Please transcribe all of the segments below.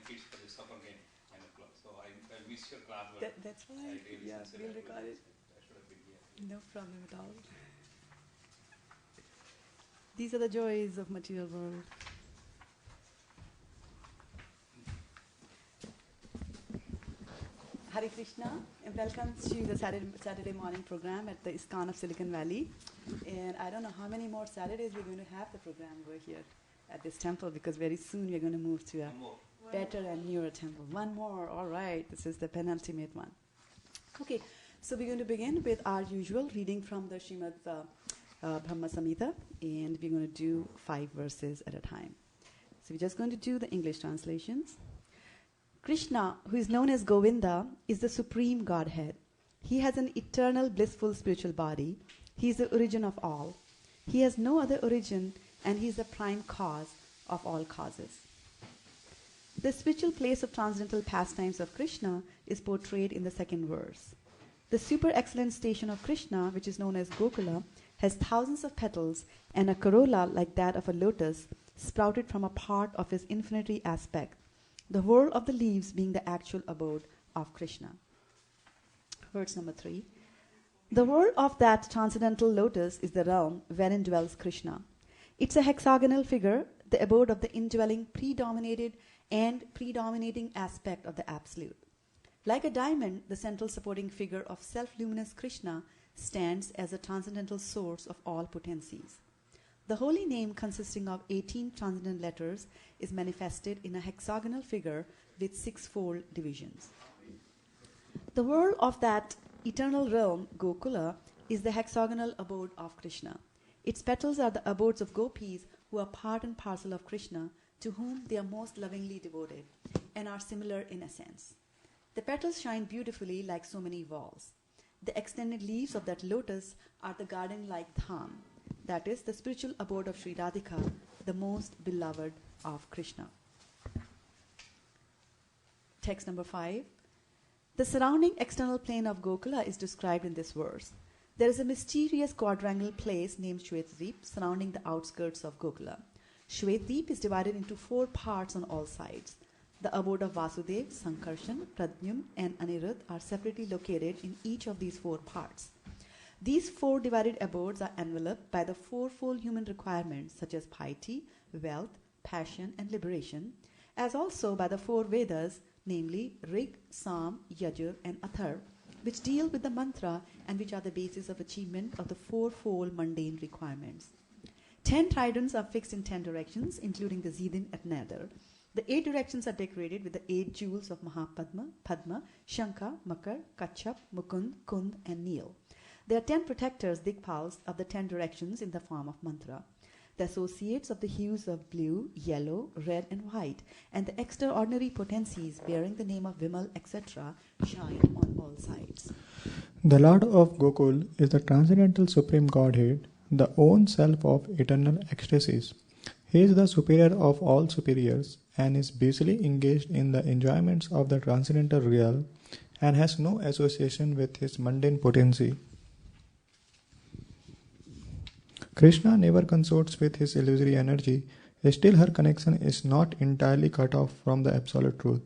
kids for the supper game 9 o'clock. So I missed your class, but that's fine. Yeah, we'll record it. I should have been here. No problem at all. These are the joys of material world. Hare Krishna, and welcome to the Saturday morning program at the ISKCON of Silicon Valley. And I don't know how many more Saturdays we're going to have the program over here at this temple, because very soon we're going to move to a better and newer temple. One more, all right. This is the penultimate one. Okay, so we're going to begin with our usual reading from the Srimad Brahma Samhita, and we're going to do 5 verses at a time. So we're just going to do the English translations. Krishna, who is known as Govinda, is the supreme Godhead. He has an eternal, blissful spiritual body. He is the origin of all. He has no other origin, and he is the prime cause of all causes. The spiritual place of transcendental pastimes of Krishna is portrayed in the second verse. The super excellent station of Krishna, which is known as Gokula, has thousands of petals and a corolla like that of a lotus sprouted from a part of his infinity aspect, the whorl of the leaves being the actual abode of Krishna. Verse number 3. The whorl of that transcendental lotus is the realm wherein dwells Krishna. It's a hexagonal figure, the abode of the indwelling, predominating aspect of the Absolute. Like a diamond, the central supporting figure of self-luminous Krishna stands as a transcendental source of all potencies. The holy name, consisting of 18 transcendent letters, is manifested in a hexagonal figure with 6-fold divisions. The whorl of that eternal realm, Gokula, is the hexagonal abode of Krishna. Its petals are the abodes of gopis who are part and parcel of Krishna, to whom they are most lovingly devoted, and are similar in essence. The petals shine beautifully like so many walls. The extended leaves of that lotus are the garden-like dham, that is, the spiritual abode of Sri Radhika, the most beloved of Krishna. Text number 5. The surrounding external plane of Gokula is described in this verse. There is a mysterious quadrangular place named Shraddha-Devi surrounding the outskirts of Gokula. Shraddha-Devi is divided into 4 parts on all sides. The abode of Vasudev, Sankarshan, Pradyumna, and Anirudh are separately located in each of these 4 parts. These 4 divided abodes are enveloped by the 4-fold human requirements such as piety, wealth, passion, and liberation, as also by the 4 Vedas, namely Rig, Sam, Yajur, and Athar, which deal with the mantra and which are the basis of achievement of the 4-fold mundane requirements. 10 tridents are fixed in 10 directions, including the Zidin at Nether. The 8 directions are decorated with the 8 jewels of Mahapadma, Padma, Shankha, Makar, Kachap, Mukund, Kund, and Neel. There are 10 protectors, Dikpals, of the 10 directions in the form of mantra. The associates of the hues of blue, yellow, red, and white, and the extraordinary potencies bearing the name of Vimal, etc., shine on all sides. The Lord of Gokul is the transcendental supreme Godhead, the own self of eternal ecstasies. He is the superior of all superiors and is busily engaged in the enjoyments of the transcendental real and has no association with his mundane potency. Krishna never consorts with his illusory energy, still her connection is not entirely cut off from the absolute truth.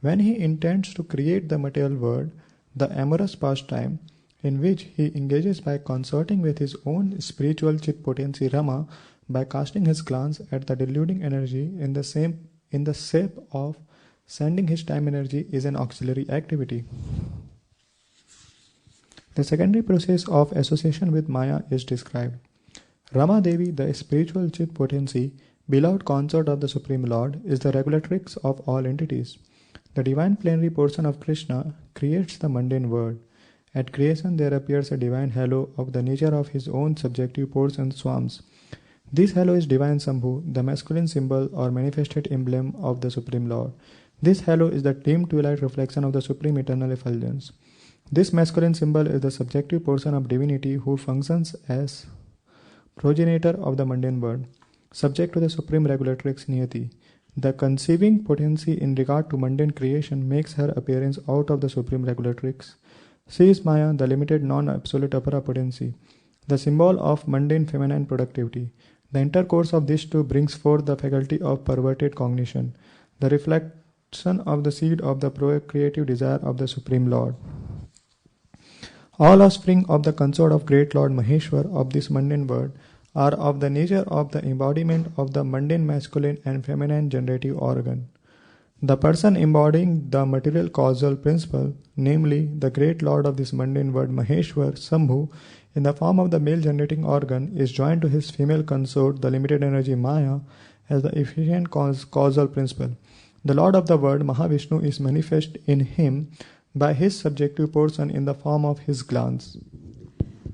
When he intends to create the material world, the amorous pastime, in which he engages by consorting with his own spiritual chit potency Rama, by casting his glance at the deluding energy in the shape of sending his time energy, is an auxiliary activity. The secondary process of association with Maya is described. Rama Devi, the spiritual chit potency, beloved consort of the Supreme Lord, is the regulatrix of all entities. The divine plenary portion of Krishna creates the mundane world. At creation there appears a divine halo of the nature of his own subjective portion Swams. This halo is divine Sambhu, the masculine symbol or manifested emblem of the Supreme Lord. This halo is the dim twilight reflection of the Supreme Eternal Effulgence. This masculine symbol is the subjective portion of divinity who functions as progenitor of the mundane world, subject to the supreme regulatrix Niyati. The conceiving potency in regard to mundane creation makes her appearance out of the supreme regulatrix. She is Maya, the limited non-absolute apara potency, the symbol of mundane feminine productivity. The intercourse of these two brings forth the faculty of perverted cognition. The manifestation of the seed of the procreative desire of the Supreme Lord. All offspring of the consort of great Lord Maheshwar of this mundane world are of the nature of the embodiment of the mundane masculine and feminine generative organ. The person embodying the material causal principle, namely the great Lord of this mundane world Maheshwar, Sambhu, in the form of the male generating organ, is joined to his female consort, the limited energy Maya, as the efficient causal principle. The Lord of the world, Mahavishnu, is manifest in him by his subjective portion in the form of his glance.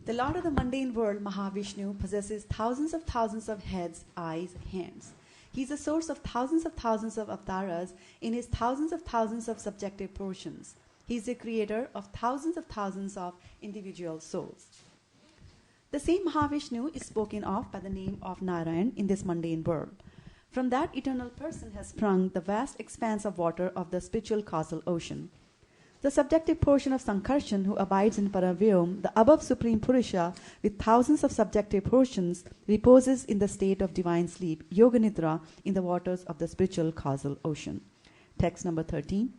The Lord of the mundane world, Mahavishnu, possesses thousands of heads, eyes, hands. He is the source of thousands of avatars in his thousands of subjective portions. He is the creator of thousands of individual souls. The same Mahavishnu is spoken of by the name of Narayan in this mundane world. From that eternal person has sprung the vast expanse of water of the spiritual causal ocean. The subjective portion of Sankarshan, who abides in Paravyom, the above Supreme Purusha, with thousands of subjective portions, reposes in the state of divine sleep, Yoga Nidra, in the waters of the spiritual causal ocean. Text number 13.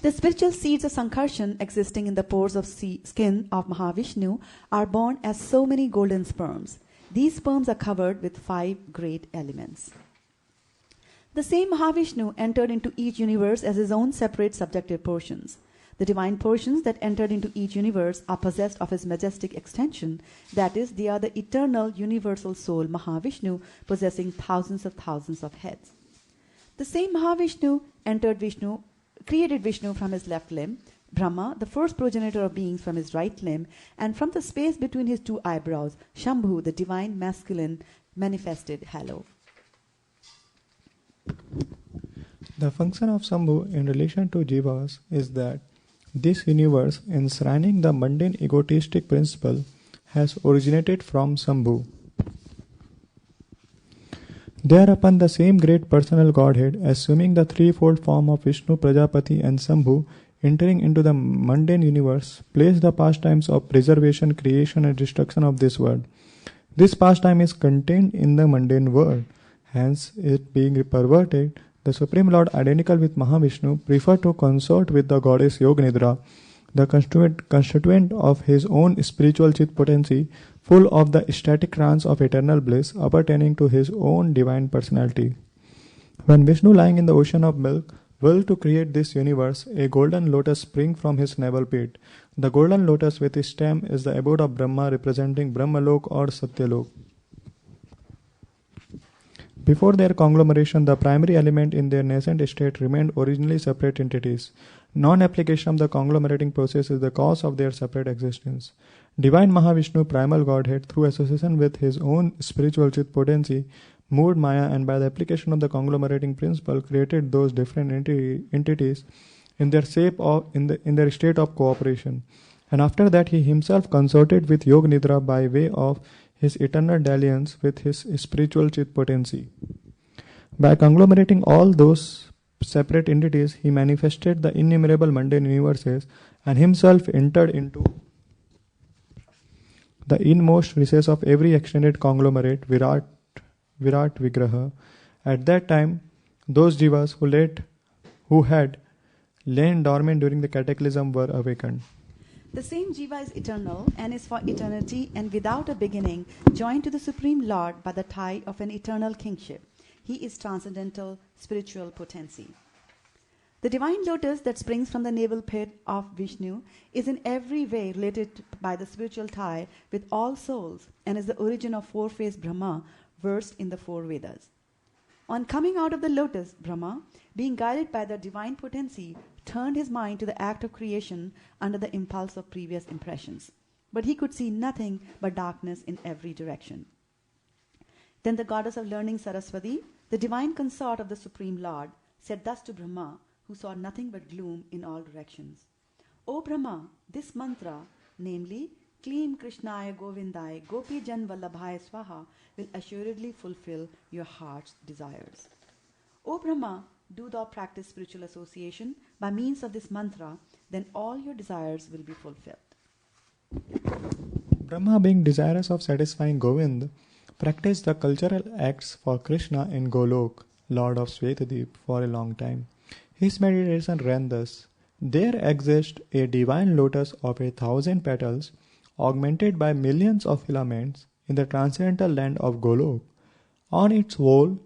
The spiritual seeds of Sankarshan existing in the pores of skin of Mahavishnu are born as so many golden sperms. These sperms are covered with 5 great elements. The same Mahavishnu entered into each universe as his own separate subjective portions. The divine portions that entered into each universe are possessed of his majestic extension, that is, they are the eternal universal soul Mahavishnu possessing thousands of heads. The same Mahavishnu created Vishnu from his left limb, Brahma, the first progenitor of beings, from his right limb, and from the space between his 2 eyebrows, Shambhu, the divine masculine manifested halo. The function of Sambhu in relation to Jivas is that this universe, enshrining the mundane egotistic principle, has originated from Sambhu. Thereupon the same great personal Godhead, assuming the threefold form of Vishnu, Prajapati and Sambhu, entering into the mundane universe, plays the pastimes of preservation, creation and destruction of this world. This pastime is contained in the mundane world. Hence, it being perverted, the Supreme Lord, identical with Mahavishnu, preferred to consort with the goddess Yoganidra, the constituent of his own spiritual chit potency, full of the ecstatic trance of eternal bliss appertaining to his own divine personality. When Vishnu, lying in the ocean of milk, willed to create this universe, a golden lotus sprang from his navel pit. The golden lotus with its stem is the abode of Brahma, representing Brahmalok or Satyalok. Before their conglomeration, the primary element in their nascent state remained originally separate entities. Non-application of the conglomerating process is the cause of their separate existence. Divine Mahavishnu, primal Godhead, through association with his own spiritual chit potency, moved Maya, and by the application of the conglomerating principle, created those different entities in their in their state of cooperation. And after that, he himself consorted with Yoga Nidra by way of his eternal dalliance with his spiritual chit potency. By conglomerating all those separate entities, he manifested the innumerable mundane universes and himself entered into the inmost recess of every extended conglomerate, Virat Vigraha. At that time, those jivas who had lain dormant during the cataclysm were awakened. The same Jiva is eternal and is for eternity and without a beginning, joined to the Supreme Lord by the tie of an eternal kingship. He is transcendental spiritual potency. The divine lotus that springs from the navel pit of Vishnu is in every way related by the spiritual tie with all souls and is the origin of 4-faced Brahma versed in the 4 Vedas. On coming out of the lotus, Brahma, being guided by the divine potency, turned his mind to the act of creation under the impulse of previous impressions. But he could see nothing but darkness in every direction. Then the goddess of learning Saraswati, the divine consort of the Supreme Lord, said thus to Brahma, who saw nothing but gloom in all directions. O Brahma, this mantra, namely, Klim Krishnaya Govindaya Gopi Jan Vallabhaya Swaha, will assuredly fulfill your heart's desires. O Brahma, do thou practice spiritual association by means of this mantra, then all your desires will be fulfilled. Brahma, being desirous of satisfying Govind, practiced the cultural acts for Krishna in Golok, Lord of Shvetadip, for a long time. His meditation ran thus: there exists a divine lotus of 1,000 petals, augmented by millions of filaments, in the transcendental land of Golok. On its wall,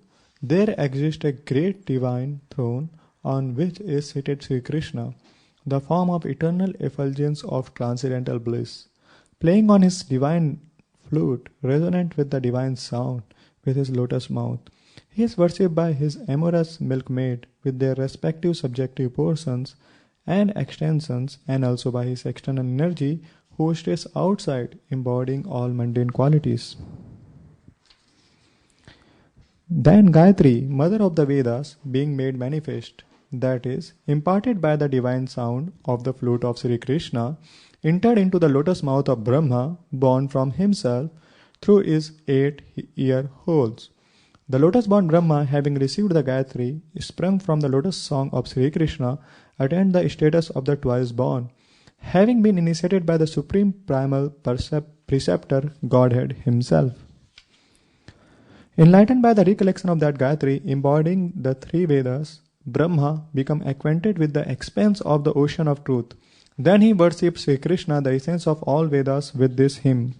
there exists a great divine throne on which is seated Sri Krishna, the form of eternal effulgence of transcendental bliss. Playing on his divine flute, resonant with the divine sound, with his lotus mouth, he is worshipped by his amorous milkmaid with their respective subjective portions and extensions, and also by his external energy, who stays outside, embodying all mundane qualities. Then Gayatri, mother of the Vedas, being made manifest, that is, imparted by the divine sound of the flute of Sri Krishna, entered into the lotus mouth of Brahma, born from himself through his 8 ear holes. The lotus-born Brahma, having received the Gayatri, sprung from the lotus song of Sri Krishna, attained the status of the twice-born, having been initiated by the supreme primal preceptor, Godhead himself. Enlightened by the recollection of that Gayatri, embodying the 3 Vedas, Brahma became acquainted with the expanse of the ocean of truth. Then he worshipped Sri Krishna, the essence of all Vedas, with this hymn: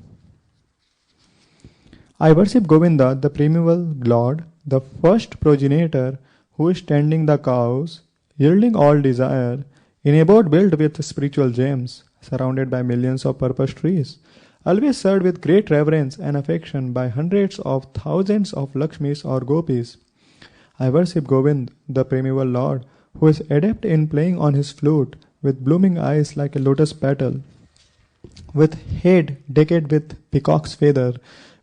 I worship Govinda, the primeval Lord, the first progenitor, who is tending the cows, yielding all desire, in a boat built with spiritual gems, surrounded by millions of purpose trees, always served with great reverence and affection by hundreds of thousands of Lakshmis or Gopis. I worship Govind, the primeval Lord, who is adept in playing on his flute, with blooming eyes like a lotus petal, with head decked with peacock's feather,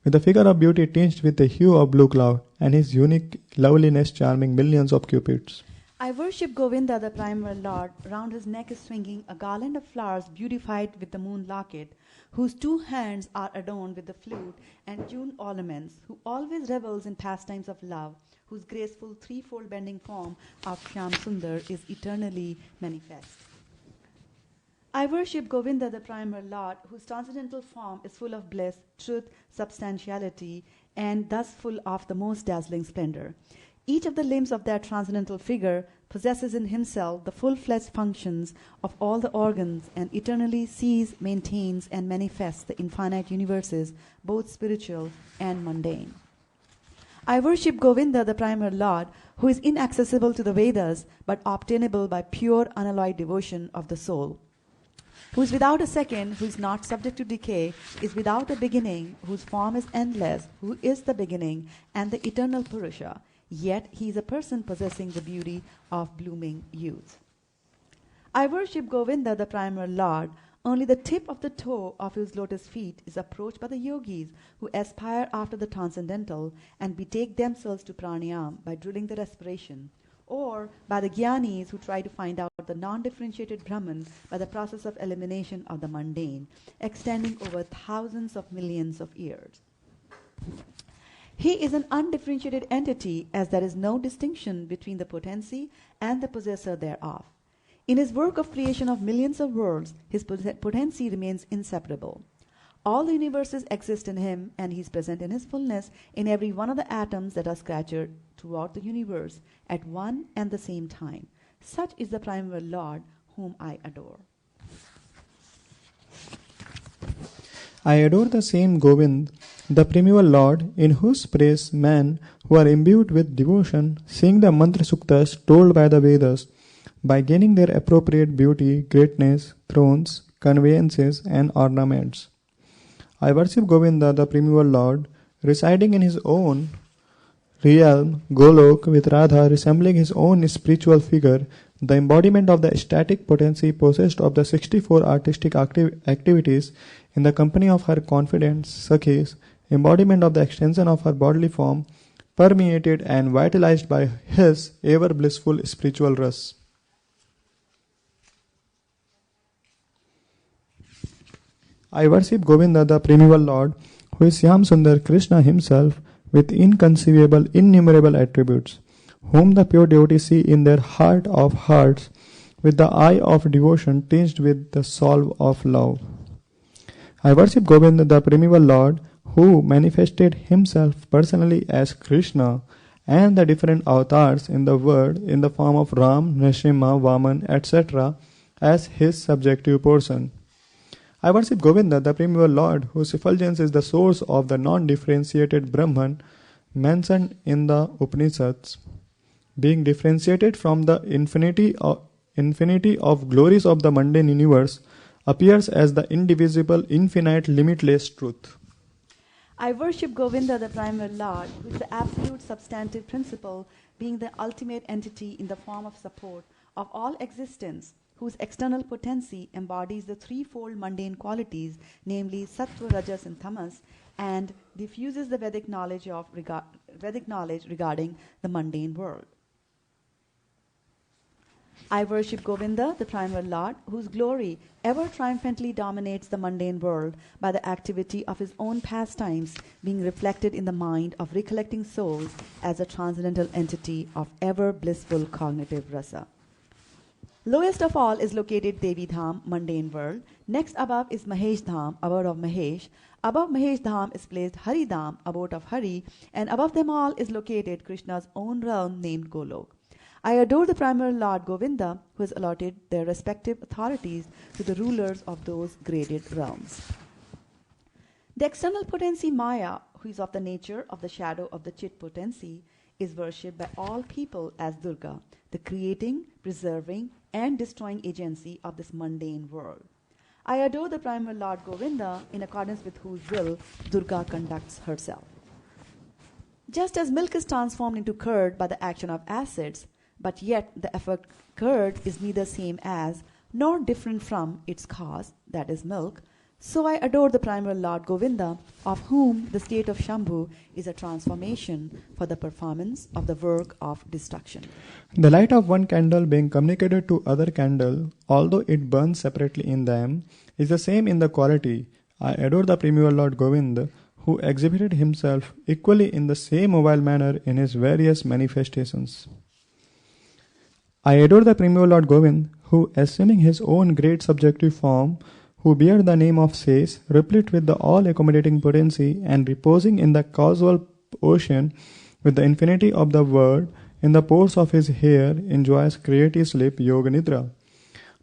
with a figure of beauty tinged with the hue of blue cloud, and his unique loveliness charming millions of cupids. I worship Govinda, the primal Lord. Round his neck is swinging a garland of flowers beautified with the moon locket, whose 2 hands are adorned with the flute and tuned ornaments, who always revels in pastimes of love, whose graceful 3-fold bending form of Shyam Sundar is eternally manifest. I worship Govinda, the primal Lord, whose transcendental form is full of bliss, truth, substantiality, and thus full of the most dazzling splendor. Each of the limbs of that transcendental figure possesses in himself the full-fledged functions of all the organs, and eternally sees, maintains, and manifests the infinite universes, both spiritual and mundane. I worship Govinda, the primal Lord, who is inaccessible to the Vedas, but obtainable by pure, unalloyed devotion of the soul, who is without a second, who is not subject to decay, is without a beginning, whose form is endless, who is the beginning and the eternal Purusha, yet he is a person possessing the beauty of blooming youth. I worship Govinda, the primal Lord. Only the tip of the toe of his lotus feet is approached by the yogis, who aspire after the transcendental and betake themselves to pranayam by drilling the respiration, or by the jnanis, who try to find out the non-differentiated Brahman by the process of elimination of the mundane, extending over thousands of millions of years. He is an undifferentiated entity, as there is no distinction between the potency and the possessor thereof. In his work of creation of millions of worlds, his potency remains inseparable. All the universes exist in him, and he is present in his fullness in every one of the atoms that are scattered throughout the universe at one and the same time. Such is the primal Lord whom I adore. I adore the same Govind, the primeval Lord, in whose praise men who are imbued with devotion sing the mantra suktas told by the Vedas, by gaining their appropriate beauty, greatness, thrones, conveyances, and ornaments. I worship Govinda, the primeval Lord, residing in his own realm, Golok, with Radha resembling his own spiritual figure, the embodiment of the ecstatic potency possessed of the 64 artistic activities in the company of her confidants, Sakhis, embodiment of the extension of her bodily form, permeated and vitalized by his ever blissful spiritual rasa. I worship Govinda, the primeval Lord, who is Shyam Sundar, Krishna himself, with inconceivable, innumerable attributes, whom the pure devotees see in their heart of hearts, with the eye of devotion tinged with the salve of love. I worship Govinda, the primeval Lord, who manifested himself personally as Krishna, and the different avatars in the word in the form of Ram, Nrsimha, Vaman, etc. as his subjective portion. I worship Govinda, the primeval Lord, whose effulgence is the source of the non-differentiated Brahman mentioned in the Upanishads. Being differentiated from the infinity of glories of the mundane universe, appears as the indivisible, infinite, limitless truth. I worship Govinda, the primal Lord, who is the absolute substantive principle, being the ultimate entity in the form of support of all existence, whose external potency embodies the threefold mundane qualities, namely Sattva, Rajas, and Tamas, and diffuses the Vedic knowledge regarding the mundane world. I worship Govinda, the primal Lord, whose glory ever triumphantly dominates the mundane world by the activity of his own pastimes being reflected in the mind of recollecting souls as a transcendental entity of ever blissful cognitive rasa. Lowest of all is located Devi Dham, mundane world. Next above is Mahesh Dham, abode of Mahesh. Above Mahesh Dham is placed Hari Dham, abode of Hari, and above them all is located Krishna's own realm named Golok. I adore the primal Lord Govinda, who has allotted their respective authorities to the rulers of those graded realms. The external potency Maya, who is of the nature of the shadow of the Chit potency, is worshipped by all people as Durga, the creating, preserving, and destroying agency of this mundane world. I adore the primal Lord Govinda, in accordance with whose will Durga conducts herself. Just as milk is transformed into curd by the action of acids, but yet the effect curd is neither same as nor different from its cause, that is milk, so I adore the primal Lord Govinda, of whom the state of Shambhu is a transformation for the performance of the work of destruction. The light of one candle being communicated to other candle, although it burns separately in them, is the same in the quality. I adore the primeval Lord Govinda, who exhibited himself equally in the same mobile manner in his various manifestations. I adore the primeval Lord Govind, who, assuming his own great subjective form, who bear the name of Says, replete with the all-accommodating potency, and reposing in the causal ocean with the infinity of the word, in the pores of his hair, enjoys creative sleep, Yoga Nidra.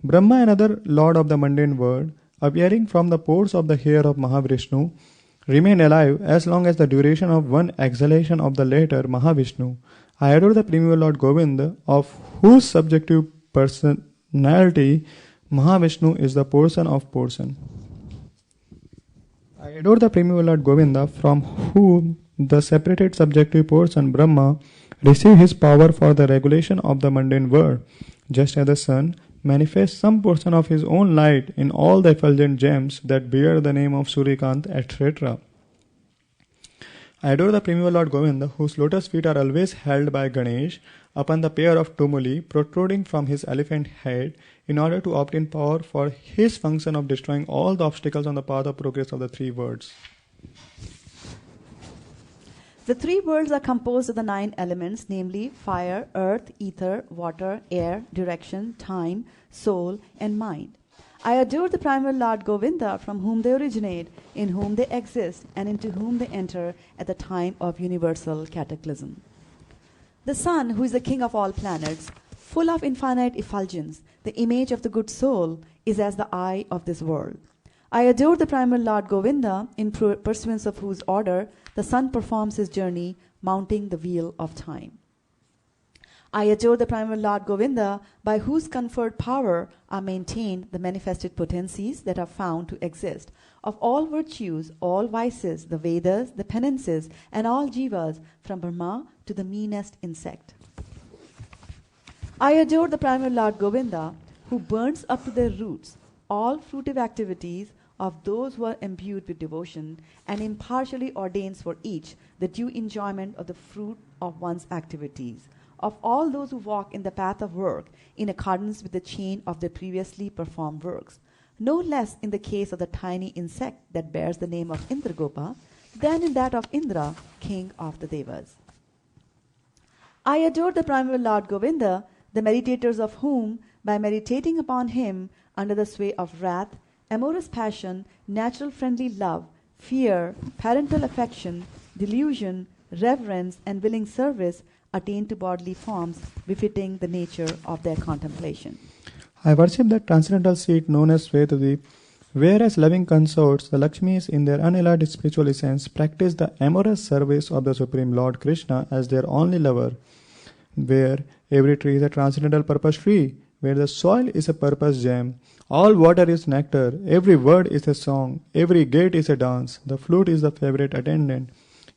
Brahma, another lord of the mundane world, appearing from the pores of the hair of Mahavishnu, remain alive as long as the duration of one exhalation of the later Mahavishnu. I adore the primeval Lord Govinda, of whose subjective personality Mahavishnu is the portion of portion. I adore the primeval Lord Govinda, from whom the separated subjective portion Brahma received his power for the regulation of the mundane world, just as the sun manifests some portion of his own light in all the effulgent gems that bear the name of Suryakant, etc. I adore the primeval Lord Govinda, whose lotus feet are always held by Ganesh upon the pair of tumuli protruding from his elephant head, in order to obtain power for his function of destroying all the obstacles on the path of progress of the three worlds. The three worlds are composed of the 9 elements, namely fire, earth, ether, water, air, direction, time, soul, and mind. I adore the primal Lord Govinda, from whom they originate, in whom they exist, and into whom they enter at the time of universal cataclysm. The sun, who is the king of all planets, full of infinite effulgence, the image of the good soul, is as the eye of this world. I adore the primal Lord Govinda, in pursuance of whose order the sun performs his journey, mounting the wheel of time. I adore the primal Lord Govinda, by whose conferred power are maintained the manifested potencies that are found to exist, of all virtues, all vices, the Vedas, the penances, and all jivas, from Brahma to the meanest insect. I adore the primal Lord Govinda, who burns up to their roots all fruitive activities of those who are imbued with devotion, and impartially ordains for each the due enjoyment of the fruit of one's activities, of all those who walk in the path of work in accordance with the chain of their previously performed works, no less in the case of the tiny insect that bears the name of Indragopa than in that of Indra, king of the Devas. I adore the primal Lord Govinda, the meditators of whom, by meditating upon him under the sway of wrath, amorous passion, natural friendly love, fear, parental affection, delusion, reverence, and willing service attain to bodily forms befitting the nature of their contemplation. I worship that transcendental seat known as Shraddha-Devi, whereas loving consorts, the Lakshmis, in their unalloyed spiritual essence, practice the amorous service of the Supreme Lord Krishna as their only lover, where every tree is a transcendental purpose tree, where the soil is a purpose gem, all water is nectar, every word is a song, every gate is a dance, the flute is the favorite attendant.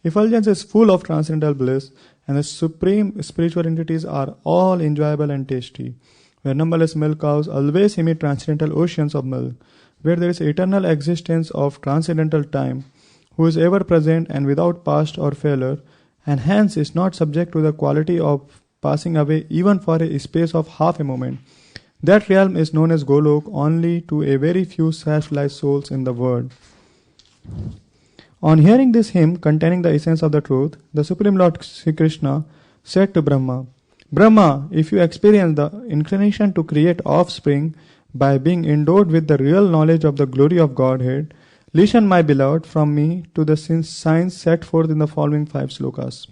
Effulgence is full of transcendental bliss, and the supreme spiritual entities are all enjoyable and tasty, where numberless milk cows always emit transcendental oceans of milk, where there is eternal existence of transcendental time, who is ever present and without past or failure, and hence is not subject to the quality of passing away even for a space of half a moment. That realm is known as Golok only to a very few self-realized souls in the world. On hearing this hymn containing the essence of the truth, the Supreme Lord Sri Krishna said to Brahma, Brahma, if you experience the inclination to create offspring by being endowed with the real knowledge of the glory of Godhead, listen, my beloved, from me to the signs set forth in the following 5 slokas.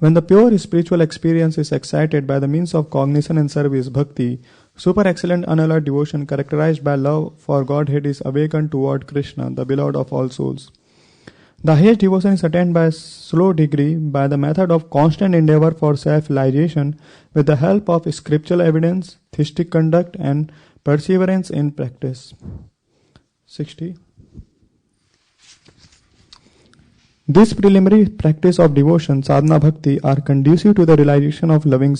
When the pure spiritual experience is excited by the means of cognition and service, bhakti, super excellent unalloyed devotion characterized by love for Godhead is awakened toward Krishna, the beloved of all souls. The highest devotion is attained by slow degree by the method of constant endeavor for self-realization with the help of scriptural evidence, theistic conduct, and perseverance in practice. 60. This preliminary practice of devotion, sadhana bhakti, are conducive to the realization of loving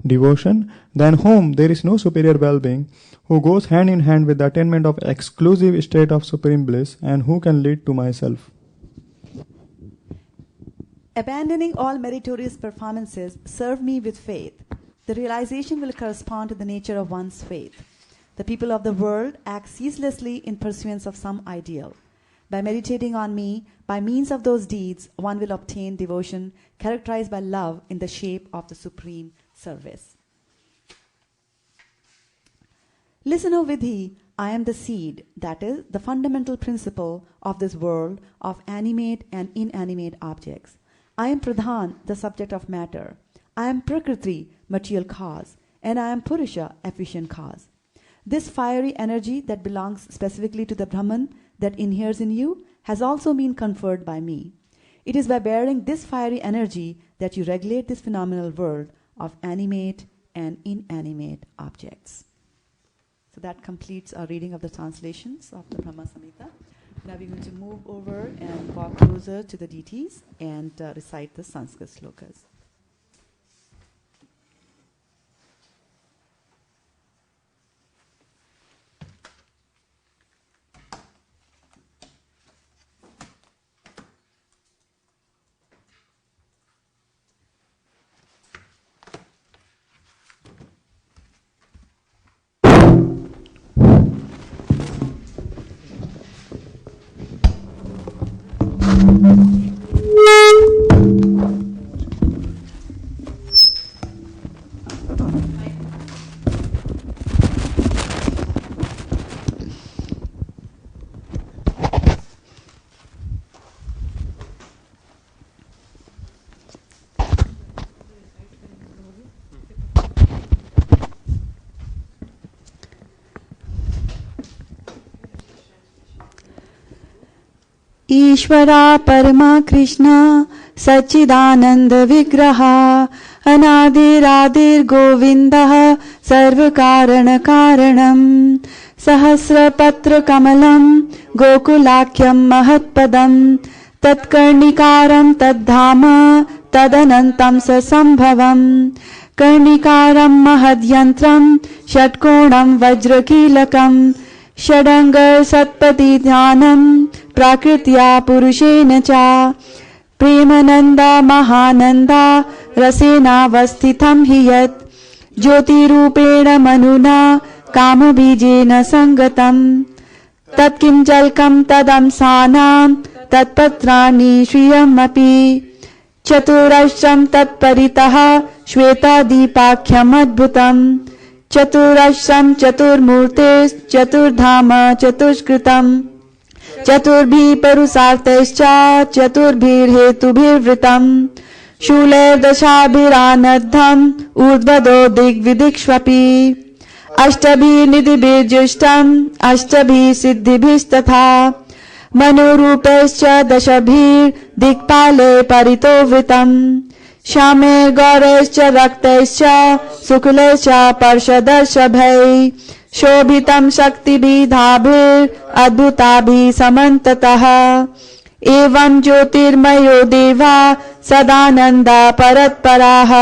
devotion, than whom there is no superior well-being, who goes hand in hand with the attainment of exclusive state of supreme bliss, and who can lead to myself. Abandoning all meritorious performances, serve me with faith. The realization will correspond to the nature of one's faith. The people of the world act ceaselessly in pursuance of some ideal. By meditating on me, by means of those deeds, one will obtain devotion characterized by love in the shape of the supreme service. Listen, O Vidhi, I am the seed, that is, the fundamental principle of this world of animate and inanimate objects. I am Pradhan, the subject of matter. I am Prakriti, material cause, and I am Purusha, efficient cause. This fiery energy that belongs specifically to the Brahman that inheres in you has also been conferred by me. It is by bearing this fiery energy that you regulate this phenomenal world of animate and inanimate objects. So that completes our reading of the translations of the Brahma Samhita. Now we're going to move over and walk closer to the deities and recite the Sanskrit slokas. ईश्वरा परमा कृष्णा सच्चिदानंद विग्रहा अनादिरादिर्गोविन्दः सर्वकारण कारणम् सहस्रपत्रकमलं गोकुलाख्यं महत्पदं तत्कर्णिकारं तद्धाम तदनन्तं ससम्भवम् कर्णिकारं महद्यन्त्रं षट्कोणं वज्रकीलकं षडङ्ग सत्पति ध्यानं प्राकृत्या पुरुषेण च प्रेमानन्दा महानन्दा रसेनावस्थितं हि यत् ज्योतिरूपेण मनुना कामबीजेन सङ्गतं तत्किञ्जल्कं तदंसानां तत्पत्राणि श्रियमपि चतुरश्रं तत्परितः श्वेतादीपाख्यमद्भुतं चतुरश्रं चतुर्मूर्तेश्चतुर्धाम चतुष्कृतं चतुर्भिः पुरुषार्थैश्च चतुर्भिर्हेतुभिर्वृतम् शूलैर्दशाभिरानद्धम् ऊर्ध्वदो दिग्विदिक्ष्वपि अष्टभिः निधिभिर्जुष्टम् अष्टभिः सिद्धिभिस्तथा मनोरूपैश्च दशभिर्दिक्पाले परितो वृतम् श्यामे गौरैश्च रक्तैश्च शुक्लैश्च पर्षदर्शभैः शोभितं शक्तिभिधाभिरद्भुताभिः समन्ततः एवं ज्योतिर्मयो देवा सदानन्दा परत्पराः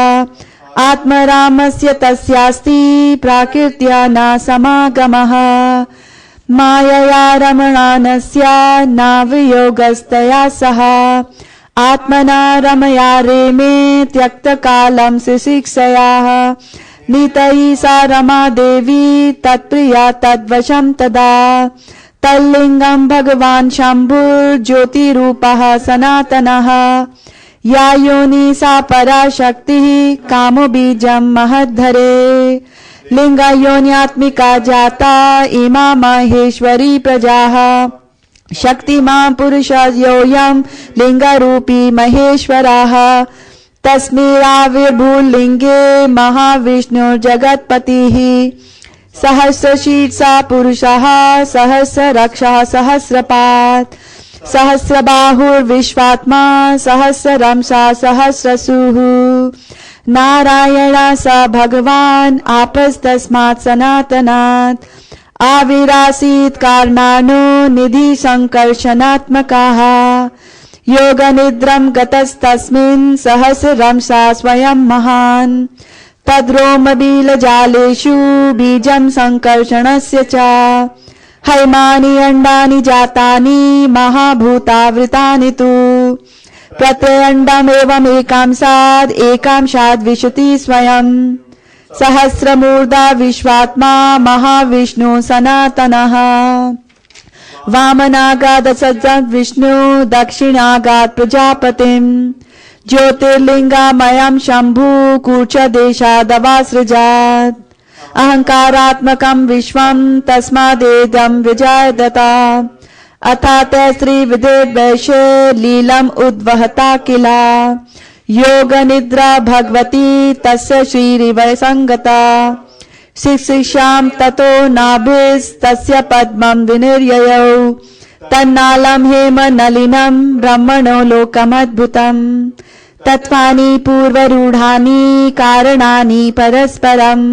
आत्मरामस्य तस्यास्ति प्राकृत्या न समागमः मायया रमणानस्य न वियोगस्तया सह आत्मना रमया रेमे त्यक्तकालं शिशिक्षयाः नीतयि सा रमा देवी तत्प्रिया तद्वशं तदा तल्लिङ्गं भगवान् शम्भुर्ज्योतिरूपः सनातनः या योनि सा पराशक्तिः कामबीजं महद्धरे लिङ्गयोन्यात्मिका जाता इमा माहेश्वरी प्रजाः शक्तिमां पुरुषयोऽयं लिङ्गरूपी महेश्वराः तस्मिराविर्भूलिङ्गे महाविष्णुर्जगत्पतिः सहस्रशीर्षा पुरुषः सहस्ररक्षः सहस्रपात् सहस्रबाहुर्विश्वात्मा सहस्ररंसा सहस्रसूः नारायण स भगवान् आपस्तस्मात् सनातनात् आविरासीत् कारणानो निधि संकर्षणात्मकाः योगनिद्रं गतस्तस्मिन् सहस्ररंसा स्वयं महान् तद्रोमबीलजालेषु बीजं संकर्षणस्य च हैमानि अंडानि जातानि महाभूतावृतानि तु प्रत्यण्डमेवमेकांशाद् एकांशाद् विशति स्वयं सहस्रमूर्धा विश्वात्मा महाविष्णु सनातनः वामनागादसज्जत् विष्णु दक्षिणागात् प्रजापतिम् ज्योतिर्लिङ्गमयं शम्भु कूर्चदेशादवासृजात् अहङ्कारात्मकं विश्वं तस्मादेदं विजायदता अथात श्रीविधिर्वैश्य लीलम् उद्वहता किला योगनिद्रा भगवती तस्य श्रीरिव संगता शिक्षां ततो नाभिस्तस्य पद्मं विनिर्ययौ तन्नालं हेम नलिनं ब्रह्मणो लोकमद्भुतम् तत्त्वानि पूर्वरूढानि कारणानि परस्परम्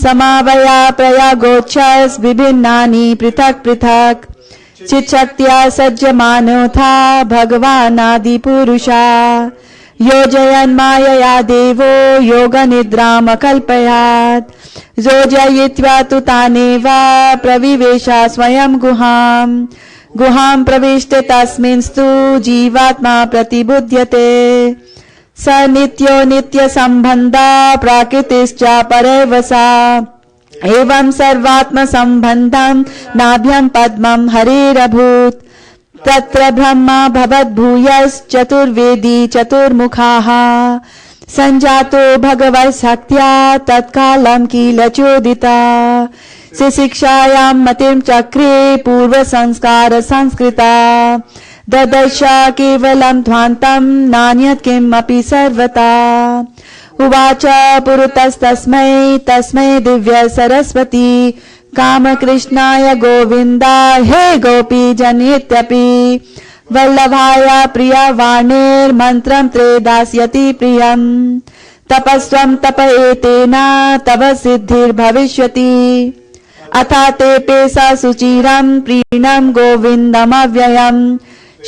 समावया प्रयागोच्छस् विभिन्नानि पृथक् पृथक् चिच्छक्त्या सज्जमानोऽथा भगवानादिपुरुषा योजयन् मायया देवो योगनिद्रामकल्पयात् योजयित्वा तु तानेव प्रविवेश स्वयं गुहां प्रविष्ट तस्मिंस्तु जीवात्मा प्रतिबुध्यते स नित्यो नित्यसम्बन्धा प्रकृतिश्च परैव सा एवं सर्वात्म सम्बन्धं नाभ्यं पद्मं हरेरभूत् तत्र ब्रह्मा भवद्भूयश्चतुर्वेदी चतुर्मुखाः संजातो भगवत्शक्त्या तत्कालं किल चोदिता शिशिक्षायां मतिं चक्रे पूर्वसंस्कार संस्कृता ददर्श केवलं ध्वान्तं नान्यत् किमपि सर्वथा उवाच पुरतस्तस्मै तस्मै दिव्य सरस्वती कामकृष्णाय गोविन्दा हे गोपी जनेत्यपि वल्लभाय प्रियवाणीर्मन्त्रं ते दास्यति प्रियम् तपस्त्वं तप एतेन तव सिद्धिर्भविष्यति अथा ते पेसा सुचिरं प्रीणं गोविन्दमव्ययम्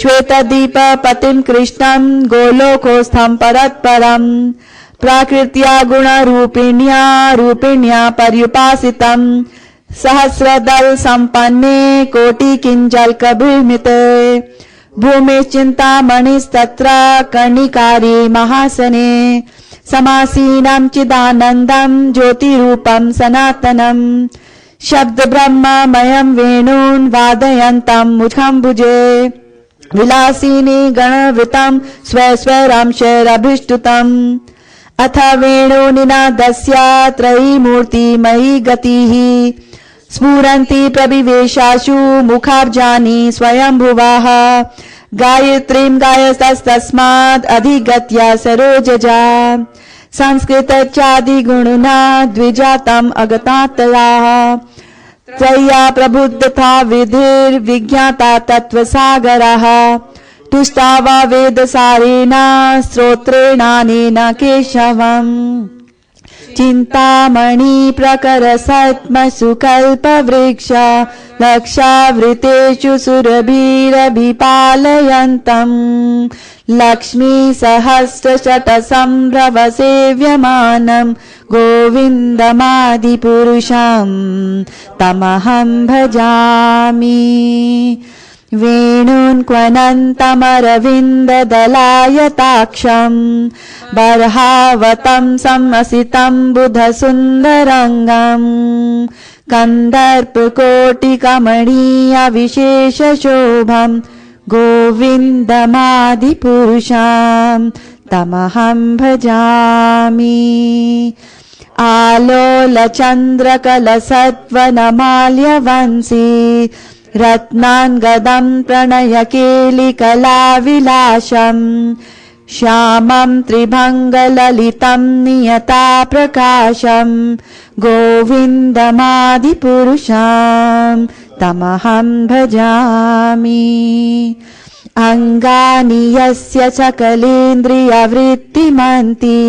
श्वेतदीपपतिं कृष्णं गोलोकोस्थं परत्परम् प्राकृत्या गुणरूपिण्या पर्युपासितम् सहस्रदल संपन्ने कोटि किंजल कभिर्मिते भूमिश्चिन्तामणिस्तत्र कर्णिकारी महासने समासीनं चिदानन्दं ज्योतिरूपं सनातनं शब्द ब्रह्ममयं वेणून् वादयन्तं मुखम्बुजे विलासिनी गणवृतं स्वैरंशैरभिष्टुतम् अथ वेणुनिनादस्य त्रयीमूर्तिमयी गतिः स्फुरन्ति प्रविवेशाशु मुखाब्जानि स्वयंभुवः गायत्रीं गायस्तस्तस्माद् अधिगत्या सरोजजा संस्कृतच्चादिगुणुना द्विजातम् अगतातया त्रय्या प्रबुद्धता विधिर्विज्ञाता तत्त्वसागरः तुष्टा वा वेदसारेण स्तोत्रेणानेन केशवम् चिन्तामणि प्रकरसत्मसुकल्पवृक्ष लक्षावृतेषु सुरभिरभिपालयन्तम् लक्ष्मी सहस्रशतसम्भ्रमसेव्यमानम् गोविन्दमादिपुरुषम् तमहं भजामि वेणून्क्वनन्तमरविन्ददलायताक्षम् बर्हावतं सम्मसितं बुधसुन्दरङ्गम् कन्दर्पकोटिकमणीयविशेषशोभम् गोविन्दमादिपुरुषम् तमहं भजामि आलोलचन्द्रकलसत्वनमाल्यवंसी रत्नाङ्गदं प्रणयकेलिकलाविलासम् श्यामं त्रिभङ्गललितं नियताप्रकाशम् गोविन्दमादिपुरुषम् तमहं भजामि अङ्गानि यस्य सकलेन्द्रियवृत्तिमन्ति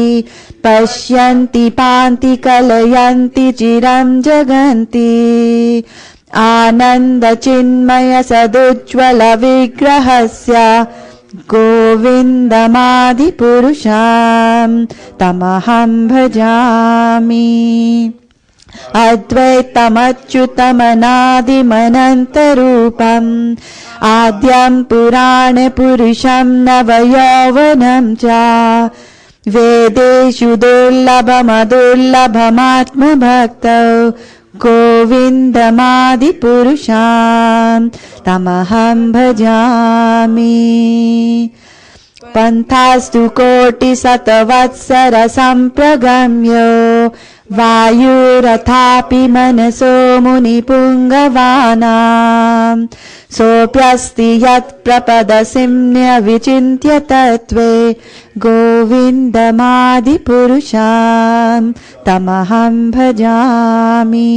पश्यन्ति पान्ति कलयन्ति चिरं जगन्ति आनन्दचिन्मय सदुज्ज्वल विग्रहस्य गोविन्दमादिपुरुषम् तमहं भजामि अद्वैतमच्युतमनादिमनन्तरूपम् आद्यं पुराणपुरुषं नवयौवनं च वेदेषु दुर्लभमदुर्लभमात्मभक्तौ गोविन्दमादिपुरुषम् तमहं भजामि पन्थास्तु कोटिशतवत्सरसम्प्रगम्यो वायुरथापि मनसो मुनिपुङ्गवानाम् सोऽप्यस्ति यत्प्रपदसिम्न्यविचिन्त्य तत्त्वे गोविन्दमादिपुरुषम् तमहं भजामि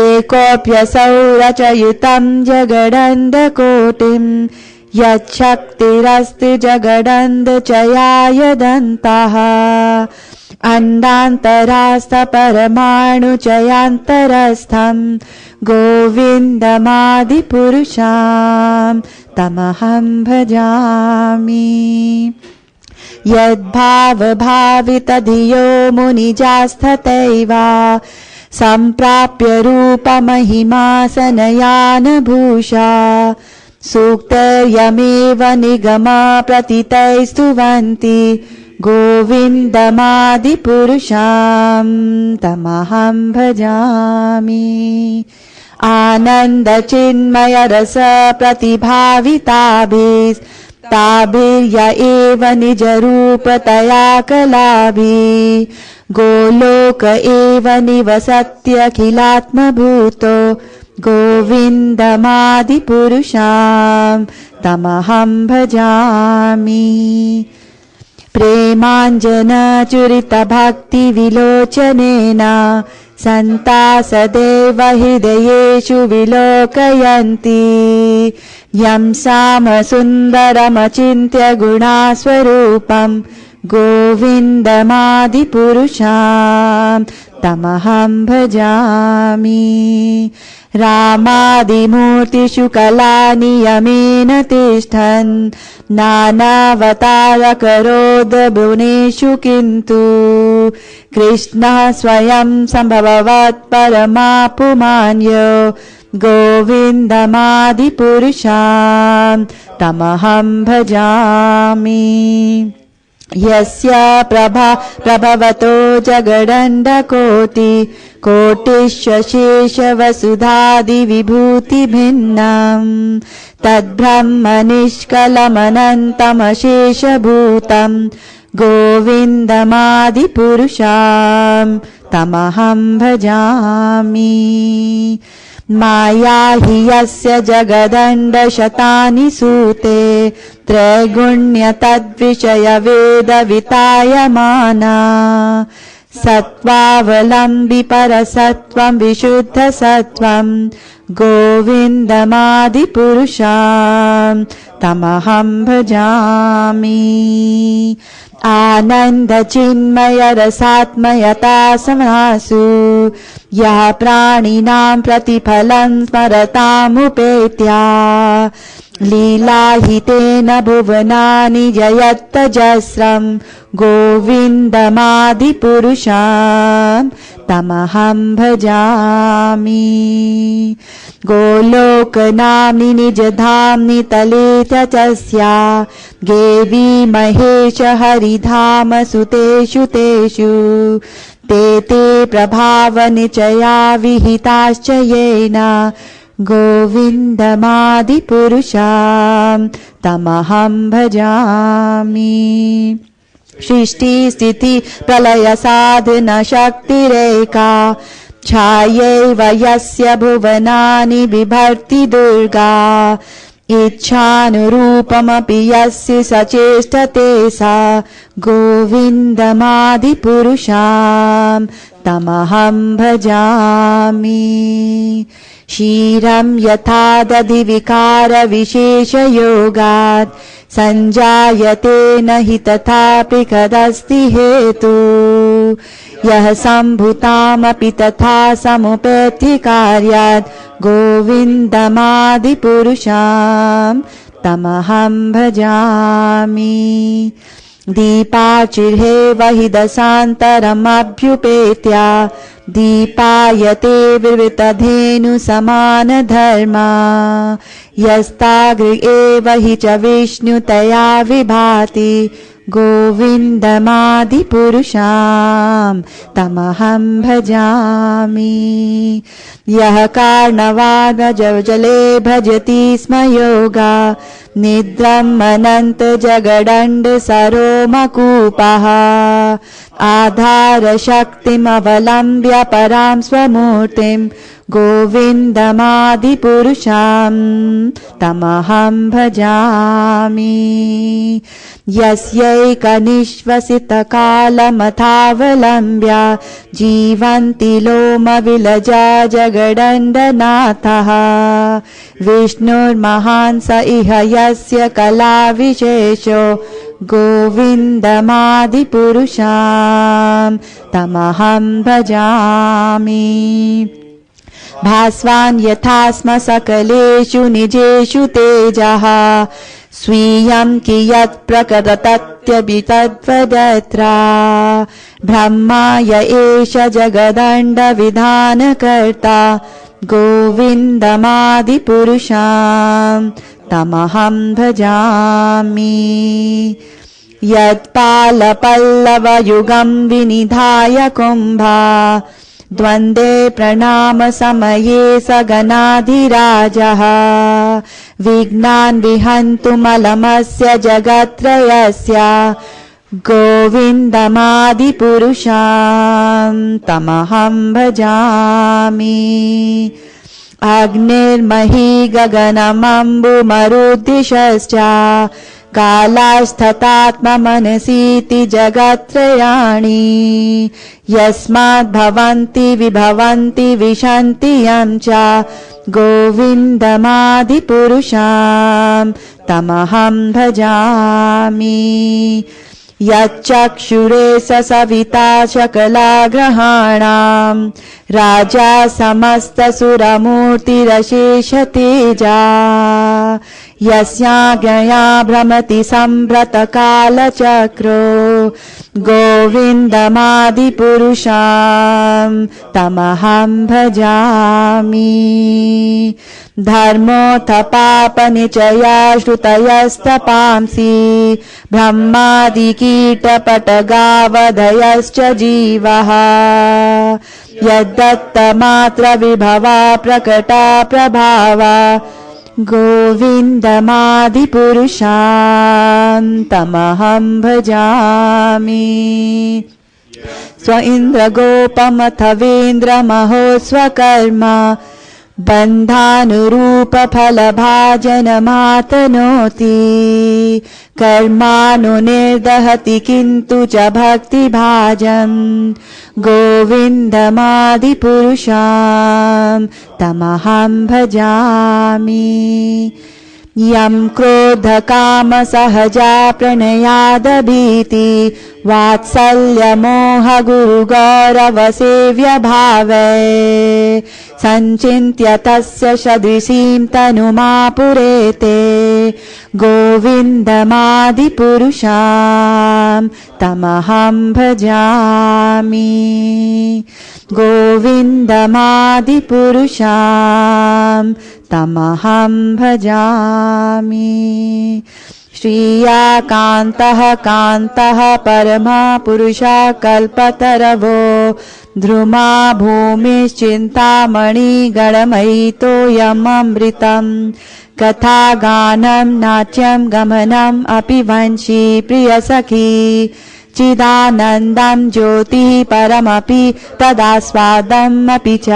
एकोऽप्यसौ रचयितं जगडन्दकोटिम् यच्छक्तिरस्ति जगडन्दचयायदन्तः अण्डान्तरास्तपरमाणुचयान्तरस्थम् गोविन्दमादिपुरुषम् तमहं भजामि यद्भावभावितधियो मुनिजास्तथैव सम्प्राप्य रूपमहिमासनयानभूषा सूक्तयमेव निगमा प्रतितैः स्तुवन्ति गोविन्दमादिपुरुषम् तमहं भजामि आनन्दचिन्मयरस प्रतिभाविताभिस्ताभिर्य एव निजरूपतया कलाभिः गोलोक एव निवसत्यखिलात्मभूतो गोविन्दमादिपुरुषम् तमहं भजामि प्रेमाञ्जनचुरितभक्तिविलोचनेन सन्ता सदैव हृदयेषु विलोकयन्ति यं सामसुन्दरमचिन्त्य गुणास्वरूपम् गोविन्दमादिपुरुषम् तमहं भजामि रामादिमूर्तिषु कलानियमेन तिष्ठन् नानावतारकरोद्भुवनेषु किन्तु कृष्णः स्वयं सम्भवत् परमापुमान्यो गोविन्दमादिपुरुषम् तमहं भजामि यस्य प्रभवतो जगदण्डकोटि कोटिशेषवसुधादिविभूतिभिन्नम् तद्ब्रह्म निष्कलमनन्तमशेषभूतम् गोविन्दमादिपुरुषां तमहं भजामि माया हि यस्य जगदण्डशतानि सूते त्रैगुण्यतद्विषयवेदवितायमाना सत्त्वावलम्बि परसत्त्वं विशुद्धसत्त्वं गोविन्दमादिपुरुषां तमहं भजामि आनन्दचिन्मयरसात्मयता समासु यः प्राणिनां प्रतिफलं स्मरतामुपेत्या लीलाहितेन भुवनानि जयत्तजस्रं गोविन्दमादिपुरुषां तमहं भजामि गोलोकनाम्नि निजधाम्नि तले च तस्या गेवी महेश हरिधाम सुतेषु तेषु ते ते प्रभावनिचया विहिताश्च येन गोविन्दमादिपुरुषां तमहं भजामि सृष्टिस्थिति प्रलय साधन शक्तिरेका छायैव यस्य भुवनानि बिभर्ति दुर्गा इच्छानुरूपमपि यस्य सचेष्टते सा गोविन्दमादिपुरुषां तमहं भजामि क्षीरं यथा दधिविकारविशेषयोगात् सञ्जायते न हि तथापि कदस्ति हेतु यः सम्भुतामपि तथा समुपेत्ति कार्यात् गोविन्दमादिपुरुषां तमहं भजामि दीपाचिर्हेव हि दशान्तरमभ्युपेत्या दीपायते विवृतधेनुसमानधर्मा यस्ताग्र एव हि च विष्णुतया विभाति गोविन्दमादिपुरुषां तमहं भजामि यः कार्णवागजले भजति स्म योगा निद्रम् अनन्तजगदण्ड सरोमकूपः आधारशक्तिमवलम्ब्य परां स्वमूर्तिं गोविन्दमादिपुरुषां तमहं भजामि यस्यैकनिश्वसितकालमथावलम्ब्य जीवन्ति लोमविलजा जगदण्डनाथः विष्णुर्महान् स इह यस्य कलाविशेषो गोविन्दमादिपुरुषां तमहं भजामि भास्वान् यथा स्म सकलेषु निजेषु तेजः स्वीयं कियत् प्रकटत्यभितद्वदत्रा ब्रह्मा य एष जगदण्डविधानकर्ता गोविन्दमादिपुरुषां तमहं भजामि यत्पालपल्लवयुगं विनिधाय कुम्भा द्वन्द्वे प्रणाम समये सगणाधिराजः विघ्नान् विहन्तुमलमस्य जगत्त्रयस्य गोविन्दमादिपुरुषां तमहं भजामि अग्निर्मही गगनमम्बुमरुद्दिशश्च कालास्तथात्ममनसीति जगत्त्रयाणि यस्माद् भवन्ति विभवन्ति विशन्ति यं च गोविन्दमादिपुरुषां तमहं भजामि यच्चक्षुरे सविता सकलाग्रहाणां राजा समस्तसुरमूर्तिरशेषतेजा यस्याज्ञया भ्रमति सम्भ्रतकालचक्रो गोविन्दमादिपुरुषां तमहं भजामि धर्मोऽथ पापनिचया श्रुतयस्तपांसि ब्रह्मादिकीटपटगावधयश्च जीवः यद्दत्तमात्रविभवा प्रकटा प्रभावा गोविन्दमादिपुरुषां तमहं भजामि स्व इन्द्रगोपमथवेन्द्रमहो स्वकर्मा बन्धानुरूपफलभाजनमातनोति कर्मानुनिर्दहति किन्तु च भक्तिभाजम् गोविन्दमादिपुरुषां तमहं भजामि यं क्रोधकामसहजा प्रणयादभीति वात्सल्यमोहगुरुगौरवसेव्यभावै सञ्चिन्त्य तस्य सदृशीं तनुमापुरेते गोविन्दमादिपुरुषां तमहं भजामि गोविन्दमादिपुरुषां तमहं भजामि श्रियाकान्तः कान्तः परमा पुरुषः कल्पतरवो ध्रुमा भूमिश्चिन्तामणिगणमयितोऽयममृतम् कथागानं नाट्यं गमनम् अपि वंशी प्रियसखी चिदानन्दं ज्योतिः परमपि तदास्वादम् अपि च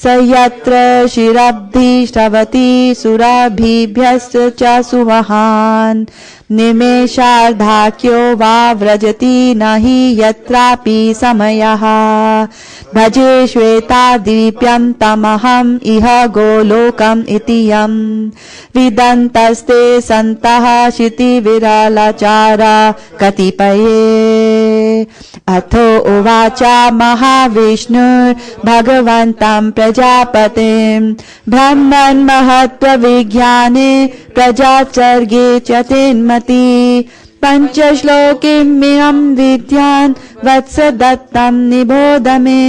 स यत्र शिरब्धि श्रवति सुरभिभ्यश्च च सुवहान् निमेषार्धाख्यो वा व्रजति न हि यत्रापि समयः भजे श्वेतादीप्यं तमहम् इह गोलोकम् इति यम् विदन्तस्ते सन्तः क्षितिविरलचारा कतिपये अथो उवाच महाविष्णुर्भगवन्तं प्रजापतिं ब्रह्मन् महत्त्वविज्ञाने प्रजाचर्गे च तेन्मति पञ्चश्लोकीमिहं विद्यान् वत्स दत्तं निबोध मे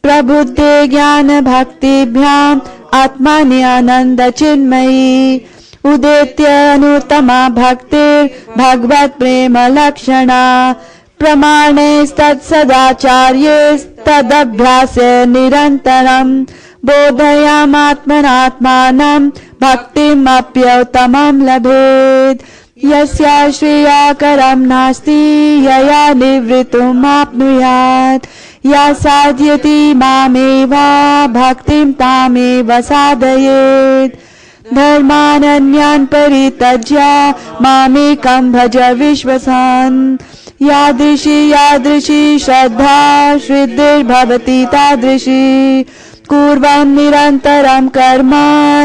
प्रबुद्धे ज्ञानभक्तिभ्याम् आत्मन्यानन्दचिन्मयी उदेत्य अनुत्तमा भक्तिर्भगवत्प्रेमलक्षणा प्रमाणैस्तत्सदाचार्यैस्तदभ्यास्य निरन्तरम् बोधयामात्मनात्मानं भक्तिमप्युत्तमं लभेत् यस्या श्रेयाकरं नास्ति यया निवृत्तिमाप्नुयात् या साधयति मामेव भक्तिं तामेव साधयेत् धर्मानन्यान् परित्यज्य मामेकं भज विश्वसान् यादृशी श्रद्धा श्रद्धिर्भवति तादृशी कुर्वन् निरन्तरं कर्म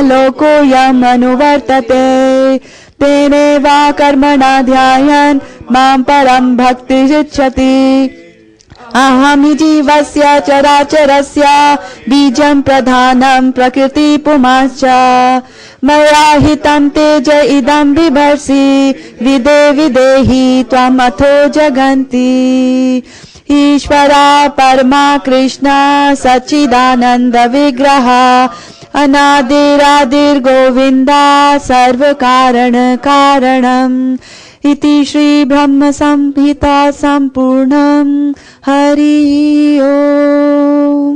लोकोऽयम् अनुवर्तते तेनैव कर्मणा ध्यायन् मां परं भक्तिरिच्छति अहं हि जीवस्य चराचरस्य बीजं प्रधानं प्रकृतिपुमांश्च मया हितं तेज इदं बिभर्षि विदेहि त्वमथो जगन्ति ईश्वरा परमा कृष्ण सच्चिदानन्द विग्रह अनादिरादिर्गोविन्दा सर्वकारण कारणम् इति श्री ब्रह्म संहिता संपूर्णम् हरि ओम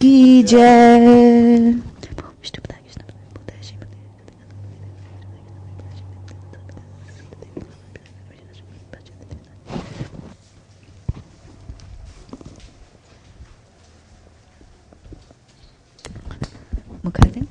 की जय। मुखार्जन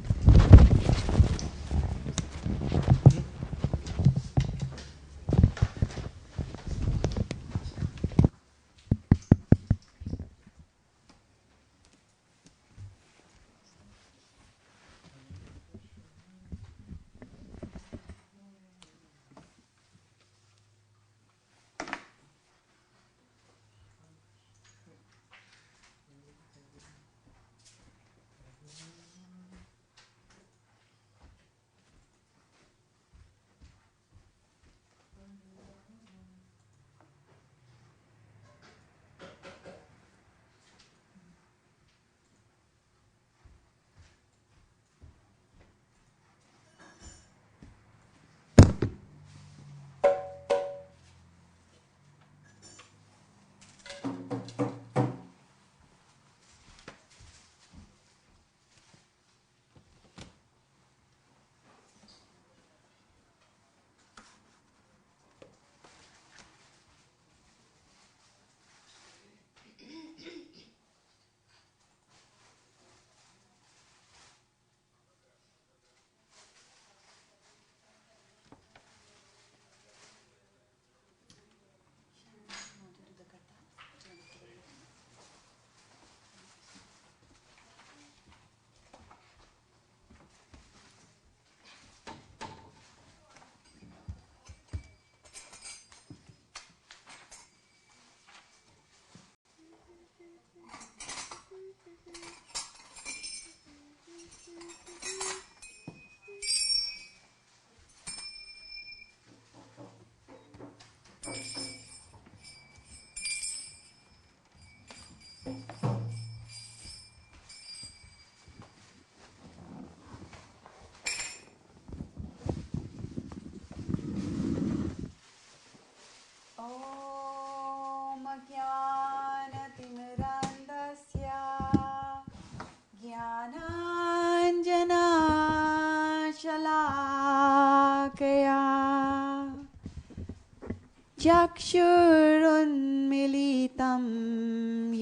चक्षुरुन्मीलितं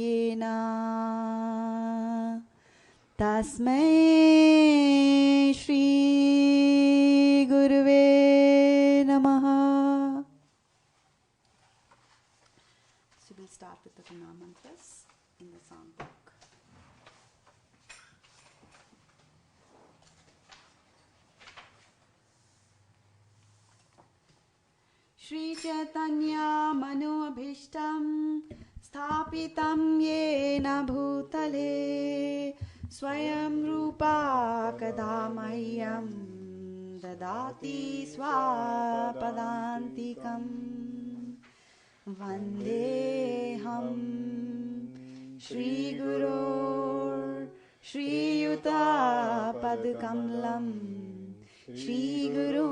येन तस्मै श्रीगुरुवे नमः. So we'll start with the Pranam mantras in the song book. Shri Chaitanya Manoabhishtam Sthapitam Yena Bhutale Swayam Rupa Kadamahyam Dadati Swapadantikam Vandeham Shri Guru Shri Yuta Padkamlam Shri Guru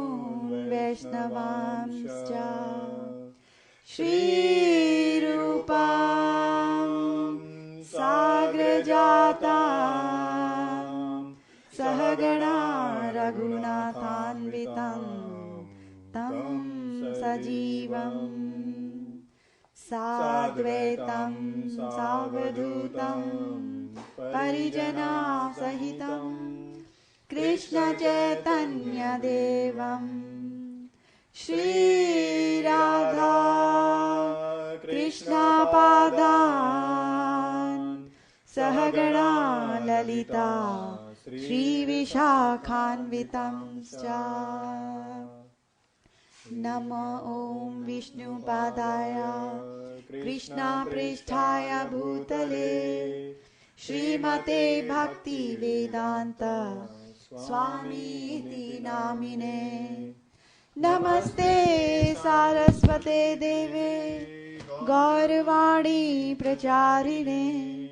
Vaishnavamscha Shri Rupam Sagrajatam Sahagana Raghunathanvitam Tam Sajivam Sadvaitam Savadhutam Parijana Sahitam Krishna Chaitanya Devam Shri Radha Krishna Padan Sahagana Lalita Shri Vishakhanvitam Scha Namo Om Vishnu Padaya Krishna Pristhaya Bhutale Srimate Bhakti Vedanta Swami iti namine Namaste Saraswate Deve Gaurvani Pracharine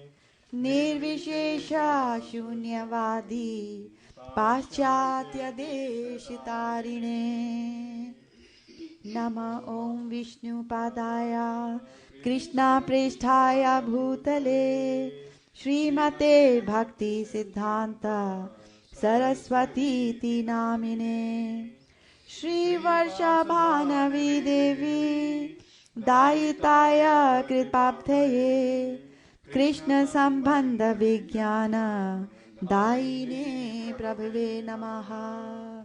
Nirvishesha Shunyavadi Paschatya Deshitarine Nama Om Vishnu Padaya Krishna Pristhaya Bhutale Srimate Bhakti Siddhanta Saraswati iti namine Shri Varshabhanavi Devi Dayitaya Kripabdhaye Krishna Sambandha Vijnana Daine Prabhave Namaha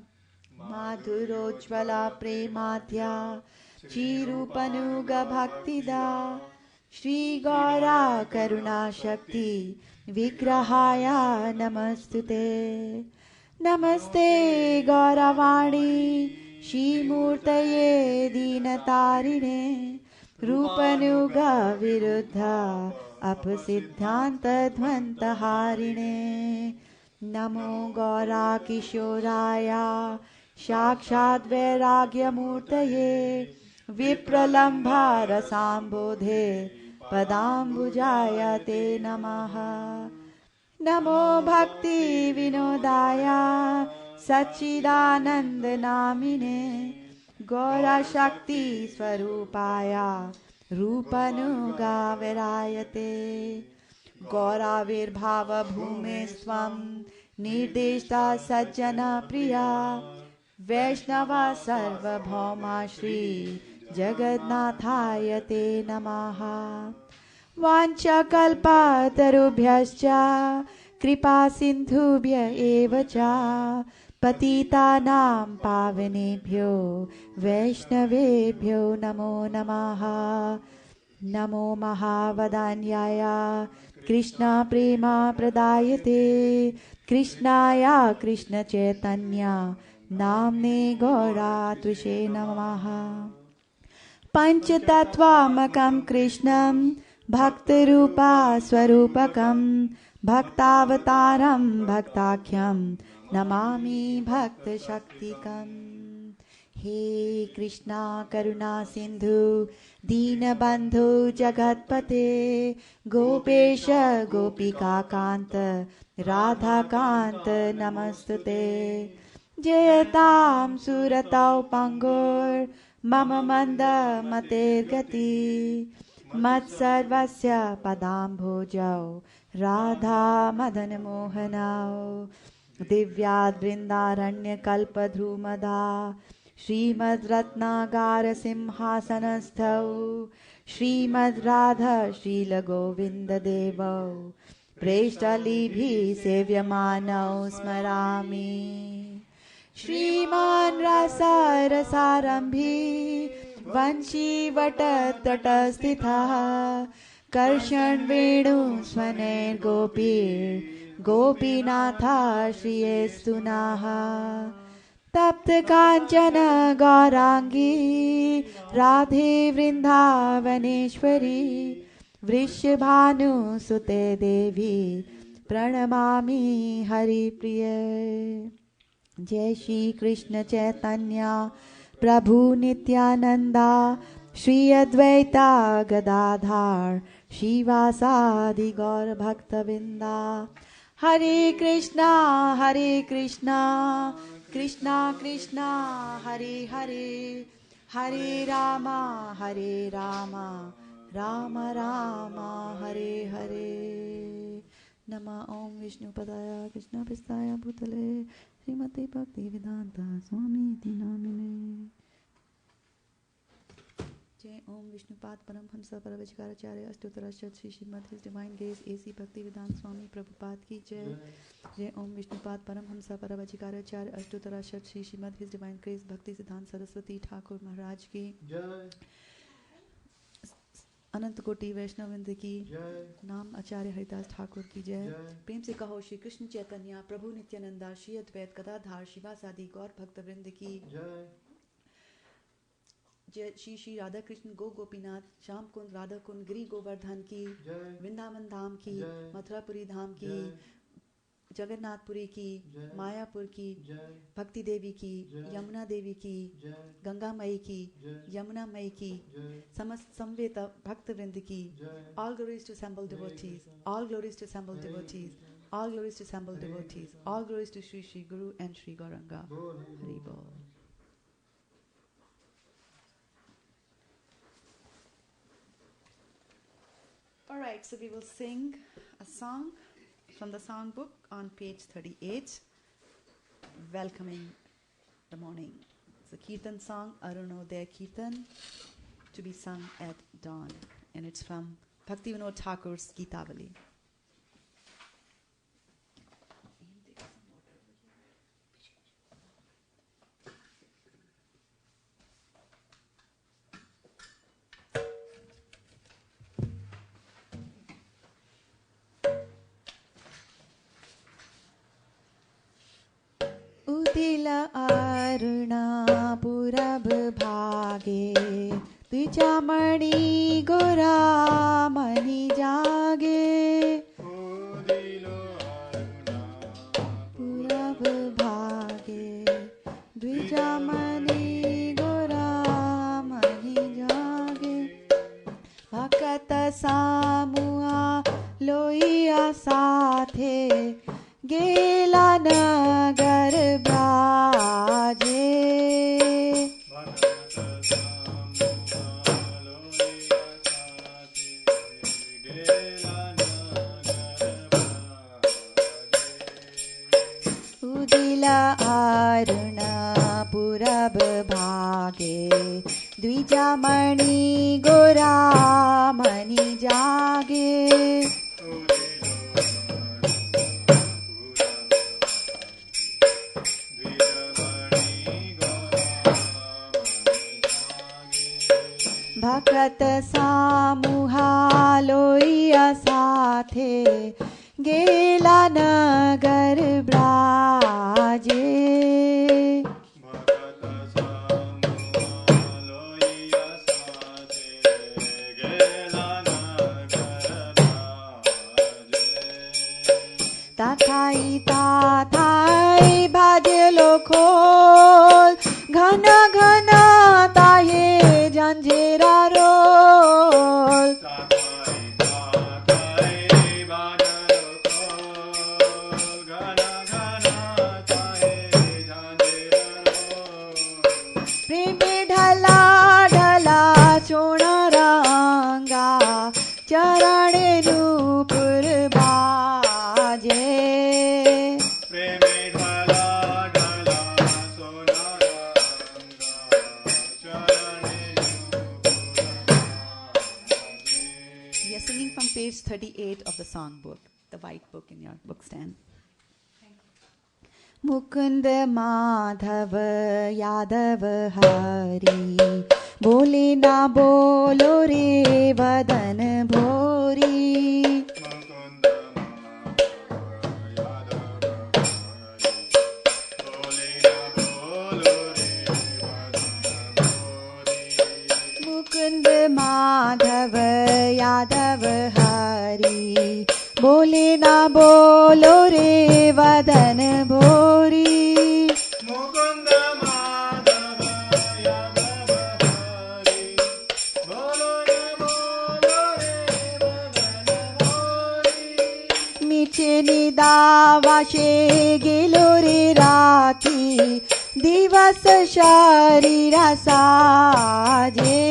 Madhurojvala Premadhya Chirupanuga Bhaktida Shri Gaura Karuna Shakti Vigrahaya Namastute Namaste Gauravani Shri Murtaye Dinatarine Rupanuga Viruddha Apasiddhanta Dvantaharine Namo Gaura Kishoraya Shakshat Vairagya Murtaye Vipralambha Rasambodhe Padambujaya Te Namaha Namo Bhakti Vinodaya Sachidananda Namine Gaura Shakti Swarupaya Rupanuga Virayate Gaura Virbhava Bhume Swam Nirdeshta Sajjana Priya Vaishnava Sarva Bhauma Shri Jagannathaya Te Namaha Vancha kalpa tarubhyascha kripa sindhubhya eva cha patitanam pavanebhyo vaishnavebhyo namo namaha Namo Mahavadanyaya Krishna Prema Pradayate Krishnaya Krishna Chaitanya Namne Gaura Tvishe Namaha Panchatattvamakam Krishnam Bhaktarupa Swarupakam Bhaktavataram Bhaktakhyam Namami Bhakta Shaktikam He Krishna Karuna Sindhu Deenabandhu Jagatpate Gopesha Gopika Kanta Radha Kanta Namastute Jayatam Suratau Pangur Mama Manda Mater Gati Mat Sarvasya Padam Bhojau Radha Madan Mohanau Divyad Vrindaranya Kalpadhrumada श्रीमद्रत्नागारसिंहासनस्थौ श्रीमद्राधा श्रीलगोविन्ददेवौ प्रेष्टलिभिः सेव्यमानौ स्मरामि। श्रीमान् रसारसारम्भी वंशीवटतटस्थितः कर्षणवेणुस्वनैर्गोपीर्गोपीनाथा श्रियेस्तु नः। तप्तकाञ्चन गौराङ्गी राधे वृन्दावनेश्वरी वृषभानुसुते देवी प्रणमामि हरिप्रिये। जय श्री कृष्ण चैतन्य प्रभु नित्यानंदा श्री अद्वैता गदाधार श्रीवासादि गौर भक्तवृंदा। हरे कृष्णा कृष्णा कृष्णा हरे हरे, हरे रामा राम राम हरे हरे। नमः ओम विष्णुपदाय कृष्णप्रेष्ठाय भूतले श्रीमते भक्ति वेदांता स्वामी नामिने। जय ओम विष्णुपाद परमहंस परवैचिकाचार्य अष्टोत्तर Shri Srimad his divine grace A C Bhaktivedanta Swami Prabhupada की जय। जय ओम विष्णुपाद परमहंस परवैचिकाचार्य अष्टोत्तर Shri Srimad his divine grace Bhaktisiddhanta Saraswati Thakur महाराज की जय। अनंत कोटि वैष्णव वृंद की नाम आचार्य हरिदास ठाकुर की जय। प्रेम से कहो श्री कृष्ण चैतन्य प्रभु नित्यानंदा श्री अद्वैत गदाधार शिवासादि गौर भक्त वृंद की जय। श्री श्री राधा कृष्ण गोपीनाथ श्याम कुंड राधा कुंड गिरी गोवर्धन की वृंदावन धाम की मथुरापुरी धाम की जगन्नाथपुरी की मायापुर की भक्ति देवी की यमुना देवी की गंगा मई की यमुना मई की समस्त समवेत भक्त वृंद की। All glories to assembled devotees, all glories to assembled devotees, all glories to assembled devotees, all glories to Shri Shri Guru and Shri Gauranga. Hari Bol. All right, so we will sing a song from the songbook on page 38, welcoming the morning. It's a Kirtan song, Arunodaya Kirtan, to be sung at dawn. And it's from Bhaktivinoda Thakur's Gitavali. उदिल अरुणा पूरब भागे द्विजामणि गोरा मणि जागे। उदिल अरुणा पूरब भागे द्विजामणि गोरा मणि जागे। भक्त सामुआ लोइया साथे गेला नगर ब्राजे। उदिल अरुण पूरब भागे द्विजामणि गोरा मणि जागे। भक्त सामुहा लोइया साथे गेला नगर ब्राजे। भक्त सामुहा लोइया साथे गेला नगर ब्राजे। ताथाई भाजलो खोल घन घन ताये जंजीरा रोल। प्रेमी ढला ढला चोणरंगा चरणे नूपुर बाजे। प्रेमी ढला ढला चोणरंगा page 38 of the song book, the white book in your book stand. Mukund Madhav Yadav हरी, बोले ना बोलो रे वदन भोरी. मुकुंद माधव यादव हरी, बोले ना बोलो रे वदन भोरी. मुकुंद माधव यादव हरी, बोले ना बोलो रे वदन भोरी. मीचे निदावाशे गेलो रे राती, दिवस शरीरा साजे.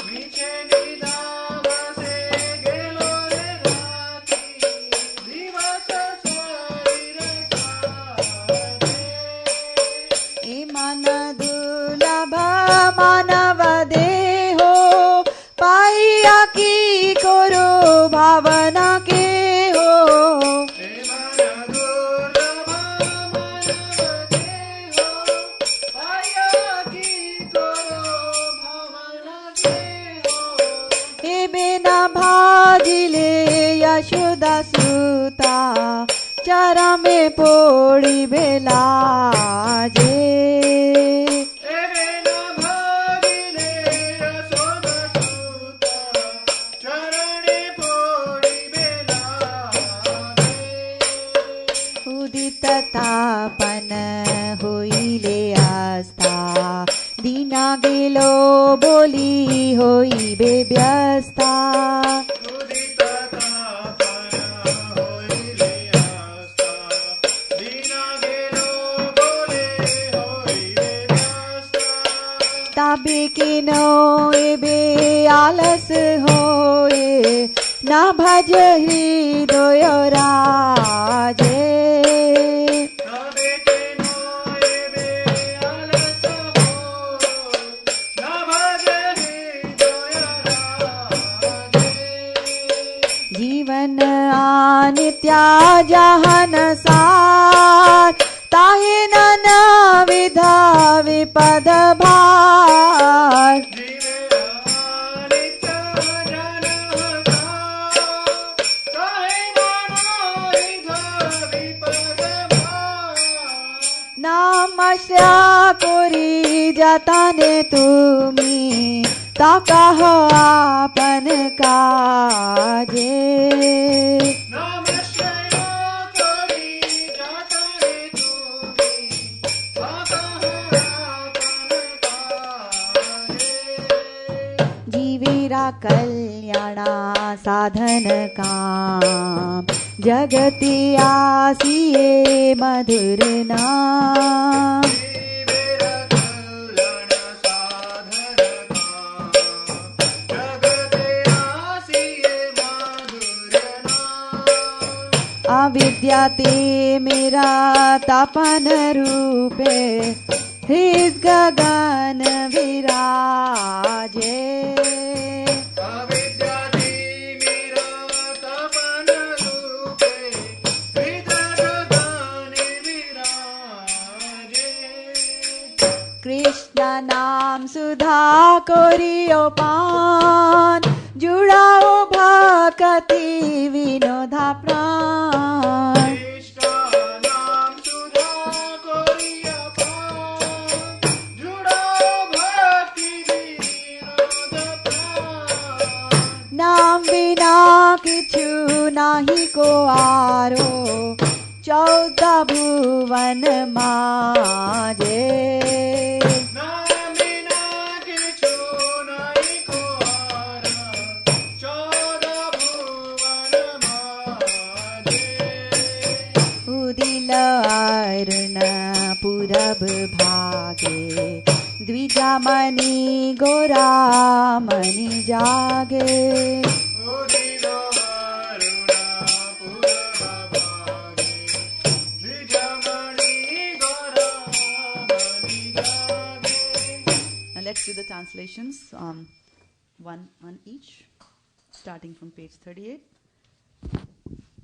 मीचे निदावाशे गेलो रे राती, दिवस शरीरा साजे. ए मन दुर्लभ मानव देहो, पाइया की करो भावना के हो. भाजिले यशोदा सुता, चरा में पोड़ी बेलाजे. उदित तापन होइले आस्था, दीना गेलो बोली होइबे व्यस्ता. उदित तापन होइले आस्था, दीना गेलो बोली होइबे व्यस्ता. ताबे केनो एबे आलस होए, ना भज हृदय राजे. जीवन नित्या जहन सार, ताहे नाना विधा विपद भार. नामश्या कोरी जाताने तुमी, ताकाह आपन काजे. जीवेरा कल्याणा साधन काम, जगति आसिए मधुर नाम. अविद्या ते मेरा तापन रूपे, हृद गगन विराजे. अविद्या ते मेरा तापन रूपे, हृद गगन विराजे. कृष्ण नाम सुधा कोरियो पान, जुड़ाओ भक्ति विनोदा प्राण. कृष्ण नाम सुधा कोरियो पान, जुड़ाओ भक्ति विनोदा प्राण. नाम बिना किछु नाही को आरो, 14 भुवन माजे. अरुण पूरब भागे, द्विजामणि गोरामणि जागे. Now let's do the translations, one each. starting from page 38.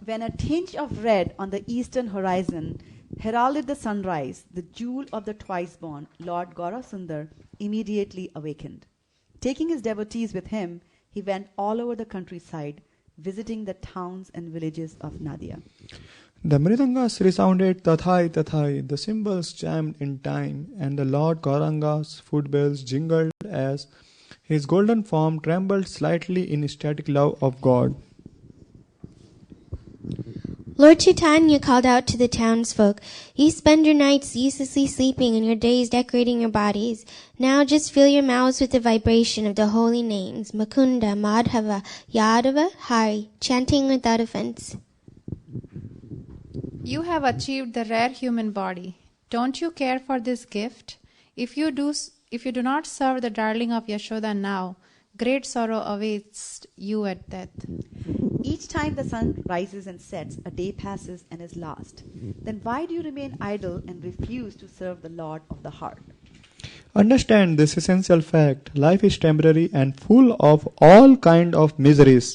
When a tinge of red on the eastern horizon heralded the sunrise, the jewel of the twice-born, Lord Gaurasundar, immediately awakened. Taking his devotees with him, he went all over the countryside, visiting the towns and villages of Nadia. The mridangas resounded tathai tathai, the cymbals chimed in time, and the Lord Gauranga's footbells jingled as his golden form trembled slightly in ecstatic love of God. Lord Chaitanya called out to the townsfolk, "You spend your nights uselessly sleeping and your days decorating your bodies. Now just fill your mouths with the vibration of the holy names, Mukunda, Madhava, Yadava, Hari, chanting without offense." You have achieved the rare human body. Don't you care for this gift? If you do not serve the darling of Yashoda now, great sorrow awaits you at death. Each time the sun rises and sets, a day passes and is lost. Then why do you remain idle and refuse to serve the Lord of the heart? Understand this essential fact. Life is temporary and full of all kind of miseries.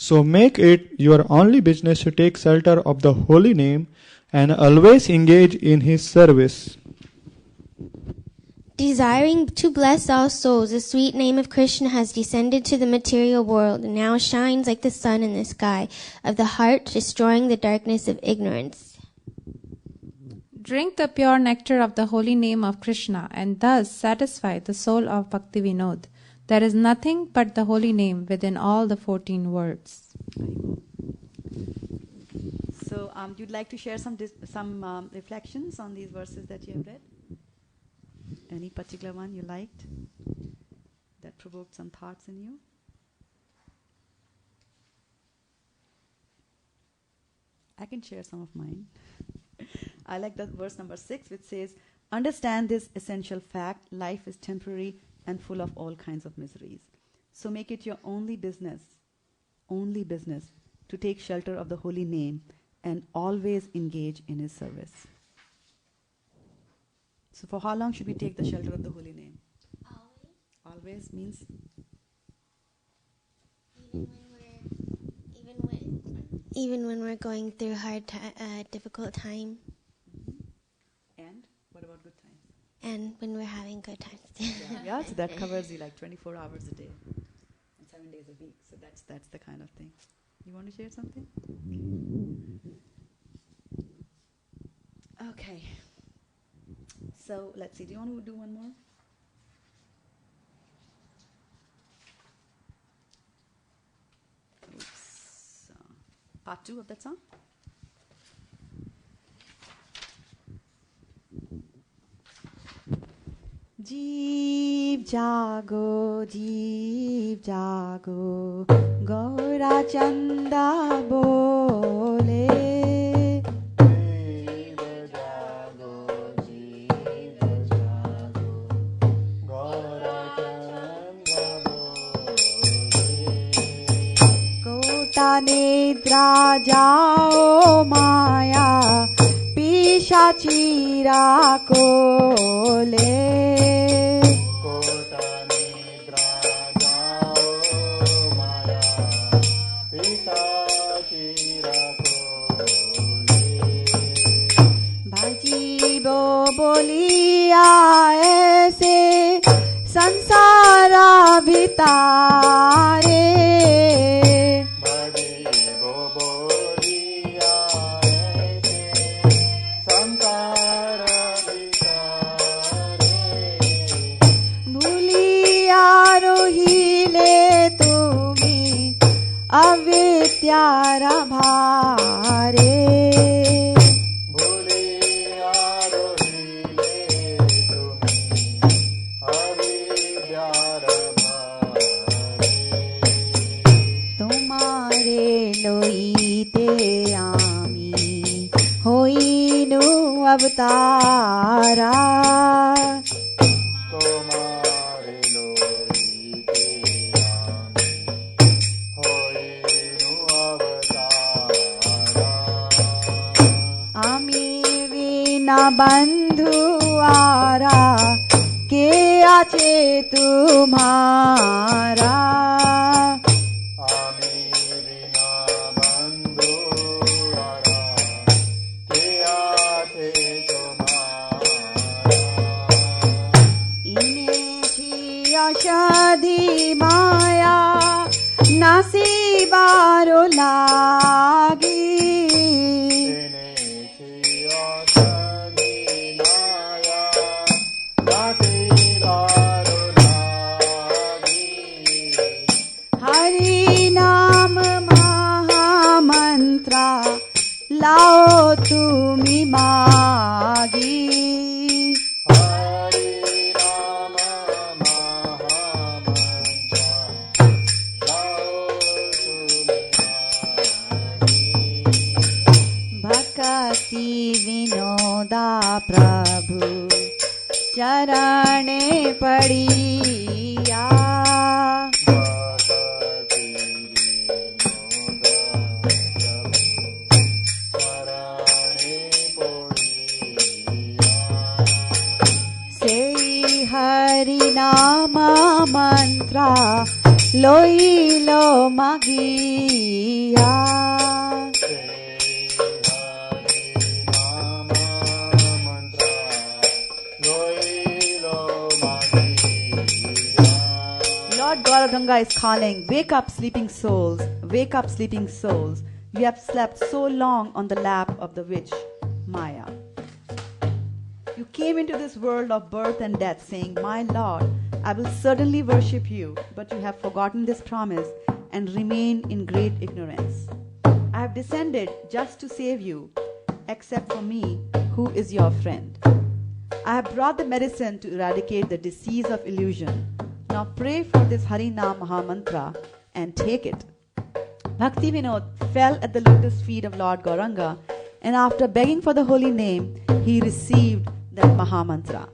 So make it your only business to take shelter of the holy name and always engage in his service. Desiring to bless all souls, the sweet name of Krishna has descended to the material world and now shines like the sun in the sky of the heart, destroying the darkness of ignorance. Drink the pure nectar of the holy name of Krishna and thus satisfy the soul of Bhakti Vinod. There is nothing but the holy name within all the 14 words. So, you'd like to share some reflections on these verses that you have read? Any particular one you liked that provoked some thoughts in you? I can share some of mine. I like the verse number 6, which says, "Understand this essential fact, life is temporary and full of all kinds of miseries. So make it your only business to take shelter of the holy name and always engage in his service." So for how long should we take the shelter of the holy name? Always means? Even when we're going through difficult time, And what about good times? and when we're having good times. Yeah, so that covers you like 24 hours a day and 7 days a week. So that's the kind of thing. You want to share something? Okay. So let's see. Do you want to do one more? Oops. Part 2 of that song? जीव जागो गौरा चंदा बोले जीव जागो जीव जागो गौरा चंद्र बोले कोटा निद्रा जाओ माया पिशाचीरा कोले बोलिया ऐसे संसारा भितारे बोलिया ऐसे संसार विचारे भूलिया रोहिले तुम्ही अविद्यारा भारे अवतारा तुम्हारे लोईते होइनु अवतारा आमी विना बंधु आरा के आचे तुम्हारा आमी चरणे पड़िया सेई हरि नामा मंत्रा लोइलो मागिया Lord Gauranga is calling, wake up sleeping souls, wake up sleeping souls. You have slept so long on the lap of the witch, Maya. You came into this world of birth and death saying, my Lord, I will certainly worship you, but you have forgotten this promise and remain in great ignorance. I have descended just to save you, except for me, who is your friend. I have brought the medicine to eradicate the disease of illusion. Now pray for this Harinam Mahamantra and take it. Bhakti Vinod fell at the lotus feet of Lord Gauranga, and after begging for the holy name, he received that Mahamantra.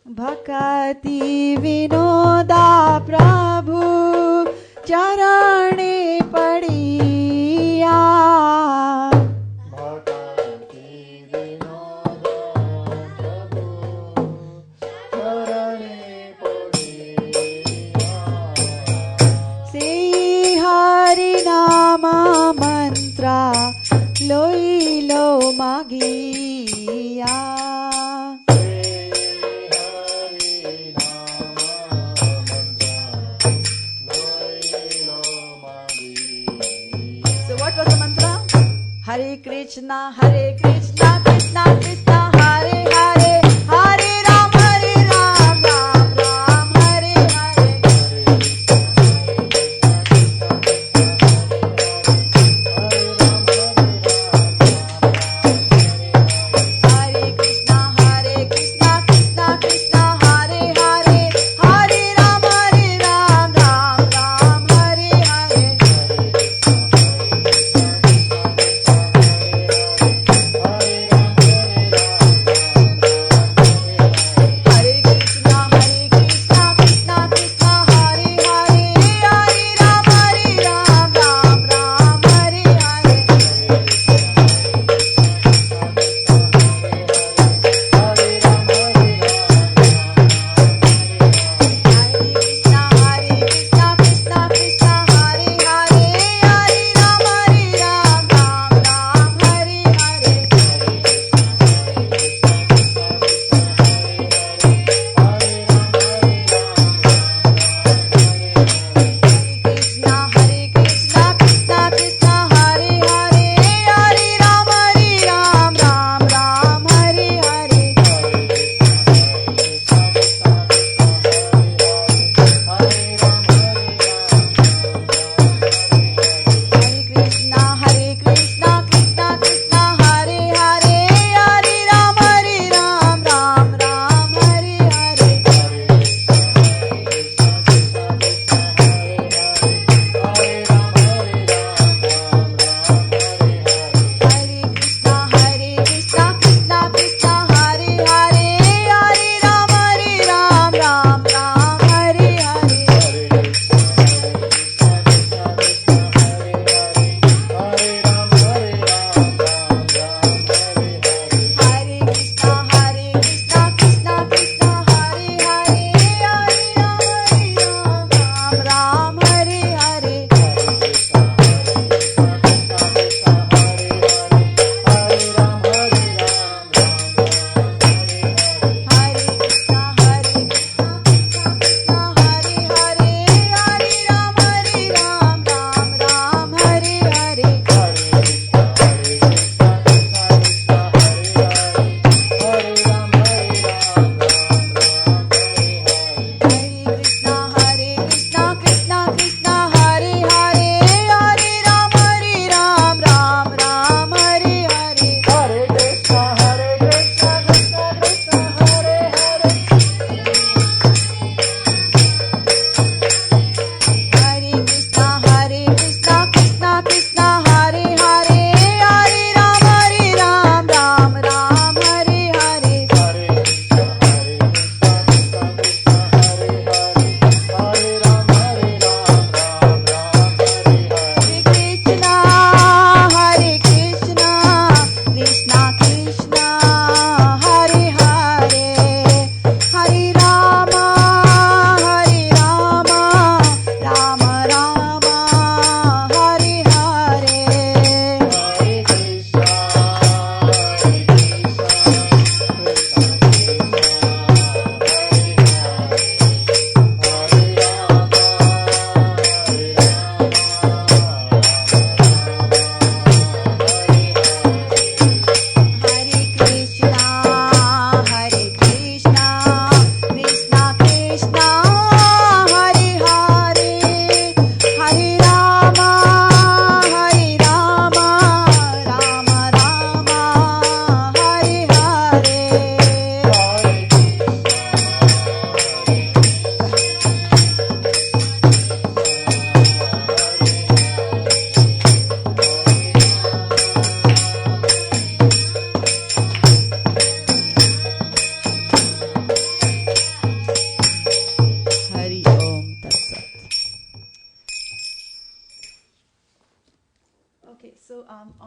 Bhakti Vinoda Prabhu Charane Padiya Nama mantra loilo magiya. So what was the mantra? Hare Krishna, Krishna Krishna, Hare Hare, Hare Ram, Ram Ram, Hare Hare.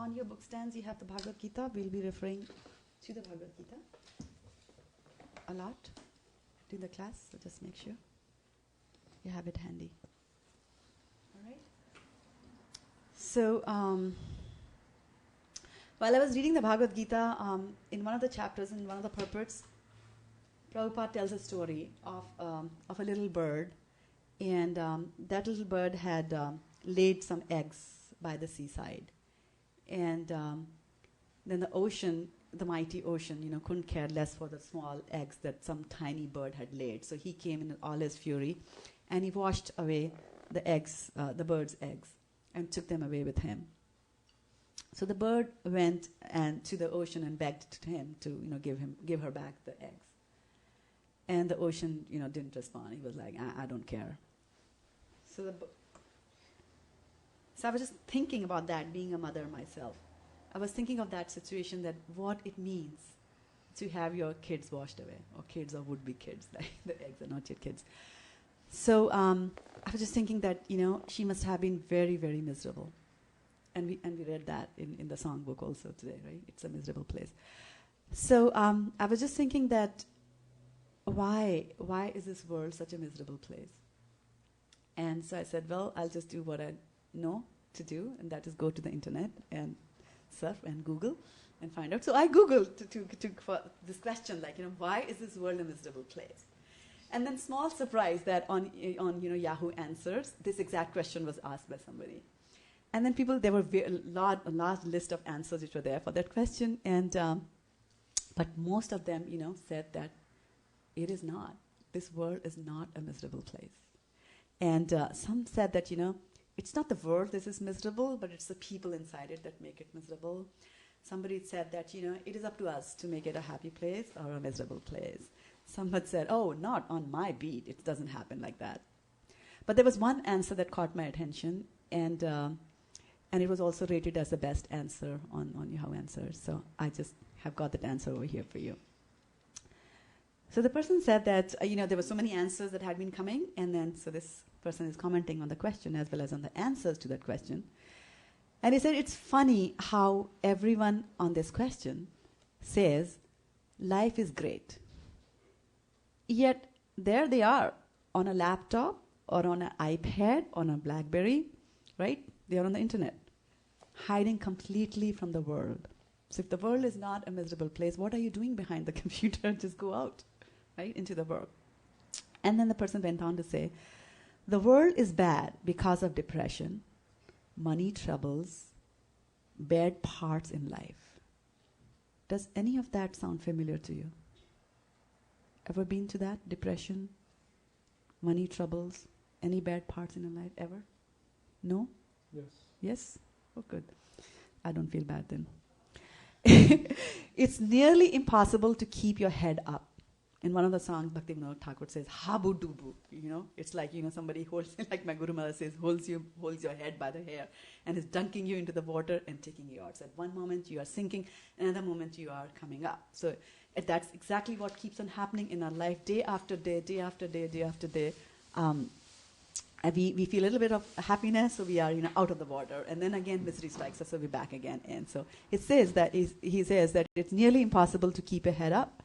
on your book stands you have the Bhagavad Gita. We'll be referring to the Bhagavad Gita a lot during the class, so just make sure you have it handy. All right. So, while I was reading the Bhagavad Gita, in one of the chapters, in one of the purports, Prabhupada tells a story of a little bird, and that little bird had laid some eggs by the seaside, and then the ocean, the mighty ocean, couldn't care less for the small eggs that some tiny bird had laid. So he came in all his fury, and he washed away the eggs, the bird's eggs, and took them away with him. So the bird went to the ocean and begged to him to, give her back the eggs. And the ocean, didn't respond. He was like, I don't care. So I was just thinking about that, being a mother myself. I was thinking of that situation, that what it means to have your kids washed away, or kids or would-be kids. The eggs are not yet kids. So I was just thinking that, she must have been very, very miserable. And we read that in the songbook also today, right? It's a miserable place. So I was just thinking that why is this world such a miserable place? And so I said, well, I'll just do what I know to do, and that is go to the internet and surf and Google and find out. So I Googled for this question, why is this world a miserable place? And then small surprise that on Yahoo Answers, this exact question was asked by somebody. And then there were a large list of answers which were there for that question, and but most of them, said that it is not. This world is not a miserable place. And some said that, it's not the world that is miserable, but it's the people inside it that make it miserable. Somebody said that, it is up to us to make it a happy place or a miserable place. Some had said, oh, not on my beat. It doesn't happen like that. But there was one answer that caught my attention, and it was also rated as the best answer on Yahoo Answers. So I just have got that answer over here for you. So the person said that, there were so many answers that had been coming, and then so this person is commenting on the question as well as on the answers to that question. And he said, it's funny how everyone on this question says, life is great. Yet there they are on a laptop or on an iPad, on a BlackBerry, right? They are on the internet, hiding completely from the world. So if the world is not a miserable place, what are you doing behind the computer? Just go out, right, into the world. And then the person went on to say, the world is bad because of depression, money troubles, bad parts in life. Does any of that sound familiar to you? Ever been to that? Depression, money troubles, any bad parts in your life ever? No? Yes. Yes? Oh, good. I don't feel bad then. It's nearly impossible to keep your head up. In one of the songs, Bhaktivinoda Thakur says, habu dubu. It's like, somebody holds, like my Guru Mother says, holds your head by the hair and is dunking you into the water and taking you out. So at one moment you are sinking, another moment you are coming up. So that's exactly what keeps on happening in our life, day after day, day after day, day after day. And we feel a little bit of happiness, so we are out of the water, and then again misery strikes us, so we're back again. And so he says that it's nearly impossible to keep your head up.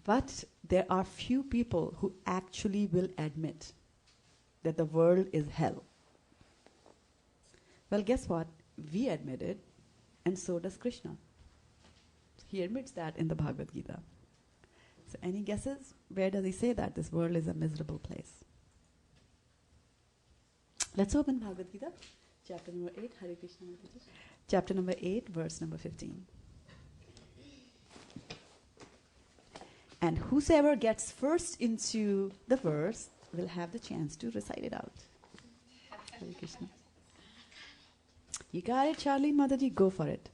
But there are few people who actually will admit that the world is hell. Well, guess what? We admit it, and so does Krishna. He admits that in the Bhagavad Gita. So any guesses? Where does he say that this world is a miserable place? Let's open Bhagavad Gita, chapter number 8, Hare Krishna. Chapter number 8, verse number 15. And whosoever gets first into the verse will have the chance to recite it out. Hare Krishna. You got it, Charlie, Mataji? Go for it.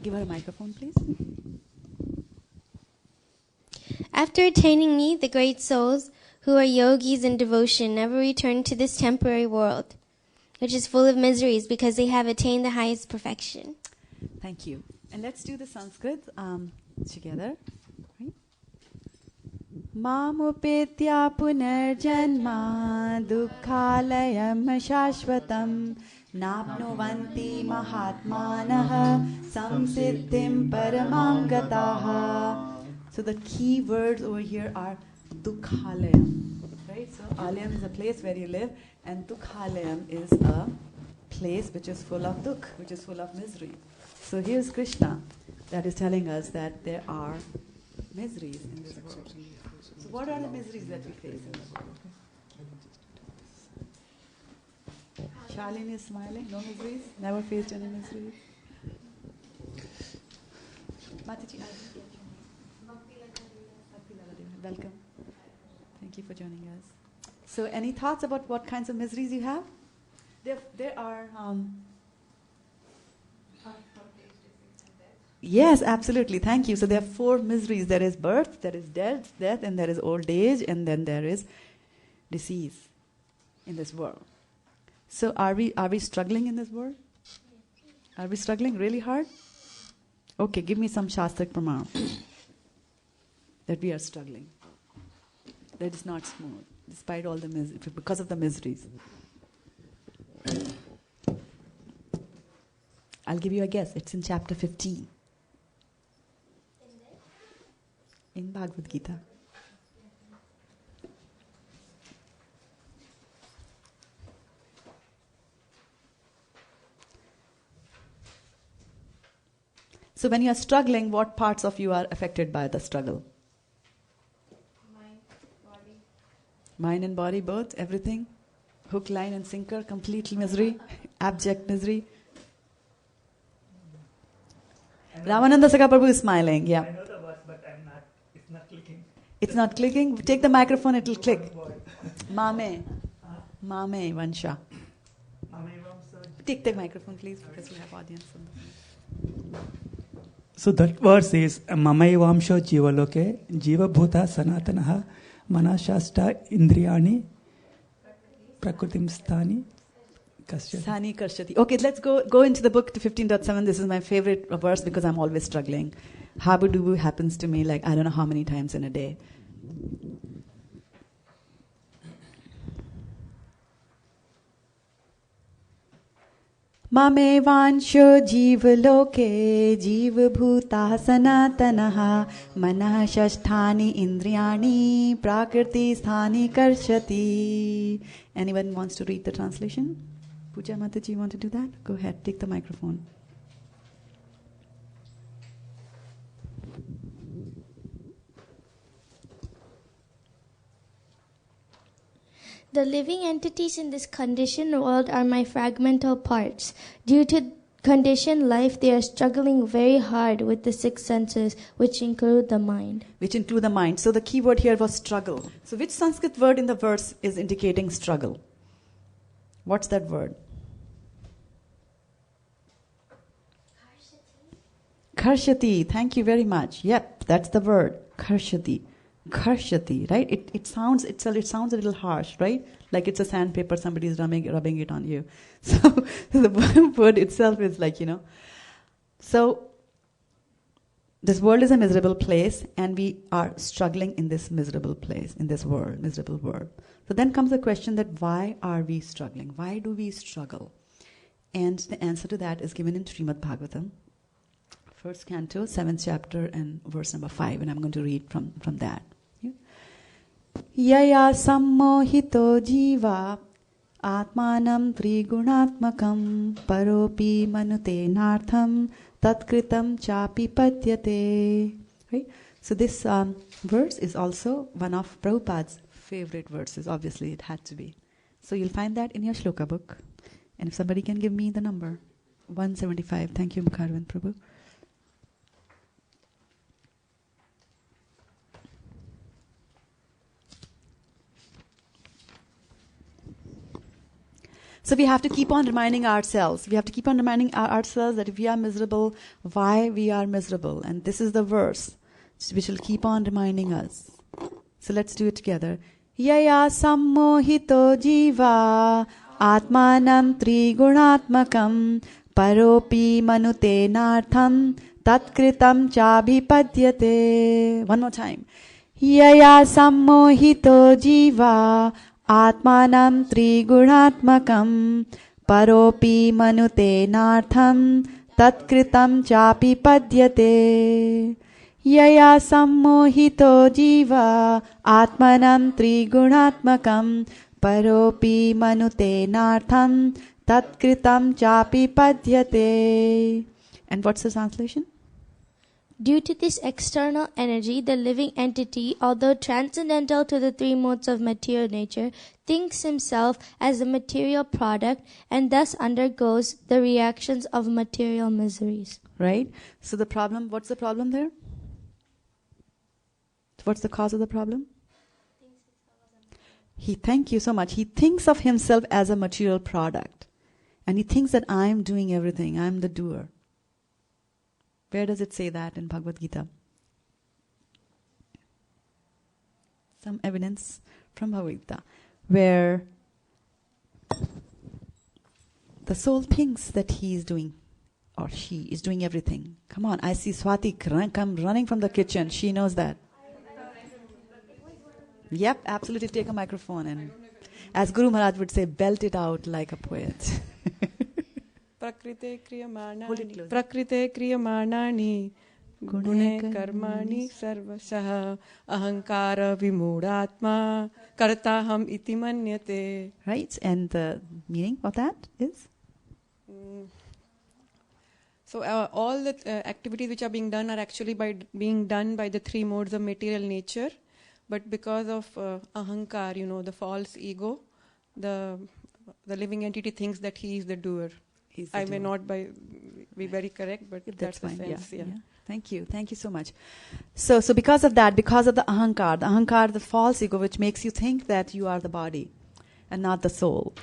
Give her a microphone, please. After attaining me, the great souls who are yogis in devotion never return to this temporary world, which is full of miseries because they have attained the highest perfection. Thank you. And let's do the Sanskrit together. Right? Mamupetya punarjanma dukkhalayam shashvatam Napnuvanti mahatmanah samsiddhim paramam gataha. So the key words over here are dukhalayam. Right? So alayam is a place where you live, and dukhalayam is a place which is full of dukh, which is full of misery. So here's Krishna that is telling us that there are miseries in this world. So what are the miseries that we face in this world? Shalini is smiling. No miseries? Never faced any miseries? Mataji, welcome. Thank you for joining us. So any thoughts about what kinds of miseries you have? There are... Yes, absolutely. Thank you. So there are 4 miseries. There is birth, there is death, and there is old age, and then there is disease in this world. So are we struggling in this world? Are we struggling really hard? Okay, give me some Shastrik Praman that we are struggling. That is not smooth, despite all the because of the miseries. I'll give you a guess. It's in chapter 15. In Bhagavad Gita. So when you are struggling, what parts of you are affected by the struggle? Mind and body, both, everything. Hook, line and sinker, complete misery, abject misery. Ramananda Saka Prabhu is smiling, yeah. I know the words, but it's not clicking. It's not clicking? Take the microphone, it will click. Mame. Mame Vansha. Take the microphone, please, because we have audience. So that verse is Mamayvamsho Jivaloke Jiva Bhuta Sanatanaha Manashashta Indriyani Prakritim Sthani Kashyati. Sthani Karshati. Okay, let's go into the book to 15.7. This is my favorite verse because I'm always struggling. Habu-dubu happens to me like I don't know how many times in a day. Mame vansho jivaloke jivabhuta sanatanaha manah shashthani indriyani prakriti sthani karshati. Anyone wants to read the translation? Pooja Mataji, you want to do that? Go ahead, take the microphone. The living entities in this conditioned world are my fragmental parts. Due to conditioned life, they are struggling very hard with the 6 senses, which include the mind. So the key word here was struggle. So which Sanskrit word in the verse is indicating struggle? What's that word? Karshati. Thank you very much. Yep, that's the word. Karshati. Karshati, right? It sounds a little harsh, right? Like it's a sandpaper, somebody is rubbing it on you. So the word itself is like, So this world is a miserable place, and we are struggling in this miserable place, in this world, miserable world. So then comes the question that why are we struggling? Why do we struggle? And the answer to that is given in Srimad Bhagavatam, 1st canto, 7th chapter, and verse number 5. And I'm going to read from that. Yaya sammohito jiva atmanam trigunatmakam paropi manute nartham tatkritam chapi padyate. Right? So this verse is also one of Prabhupada's favorite verses. Obviously, it had to be. So you'll find that in your shloka book. And if somebody can give me the number, 175. Thank you, Mukharvan Prabhu. So we have to keep on reminding ourselves. We have to keep on reminding ourselves that if we are miserable, why we are miserable. And this is the verse which will keep on reminding us. So let's do it together. Yaya sammohito jiva atmanam trigunatmakam paropi manute nartham tatkritam chabhipadyate. One more time. Yaya sammohito jiva atmanam trigunatmakam Paropi manute nartham tatkritam chapi padyate. Yaya sammohito jiva atmanam trigunatmakam paropi manute nartham tatkritam chapi padyate. And what's the translation? Due to this external energy, the living entity, although transcendental to the three modes of material nature, thinks himself as a material product and thus undergoes the reactions of material miseries. Right? So the problem, what's the problem there? What's the cause of the problem? Thank you so much. He thinks of himself as a material product. And he thinks that I'm doing everything. I'm the doer. Where does it say that in Bhagavad Gita? Some evidence from Bhagavad Gita where the soul thinks that he is doing or she is doing everything. Come on, I see Swati come running from the kitchen. She knows that. Yep, absolutely. Take a microphone and, as Guru Maharaj would say, belt it out like a poet. Prakrite kriyamanani gune karmani sarvasah ahankara vimudatma kartaham iti manyate. Right, and the meaning of that is? So all the activities which are being done are actually being done by the three modes of material nature, but because of ahankar, the false ego, the living entity thinks that he is the doer. I may not be very correct, but that's the sense. Yeah. Thank you so much. So because of that, because of the ahankar, the false ego, which makes you think that you are the body and not the soul,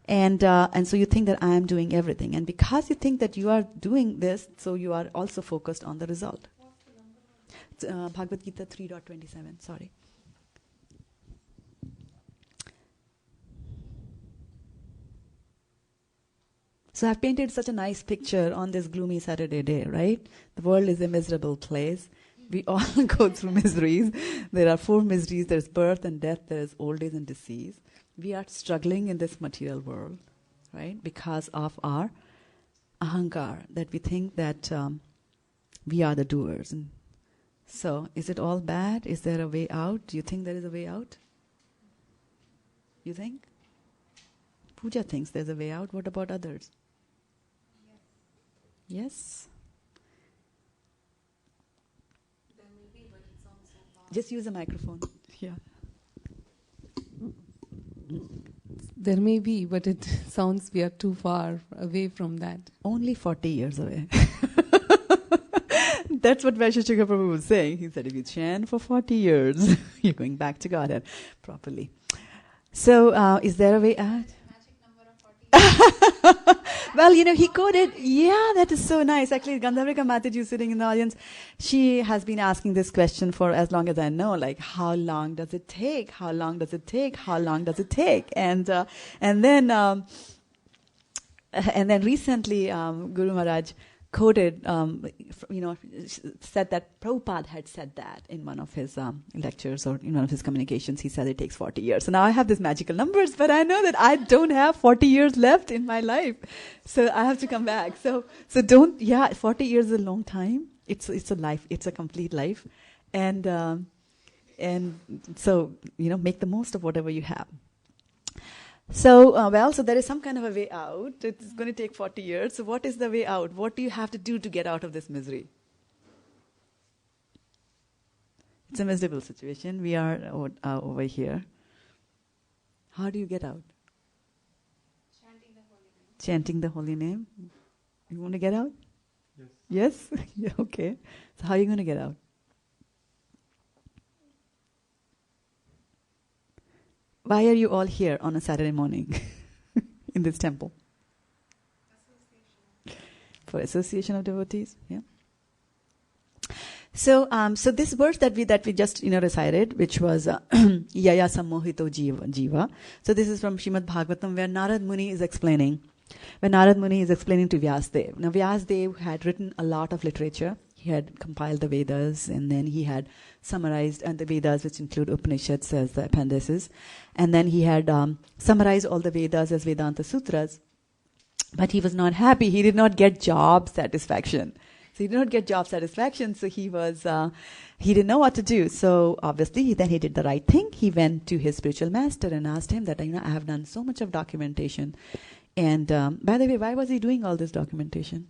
and so you think that I am doing everything, and because you think that you are doing this, so you are also focused on the result. It's, Bhagavad Gita 3.27. Sorry. So I've painted such a nice picture on this gloomy Saturday day, right? The world is a miserable place. We all go through miseries. There are 4 miseries. There's birth and death. There is old age and disease. We are struggling in this material world, right? Because of our ahankar, that we think that we are the doers. And so is it all bad? Is there a way out? Do you think there is a way out? You think? Pooja thinks there's a way out. What about others? Yes? There may be, but it sounds so far. Just use a microphone. Yeah. There may be, but it sounds we are too far away from that. Only 40 years away. That's what Vaisheshika Prabhu was saying. He said, if you chant for 40 years, you're going back to Godhead properly. So, is there a way out? Well, he quoted, that is so nice. Actually, Gandharvika Mataji sitting in the audience, she has been asking this question for as long as I know, like, how long does it take? How long does it take? How long does it take? And then recently, Guru Maharaj quoted, said that Prabhupada had said that in one of his lectures or in one of his communications. He said it takes 40 years. So now I have these magical numbers, but I know that I don't have 40 years left in my life. So I have to come back. So 40 years is a long time. It's a life. It's a complete life. And so, make the most of whatever you have. So, so there is some kind of a way out. It's going to take 40 years. So what is the way out? What do you have to do to get out of this misery? It's a miserable situation. We are over here. How do you get out? Chanting the holy name. You want to get out? Yes? Yeah, okay. So how are you going to get out? Why are you all here on a Saturday morning in this temple? For association of devotees, yeah. So this verse that we just recited, which was Yaya Sammohito Jiva. So this is from Srimad Bhagavatam, where Narad Muni is explaining. When Narad Muni is explaining to Vyasadeva. Now Vyasadeva had written a lot of literature. He had compiled the Vedas, and then he had summarized, and the Vedas, which include Upanishads as the appendices, and then he had summarized all the Vedas as Vedanta Sutras. But he was not happy. He did not get job satisfaction. So he did not get job satisfaction. So he didn't know what to do. So obviously, he did the right thing. He went to his spiritual master and asked him that, I have done so much of documentation. And by the way, why was he doing all this documentation?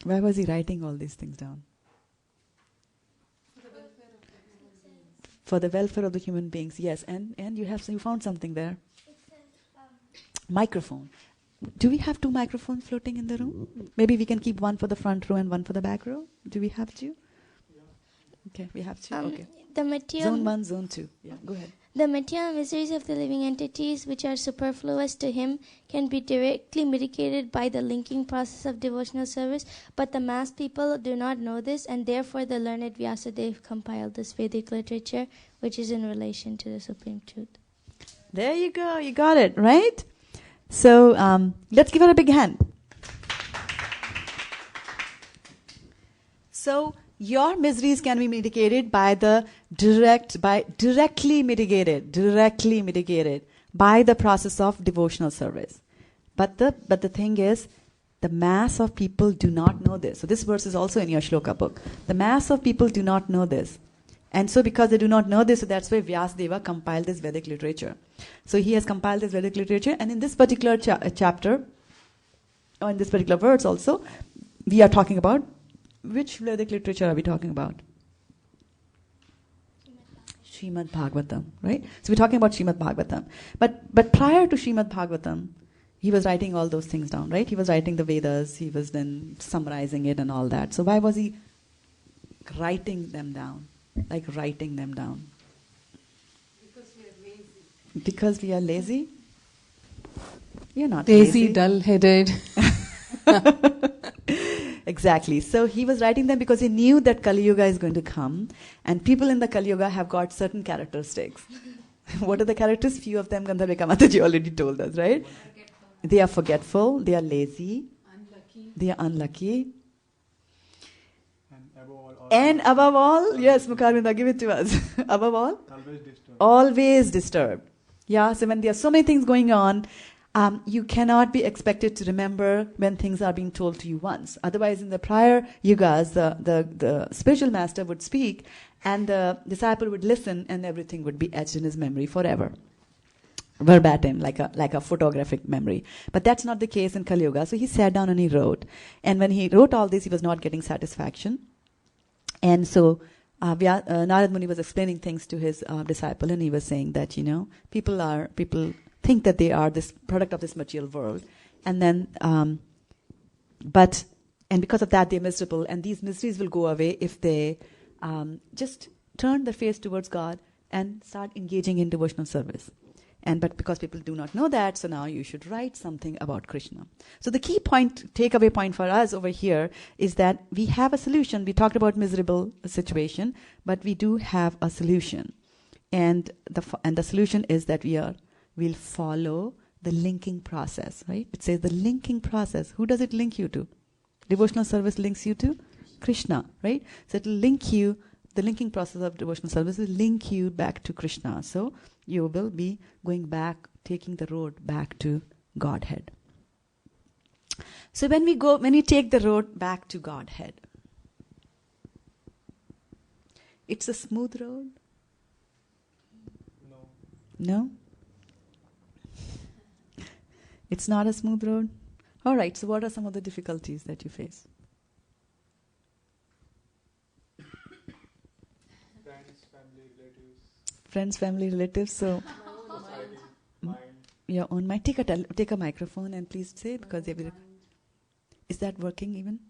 Why was he writing all these things down? For the welfare of the human beings, yes. And you found something there. Microphone. Do we have 2 microphones floating in the room? Maybe we can keep one for the front row and one for the back row. Do we have to? Okay, we have to. Okay. The material Zone 1, Zone 2. Yeah, go ahead. The material miseries of the living entities, which are superfluous to him, can be directly mitigated by the linking process of devotional service, but the mass people do not know this, and therefore the learned Vyasadeva compiled this Vedic literature, which is in relation to the Supreme Truth. There you go. You got it, right? So let's give her a big hand. So your miseries can be mitigated directly mitigated by the process of devotional service. But the thing is, the mass of people do not know this. So this verse is also in your shloka book. The mass of people do not know this. And so because they do not know this, so that's why Vyasadeva compiled this Vedic literature. So he has compiled this Vedic literature, and in this particular chapter, or in this particular verse also, we are talking about, which Vedic literature are we talking about? Srimad Bhagavatam, right? So we're talking about Srimad Bhagavatam. But prior to Srimad Bhagavatam, he was writing all those things down, right? He was writing the Vedas, he was then summarizing it and all that. So why was he writing them down? Like writing them down? Because we are lazy. Because we are lazy? You're not Lazy, lazy. dull-headed. Exactly. So he was writing them because he knew that Kali Yuga is going to come, and people in the Kali Yuga have got certain characteristics. What are the characteristics? Few of them Gandharva Mataji already told us, right? They are forgetful, they are lazy, they are unlucky. And above all, yes, Mukharvinda, give it to us. Above all, always disturbed. Yeah, so when there are so many things going on, you cannot be expected to remember when things are being told to you once. Otherwise, in the prior yugas, the spiritual master would speak, and the disciple would listen, and everything would be etched in his memory forever. Verbatim, like a photographic memory. But that's not the case in Kali Yuga. So he sat down and he wrote. And when he wrote all this, he was not getting satisfaction. And so Narad Muni was explaining things to his disciple, and he was saying that, people think that they are this product of this material world, and then and because of that they're miserable, and these miseries will go away if they just turn their face towards God and start engaging in devotional service. But because people do not know that, so now you should write something about Krishna. So the key point, takeaway point for us over here is that we have a solution. We talked about miserable situation, but we do have a solution. And the solution is that we'll follow the linking process, right? It says the linking process. Who does it link you to? Devotional service links you to Krishna, right? So it'll link you, the linking process of devotional service will link you back to Krishna. So you will be going back, taking the road back to Godhead. So when we take the road back to Godhead, it's a smooth road? No? It's not a smooth road? All right, so what are some of the difficulties that you face? Friends, family, relatives. So, your own mind. Take a microphone and please say, because they will. Is that working even?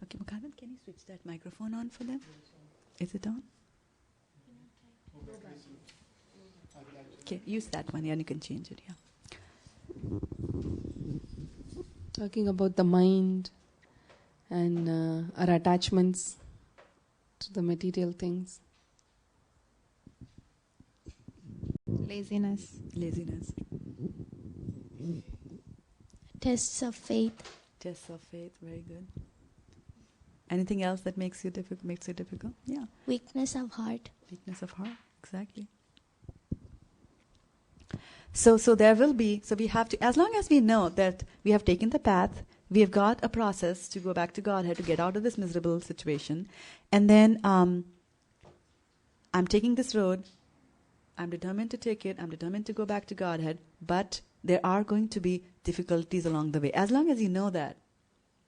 Okay, Mukharvinda, can you switch that microphone on for them? Is it on? Okay, use that one, and you can change it. Yeah. Talking about the mind and our attachments to the material things. Laziness. Laziness. Tests of faith. Tests of faith, very good. Anything else that makes it difficult? Yeah. Weakness of heart. Weakness of heart, exactly. So there will be, so we have to, as long as we know that we have taken the path, we have got a process to go back to Godhead to get out of this miserable situation, and then I'm taking this road, I'm determined to take it, I'm determined to go back to Godhead, but there are going to be difficulties along the way. As long as you know that,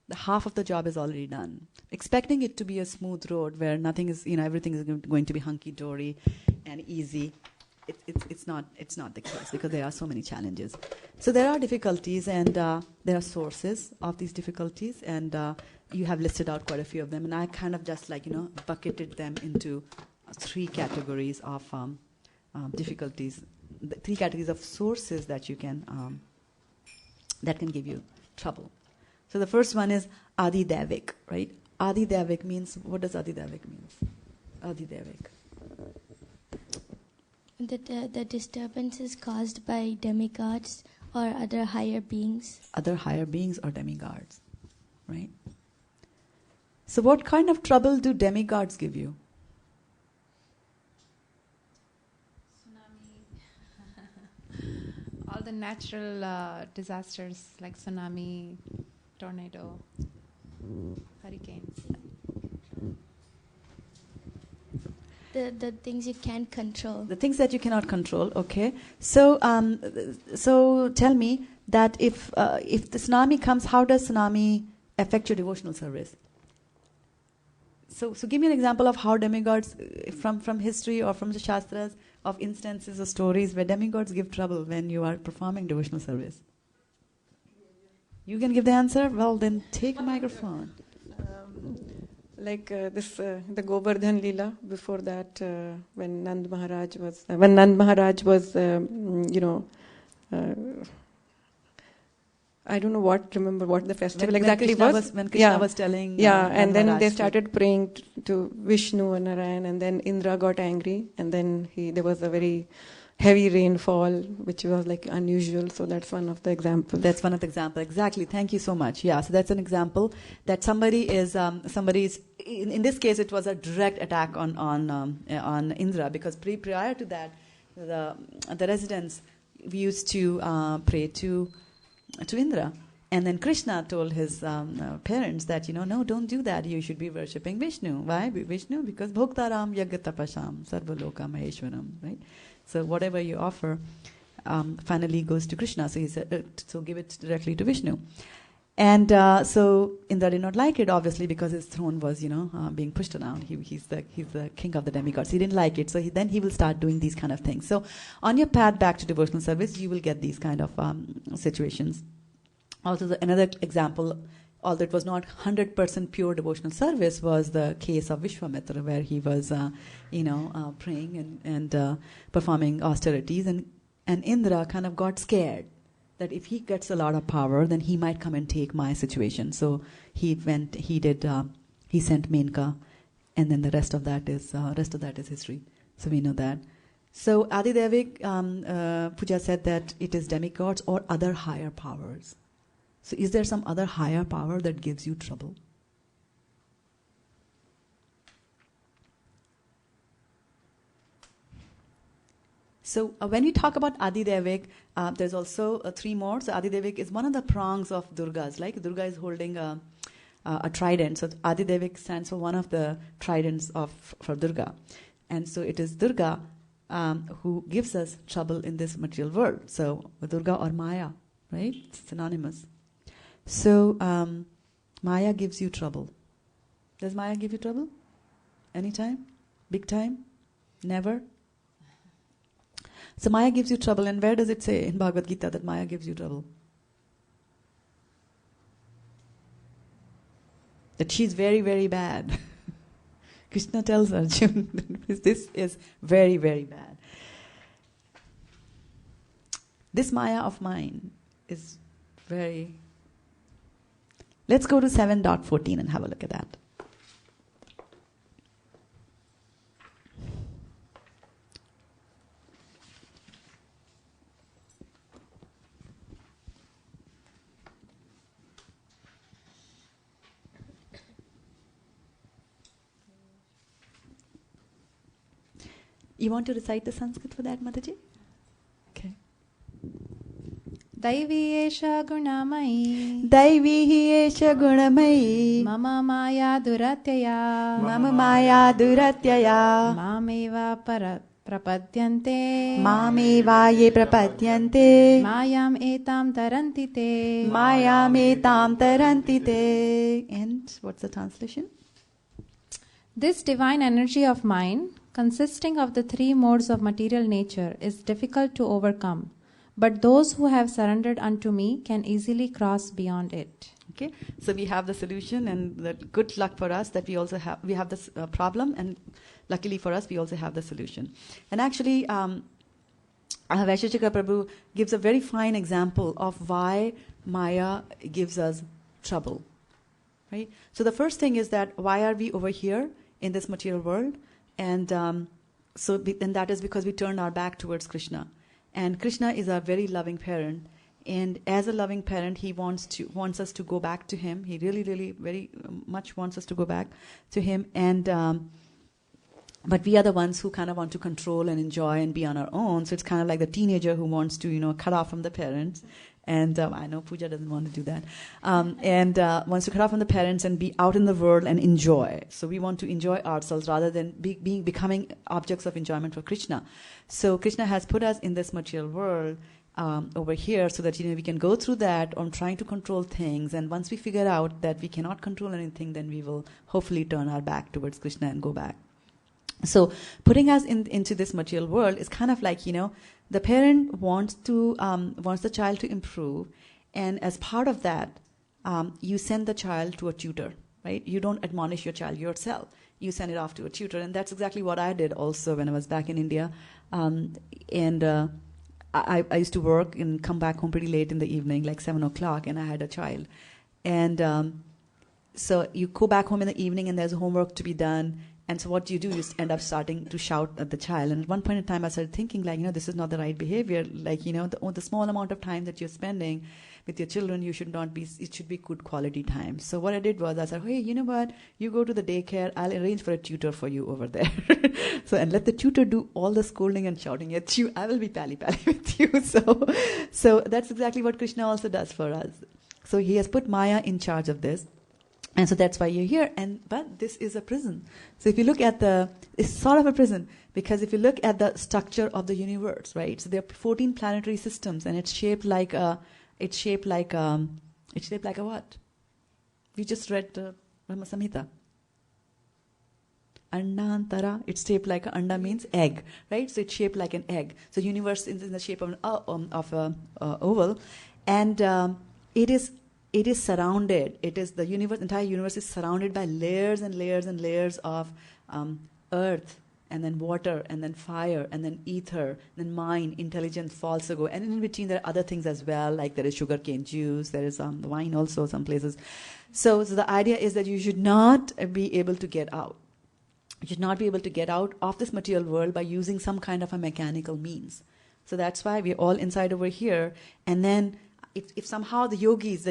the half of the job is already done. Expecting it to be a smooth road where nothing is, everything is going to be hunky-dory and easy, it's not the case, because there are so many challenges. So there are difficulties, and there are sources of these difficulties, and you have listed out quite a few of them, and I kind of just bucketed them into three categories of difficulties, the three categories of sources that you can that can give you trouble. So the first one is Adi Devik, right? Adi Devik means, what does Adi Devik mean? Adi Devik. The disturbances caused by demigods or other higher beings. Other higher beings or demigods, right? So what kind of trouble do demigods give you? All the natural disasters like tsunami, tornado, hurricanes. The things you can't control. The things that you cannot control, okay. So tell me that if the tsunami comes, how does tsunami affect your devotional service? So give me an example of how demigods, from history or from the Shastras, of instances or stories where demigods give trouble when you are performing devotional service. You can give the answer? Well, then take a microphone. The Govardhan Leela. Before that, when Nand Maharaj was, I don't know remember what the festival exactly was. When Krishna was telling. And then they started praying to Vishnu and Narayan, and then Indra got angry, and then there was a very heavy rainfall, which was unusual. So that's one of the examples. That's one of the examples. Exactly. Thank you so much. Yeah. So that's an example that somebody is in this case it was a direct attack on Indra, because prior to that the residents used to pray to Indra, and then Krishna told his parents that no, don't do that. You should be worshipping Vishnu. Why Vishnu? Because Bhoktaram Yagatapasham Sarvaloka Maheshwaram, right? So whatever you offer finally goes to Krishna. So he said, so give it directly to Vishnu. And so Indra did not like it, obviously, because his throne was, being pushed around. He's the king of the demigods. He didn't like it. So then he will start doing these kind of things. So on your path back to devotional service, you will get these kind of situations. Also, another example, although it was not 100% pure devotional service, was the case of Vishwamitra, where he was, praying and performing austerities, and Indra kind of got scared that if he gets a lot of power, then he might come and take my situation. So he sent Menka, and then the rest of that is history. So we know that. So Adi Devik, Pooja said that it is demigods or other higher powers. So is there some other higher power that gives you trouble? So when we talk about Adi Devik, there's also three more. So Adi Devik is one of the prongs of Durga's. Like Durga is holding a trident. So Adi Devik stands for one of the tridents for Durga. And so it is Durga who gives us trouble in this material world. So Durga or Maya, right? It's synonymous. So Maya gives you trouble. Does Maya give you trouble? Anytime? Big time? Never? So Maya gives you trouble, and where does it say in Bhagavad Gita that Maya gives you trouble? That she's very, very bad. Krishna tells Arjuna that this is very, very bad. This Maya of mine is very... Let's go to 7.14 and have a look at that. You want to recite the Sanskrit for that, Mataji? Okay. दैवी एषा गुणमयी दैवी हि एष गुणमयी मम माया दुरत्यया मम माया दुरत्यया मामेव प्रपद्यन्ते मामेवा ये प्रपद्यन्ते मायाम् एतां तरन्ति ते मायामेतां तरन्ति ते. And what's the translation? This divine energy of mine, consisting of the three modes of material nature, is difficult to overcome. But those who have surrendered unto me can easily cross beyond it. Okay, so we have the solution, and the good luck for us that we have this problem, and luckily for us we also have the solution. And actually, Vaisheshika Prabhu gives a very fine example of why Maya gives us trouble. Right. So the first thing is that why are we over here in this material world, and then that is because we turned our back towards Krishna. And Krishna is a very loving parent, and as a loving parent, he wants us to go back to him. He really, really, very much wants us to go back to him. And but we are the ones who kind of want to control and enjoy and be on our own. So it's kind of like the teenager who wants to, cut off from the parents. And I know Pooja doesn't want to do that. And wants to cut off from the parents and be out in the world and enjoy. So we want to enjoy ourselves rather than becoming objects of enjoyment for Krishna. So Krishna has put us in this material world over here so that we can go through that on trying to control things. And once we figure out that we cannot control anything, then we will hopefully turn our back towards Krishna and go back. So putting us into this material world is kind of like, the parent wants the child to improve, and as part of that, you send the child to a tutor, right? You don't admonish your child yourself. You send it off to a tutor, and that's exactly what I did also when I was back in India. I used to work and come back home pretty late in the evening, like 7 o'clock, and I had a child. And so you go back home in the evening, and there's homework to be done. And so what do? You end up starting to shout at the child. And at one point in time, I started thinking, this is not the right behavior. The small amount of time that you're spending with your children, it should be good quality time. So what I did was I said, hey, you know what? You go to the daycare. I'll arrange for a tutor for you over there. And let the tutor do all the scolding and shouting at you. I will be pally-pally with you. So that's exactly what Krishna also does for us. So he has put Maya in charge of this. And so that's why you're here. But this is a prison. So if you look at it's sort of a prison, because if you look at the structure of the universe, right? So there are 14 planetary systems, and it's shaped like a what? We just read the Brahma Samhita. Annantara, it's shaped like anda means egg, right? So it's shaped like an egg. So universe is in the shape of an oval, and it is surrounded. The entire universe is surrounded by layers and layers and layers of earth, and then water, and then fire, and then ether, then mind, intelligence, false ego. And in between there are other things as well, like there is sugarcane juice, there is wine also some places. So the idea is that you should not be able to get out. You should not be able to get out of this material world by using some kind of a mechanical means. So that's why we're all inside over here. And then if somehow the yogis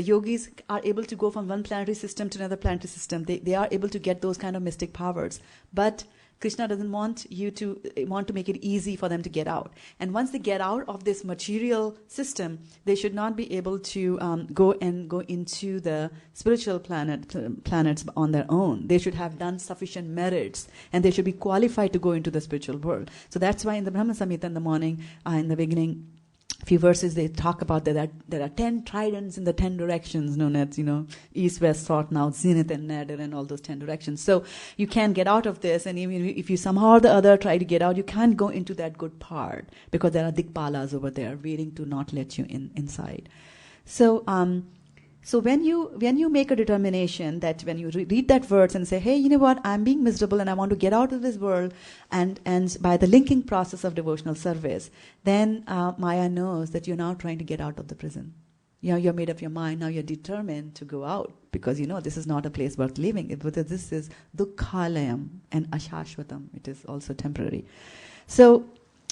are able to go from one planetary system to another planetary system, they are able to get those kind of mystic powers. But Krishna doesn't want to make it easy for them to get out. And once they get out of this material system, they should not be able to go into the spiritual planets on their own. They should have done sufficient merits, and they should be qualified to go into the spiritual world. So that's why in the Brahma Samhita in the morning, in the beginning, few verses they talk about that there are 10 tridents in the 10 directions known as east, west, north, south, zenith, and nadir, and all those 10 directions. So you can't get out of this, and even if you somehow or the other try to get out, you can't go into that good part because there are dikpalas over there waiting to not let you inside. So when you make a determination that when you read that verse and say, hey, you know what, I'm being miserable and I want to get out of this world, and by the linking process of devotional service, then Maya knows that you're now trying to get out of the prison. You're made up your mind, now you're determined to go out because this is not a place worth living. This is dukkhalayam and ashashvatam. It is also temporary. So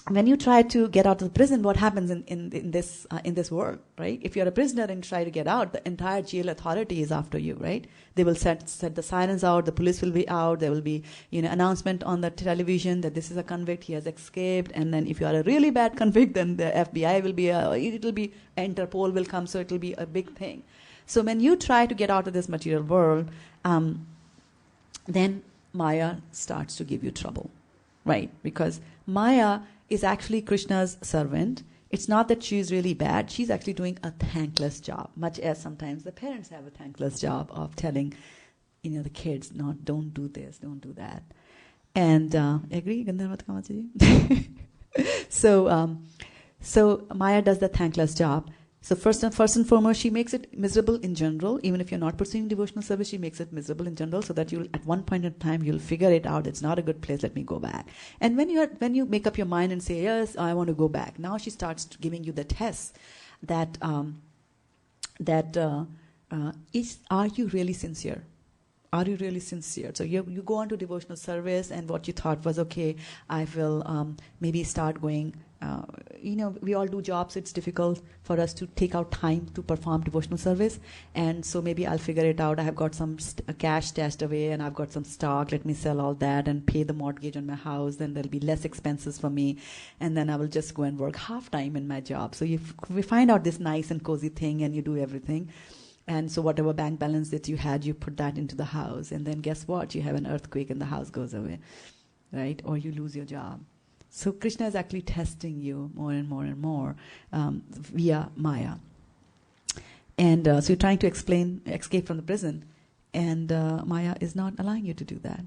when you try to get out of the prison, what happens in this world, right? If you're a prisoner and try to get out, the entire jail authority is after you, right? They will set the sirens out, the police will be out, there will be announcement on the television that this is a convict, he has escaped, and then if you are a really bad convict, then the FBI will be, Interpol will come, so it will be a big thing. So when you try to get out of this material world, then Maya starts to give you trouble, right? Because Maya is actually Krishna's servant. It's not that she's really bad. She's actually doing a thankless job, much as sometimes the parents have a thankless job of telling, the kids, don't do this, don't do that. And agree, Gandharva Kamaji? So Maya does the thankless job. So first and foremost, she makes it miserable in general. Even if you're not pursuing devotional service, she makes it miserable in general, so that you'll, at one point in time, you'll figure it out. It's not a good place. Let me go back. And when you make up your mind and say, yes, I want to go back, now she starts giving you the tests that are you really sincere? Are you really sincere? So you go on to devotional service, and what you thought was, okay, I will maybe start going. We all do jobs. It's difficult for us to take out time to perform devotional service. And so maybe I'll figure it out. I have got some cash stashed away, and I've got some stock. Let me sell all that and pay the mortgage on my house. Then there'll be less expenses for me. And then I will just go and work half-time in my job. So we find out this nice and cozy thing, and you do everything. And so whatever bank balance that you had, you put that into the house. And then guess what? You have an earthquake and the house goes away, right? Or you lose your job. So Krishna is actually testing you more and more and more via Maya. And so you're trying to escape from the prison, and Maya is not allowing you to do that.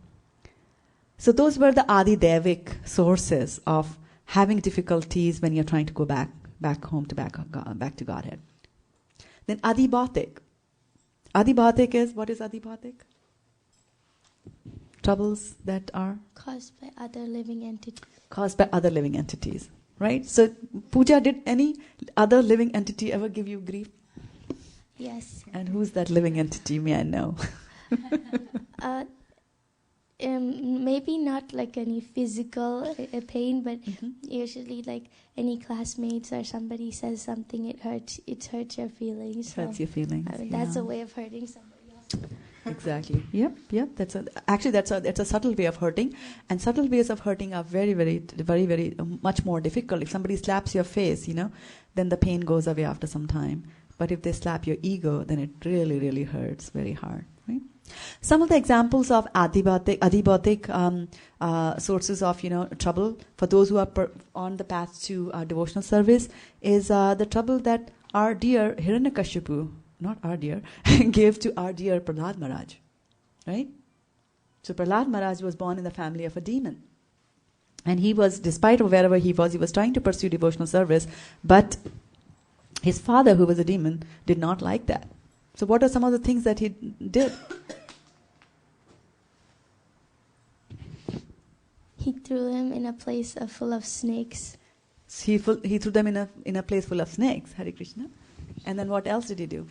So those were the Adi Devic sources of having difficulties when you're trying to go back home to back to Godhead. Then Adi Bhautik. Adi Bhautik is, what is Adi Bhautik? Troubles that are caused by other living entities. Caused by other living entities, right? So, Pooja, did any other living entity ever give you grief? Yes. And who's that living entity? May I know? Maybe not like any physical pain, but usually like any classmates or somebody says something, it hurts your feelings. Hurts your feelings. That's a way of hurting somebody else. Exactly. Yep. That's a subtle way of hurting, and subtle ways of hurting are very, very, very, very much more difficult. If somebody slaps your face, then the pain goes away after some time. But if they slap your ego, then it really, really hurts very hard. Right? Some of the examples of adibhautik sources of trouble for those who are on the path to devotional service is the trouble that our dear Hiranyakashipu, not our dear, gave to our dear Prahlad Maharaj, right? So Prahlad Maharaj was born in the family of a demon. And he was, despite of wherever he was trying to pursue devotional service, but his father, who was a demon, did not like that. So what are some of the things that he did? He threw him in a place full of snakes. He threw them in a place full of snakes, Hare Krishna. And then what else did he do?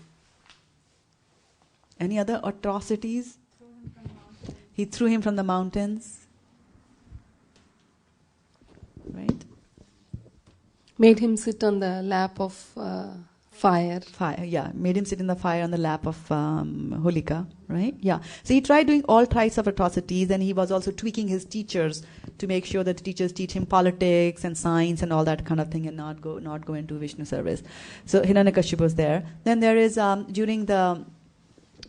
Any other atrocities? He threw him from the mountains. Right? Made him sit on the lap of fire. Made him sit in the fire on the lap of Holika, right? Yeah. So he tried doing all types of atrocities, and he was also tweaking his teachers to make sure that the teachers teach him politics and science and all that kind of thing, and not go into Vishnu service. So Hiranyakashipu was there. Then there is during the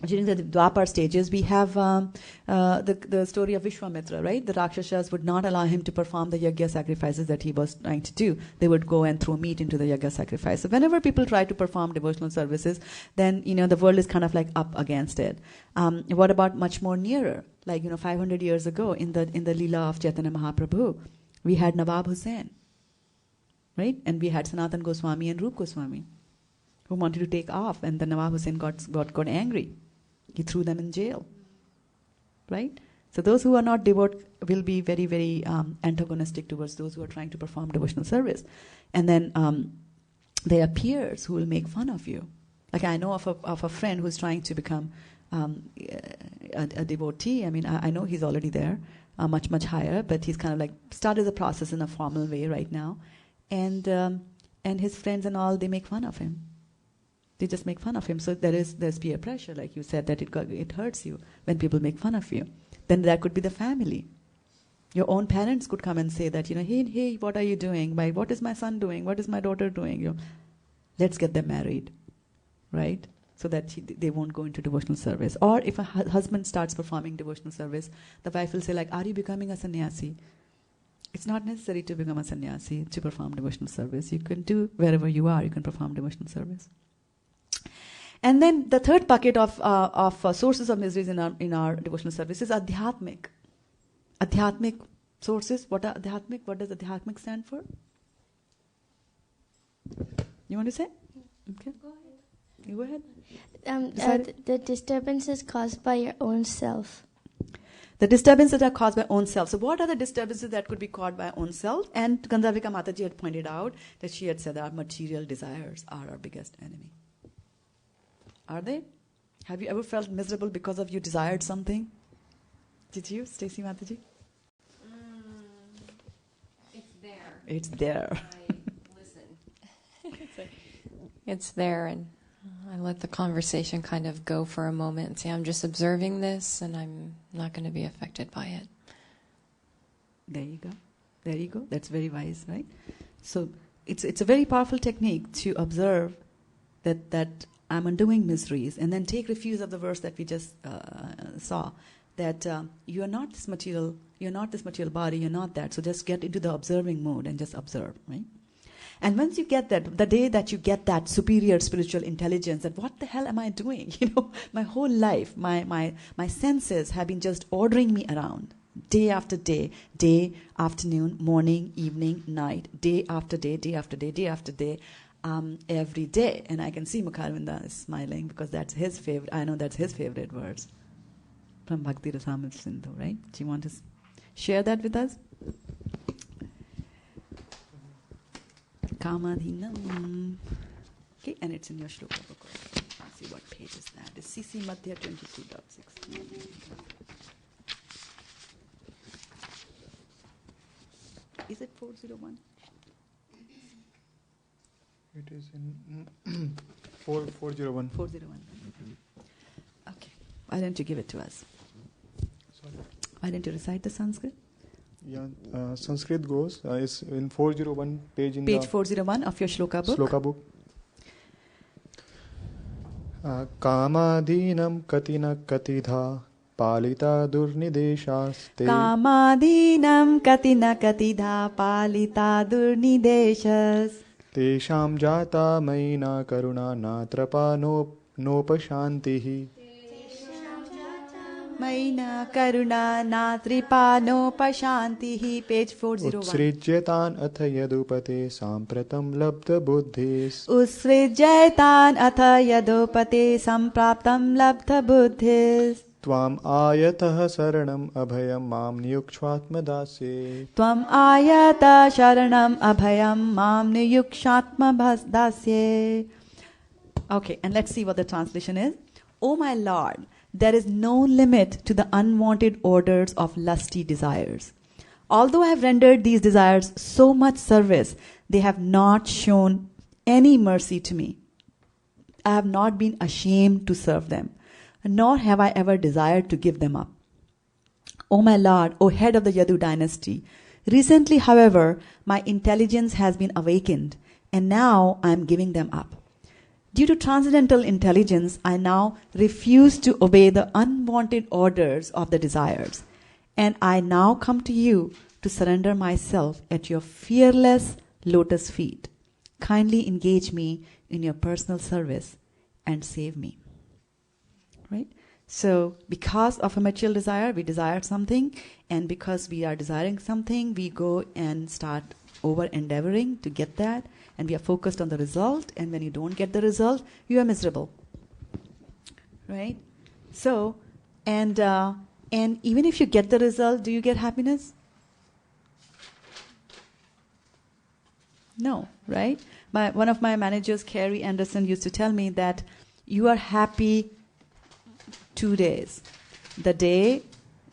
Dwapar stages, we have the story of Vishwamitra, right? The Rakshasas would not allow him to perform the yajna sacrifices that he was trying to do. They would go and throw meat into the yajna sacrifice. So whenever people try to perform devotional services, then, the world is kind of like up against it. What about much more nearer? Like, 500 years ago in the Leela of Chaitanya Mahaprabhu, we had Nawab Hussain, right? And we had Sanatan Goswami and Rup Goswami, who wanted to take off, and the Nawab Hussain got angry. He threw them in jail, right? So those who are not devout will be very, very antagonistic towards those who are trying to perform devotional service. And then there are peers who will make fun of you. Like I know of a friend who's trying to become a devotee. I mean, I know he's already there. much higher, but he's kind of like started the process in a formal way right now. And his friends and all, they make fun of him. They just make fun of him. So there's peer pressure, like you said, that it hurts you when people make fun of you. Then that could be the family. Your own parents could come and say that, hey, what are you doing? What is my son doing? What is my daughter doing? Let's get them married, right? So that they won't go into devotional service. Or if a husband starts performing devotional service, the wife will say like, are you becoming a sannyasi? It's not necessary to become a sannyasi to perform devotional service. You can do wherever you are, you can perform devotional service. And then the third bucket of sources of miseries in our devotional service is adhyatmic. Adhyatmic sources. What are adhyatmic? What does adhyatmic stand for? You want to say? Okay. Go ahead. You go ahead. The disturbances caused by your own self. The disturbances that are caused by own self. So what are the disturbances that could be caused by own self? And Ganzavika Mataji had pointed out that she had said that our material desires are our biggest enemy. Are they? Have you ever felt miserable because of you desired something? Did you, Stacey Mataji? It's there. It's there. I listen. It's there, and I let the conversation kind of go for a moment and say, I'm just observing this, and I'm not going to be affected by it. There you go. There you go. That's very wise, right? So it's a very powerful technique to observe that I'm undoing miseries, and then take refuge of the verse that we just saw, that you are not this material body, you're not that. So just get into the observing mode and just observe, right? And once you get that, the day that you get that superior spiritual intelligence, that what the hell am I doing? My whole life, my senses have been just ordering me around, day after day, afternoon, morning, evening, night, day after day, day after day, day after day, every day. And I can see Mukharvinda is smiling because that's his favorite. I know that's his favorite words from Bhakti Rasamrita Sindhu, right? Do you want to share that with us? Kamadhinam. Okay, and it's in your shloka book. Let's see what page is that. It's CC Madhya 22.6. Is it 401? It is in 401. 401. Okay. Why don't you give it to us? Sorry. Why don't you recite the Sanskrit? Yeah, Sanskrit goes, is in 401 page in Page the 401 of your shloka book. Shloka book. Kamadhinam katina katidha palita durnideshaste. Kamadhinam katina katidha palita durnideshas. Tesham jata maina karuna natrapa nopashantihi. Maina karuna natripa nopashantihi. Page 401. Utsrijyatan atha yadupate sampratam labdha buddhis. Usrijyatan atha yadupate sampraptam labdha buddhis. Tvam ayatah saranam abhayam mam niyukshvatma dasye. Tvam ayata sharanam abhayam mam niyukshatma dasye. Okay, and let's see what the translation is. O my Lord, there is no limit to the unwanted orders of lusty desires. Although I have rendered these desires so much service, they have not shown any mercy to me. I have not been ashamed to serve them, nor have I ever desired to give them up. O my Lord, O head of the Yadu dynasty, recently, however, my intelligence has been awakened, and now I am giving them up. Due to transcendental intelligence, I now refuse to obey the unwanted orders of the desires, and I now come to you to surrender myself at your fearless lotus feet. Kindly engage me in your personal service and save me. Right? So, because of a material desire, we desire something, and because we are desiring something, we go and start over-endeavoring to get that, and we are focused on the result, and when you don't get the result, you are miserable. Right? So, and even if you get the result, do you get happiness? No, right? One of my managers, Carrie Anderson, used to tell me that you are happy 2 days. The day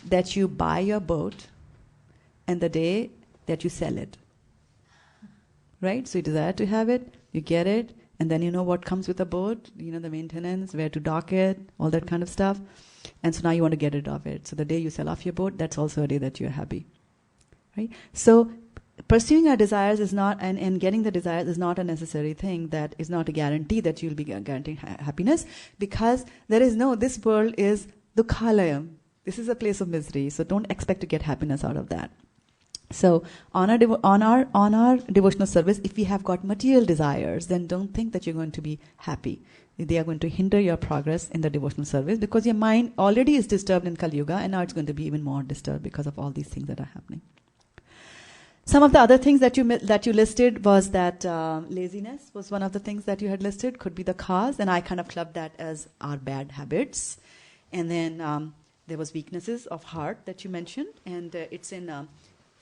that you buy your boat and the day that you sell it. Right? So you desire to have it, you get it, and then you know what comes with a boat, you know, the maintenance, where to dock it, all that kind of stuff. And so now you want to get rid of it. So the day you sell off your boat, that's also a day that you're happy. Right? So pursuing our desires is not, and getting the desires is not a necessary thing, that is not a guarantee that you'll be guaranteeing happiness, because there is no, this world is dukkhalayam. This is a place of misery, so don't expect to get happiness out of that. So on our devotional service, if we have got material desires, then don't think that you're going to be happy. They are going to hinder your progress in the devotional service, because your mind already is disturbed in Kali Yuga, and now it's going to be even more disturbed because of all these things that are happening. Some of the other things that you listed was that laziness was one of the things that you had listed, could be the cause, and I kind of clubbed that as our bad habits. And then there was weaknesses of heart that you mentioned, and it's in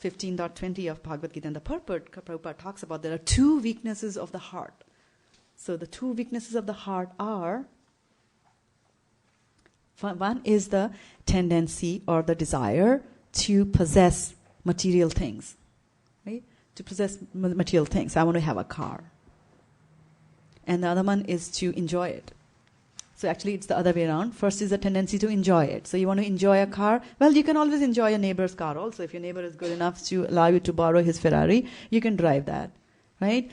15.20 of Bhagavad Gita, and the Prabhupada talks about there are two weaknesses of the heart. So the two weaknesses of the heart are, one is the tendency or the desire to possess material things. Right? To possess material things. I want to have a car. And the other one is to enjoy it. So actually it's the other way around. First is a tendency to enjoy it. So you want to enjoy a car. Well, you can always enjoy your neighbor's car also. If your neighbor is good enough to allow you to borrow his Ferrari, you can drive that. Right?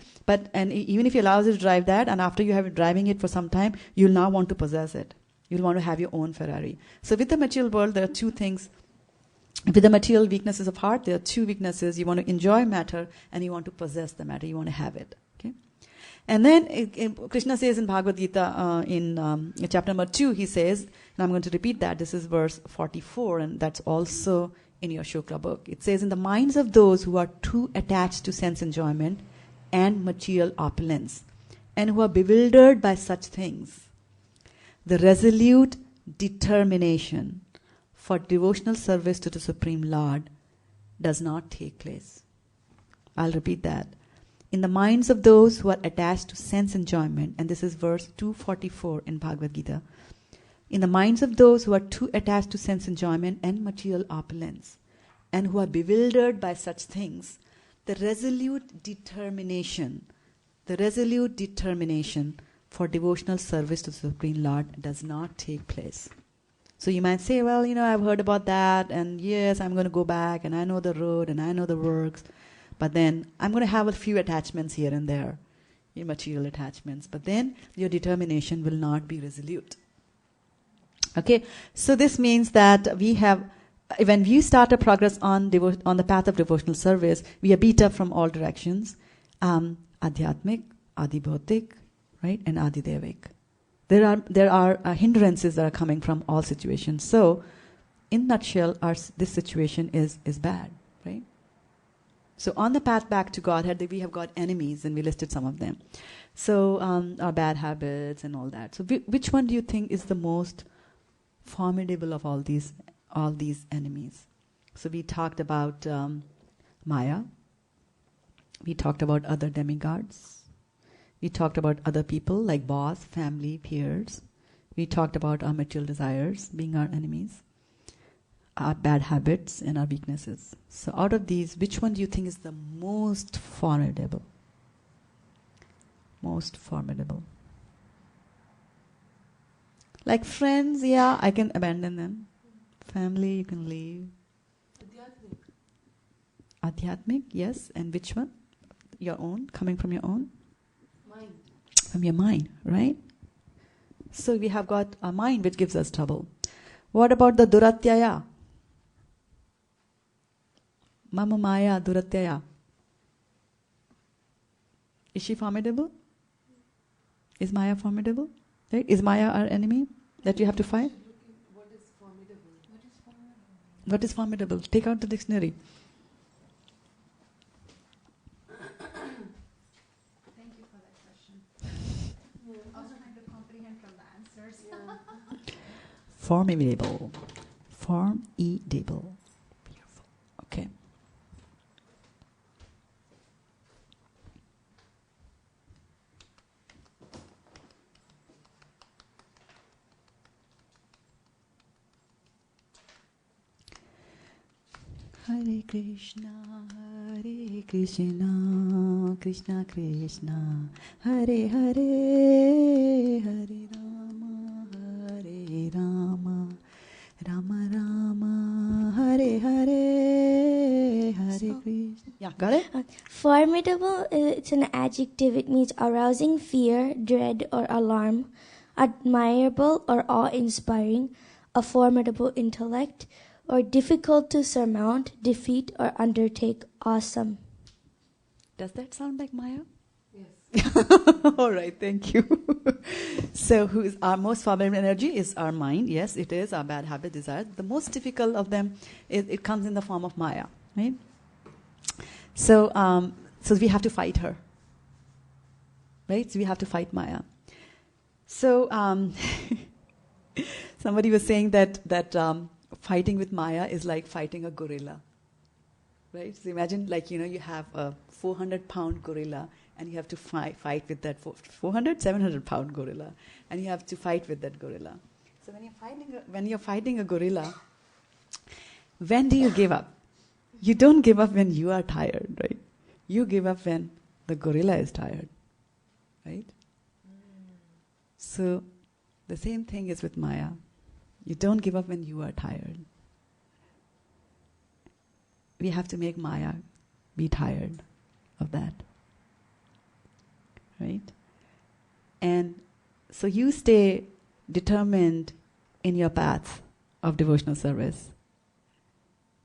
And even if he allows you to drive that, and after you have been driving it for some time, you'll now want to possess it. You'll want to have your own Ferrari. So with the material world, there are two things. With the material weaknesses of heart, there are two weaknesses. You want to enjoy matter, and you want to possess the matter. You want to have it. Okay? And then Krishna says in Bhagavad Gita, in chapter number 2, he says, and I'm going to repeat that, this is verse 44, and that's also in your Shukla book. It says, in the minds of those who are too attached to sense enjoyment and material opulence, and who are bewildered by such things, the resolute determination for devotional service to the Supreme Lord does not take place. I'll repeat that. In the minds of those who are attached to sense enjoyment, and this is verse 244 in Bhagavad Gita, in the minds of those who are too attached to sense enjoyment and material opulence, and who are bewildered by such things, the resolute determination for devotional service to the Supreme Lord does not take place. So you might say, well, I've heard about that, and yes, I'm going to go back, and I know the road, and I know the works, but then I'm going to have a few attachments here and there, material attachments, but then your determination will not be resolute. Okay, so this means that when we start a progress on the path of devotional service, we are beat up from all directions, adhyatmic, adibhautik, right, and adidevik. There are hindrances that are coming from all situations. So, in a nutshell, this situation is bad, right? So, on the path back to Godhead, we have got enemies, and we listed some of them. So, our bad habits and all that. So, which one do you think is the most formidable of all these enemies? So, we talked about Maya. We talked about other demigods. We talked about other people like boss, family, peers. We talked about our material desires being our enemies, our bad habits, and our weaknesses. So out of these, which one do you think is the most formidable? Most formidable. Like friends, yeah, I can abandon them. Family, you can leave. Adhyatmic, yes. And which one? Your own, coming from your own? From your mind, right? So we have got a mind which gives us trouble. What about the duratyaya? Mama Maya duratyaya. Is she formidable? Is Maya formidable? Right? Is Maya our enemy that you have to fight? What is formidable? What is formidable? Take out the dictionary. Formidable. Formidable. Beautiful. Okay. Hare Krishna, Krishna Krishna, Hare Hare, Hare Rama, Rama Rama, Hare Hare, Hare Krishna. Yeah, got it? Formidable, it's an adjective. It means arousing fear, dread, or alarm. Admirable or awe-inspiring. A formidable intellect. Or difficult to surmount, defeat, or undertake. Awesome. Does that sound like Maya? Yes. All right, thank you. So, who is our most formidable energy? Is our mind. Yes, it is our bad habit, desires. The most difficult of them, it comes in the form of Maya, right? So, so we have to fight her, right? So we have to fight Maya. So, somebody was saying that fighting with Maya is like fighting a gorilla, right? So imagine, like, you have a 400-pound gorilla, and you have to fight with that 700-pound gorilla, and you have to fight with that gorilla. So when you're fighting a gorilla, when do you give up? You don't give up when you are tired, right? You give up when the gorilla is tired, right? So the same thing is with Maya. You don't give up when you are tired. We have to make Maya be tired of that. Right? And so you stay determined in your path of devotional service.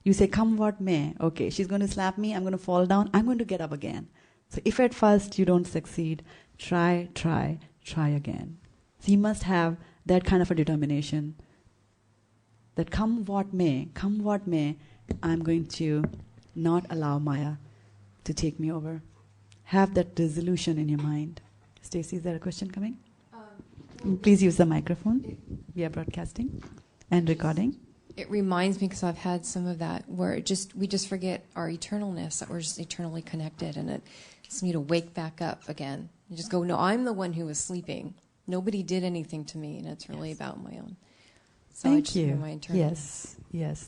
You say, come what may. Okay, she's going to slap me, I'm going to fall down, I'm going to get up again. So if at first you don't succeed, try again. So you must have that kind of a determination that come what may, I'm going to not allow Maya to take me over. Have that resolution in your mind. Stacy, is there a question coming? Please use the microphone. We are broadcasting and recording. It reminds me, because I've had some of that, where we just forget our eternalness, that we're just eternally connected, and it's me to wake back up again. You just go, no, I'm the one who was sleeping. Nobody did anything to me, and it's really about my own. So Thank you. Yes.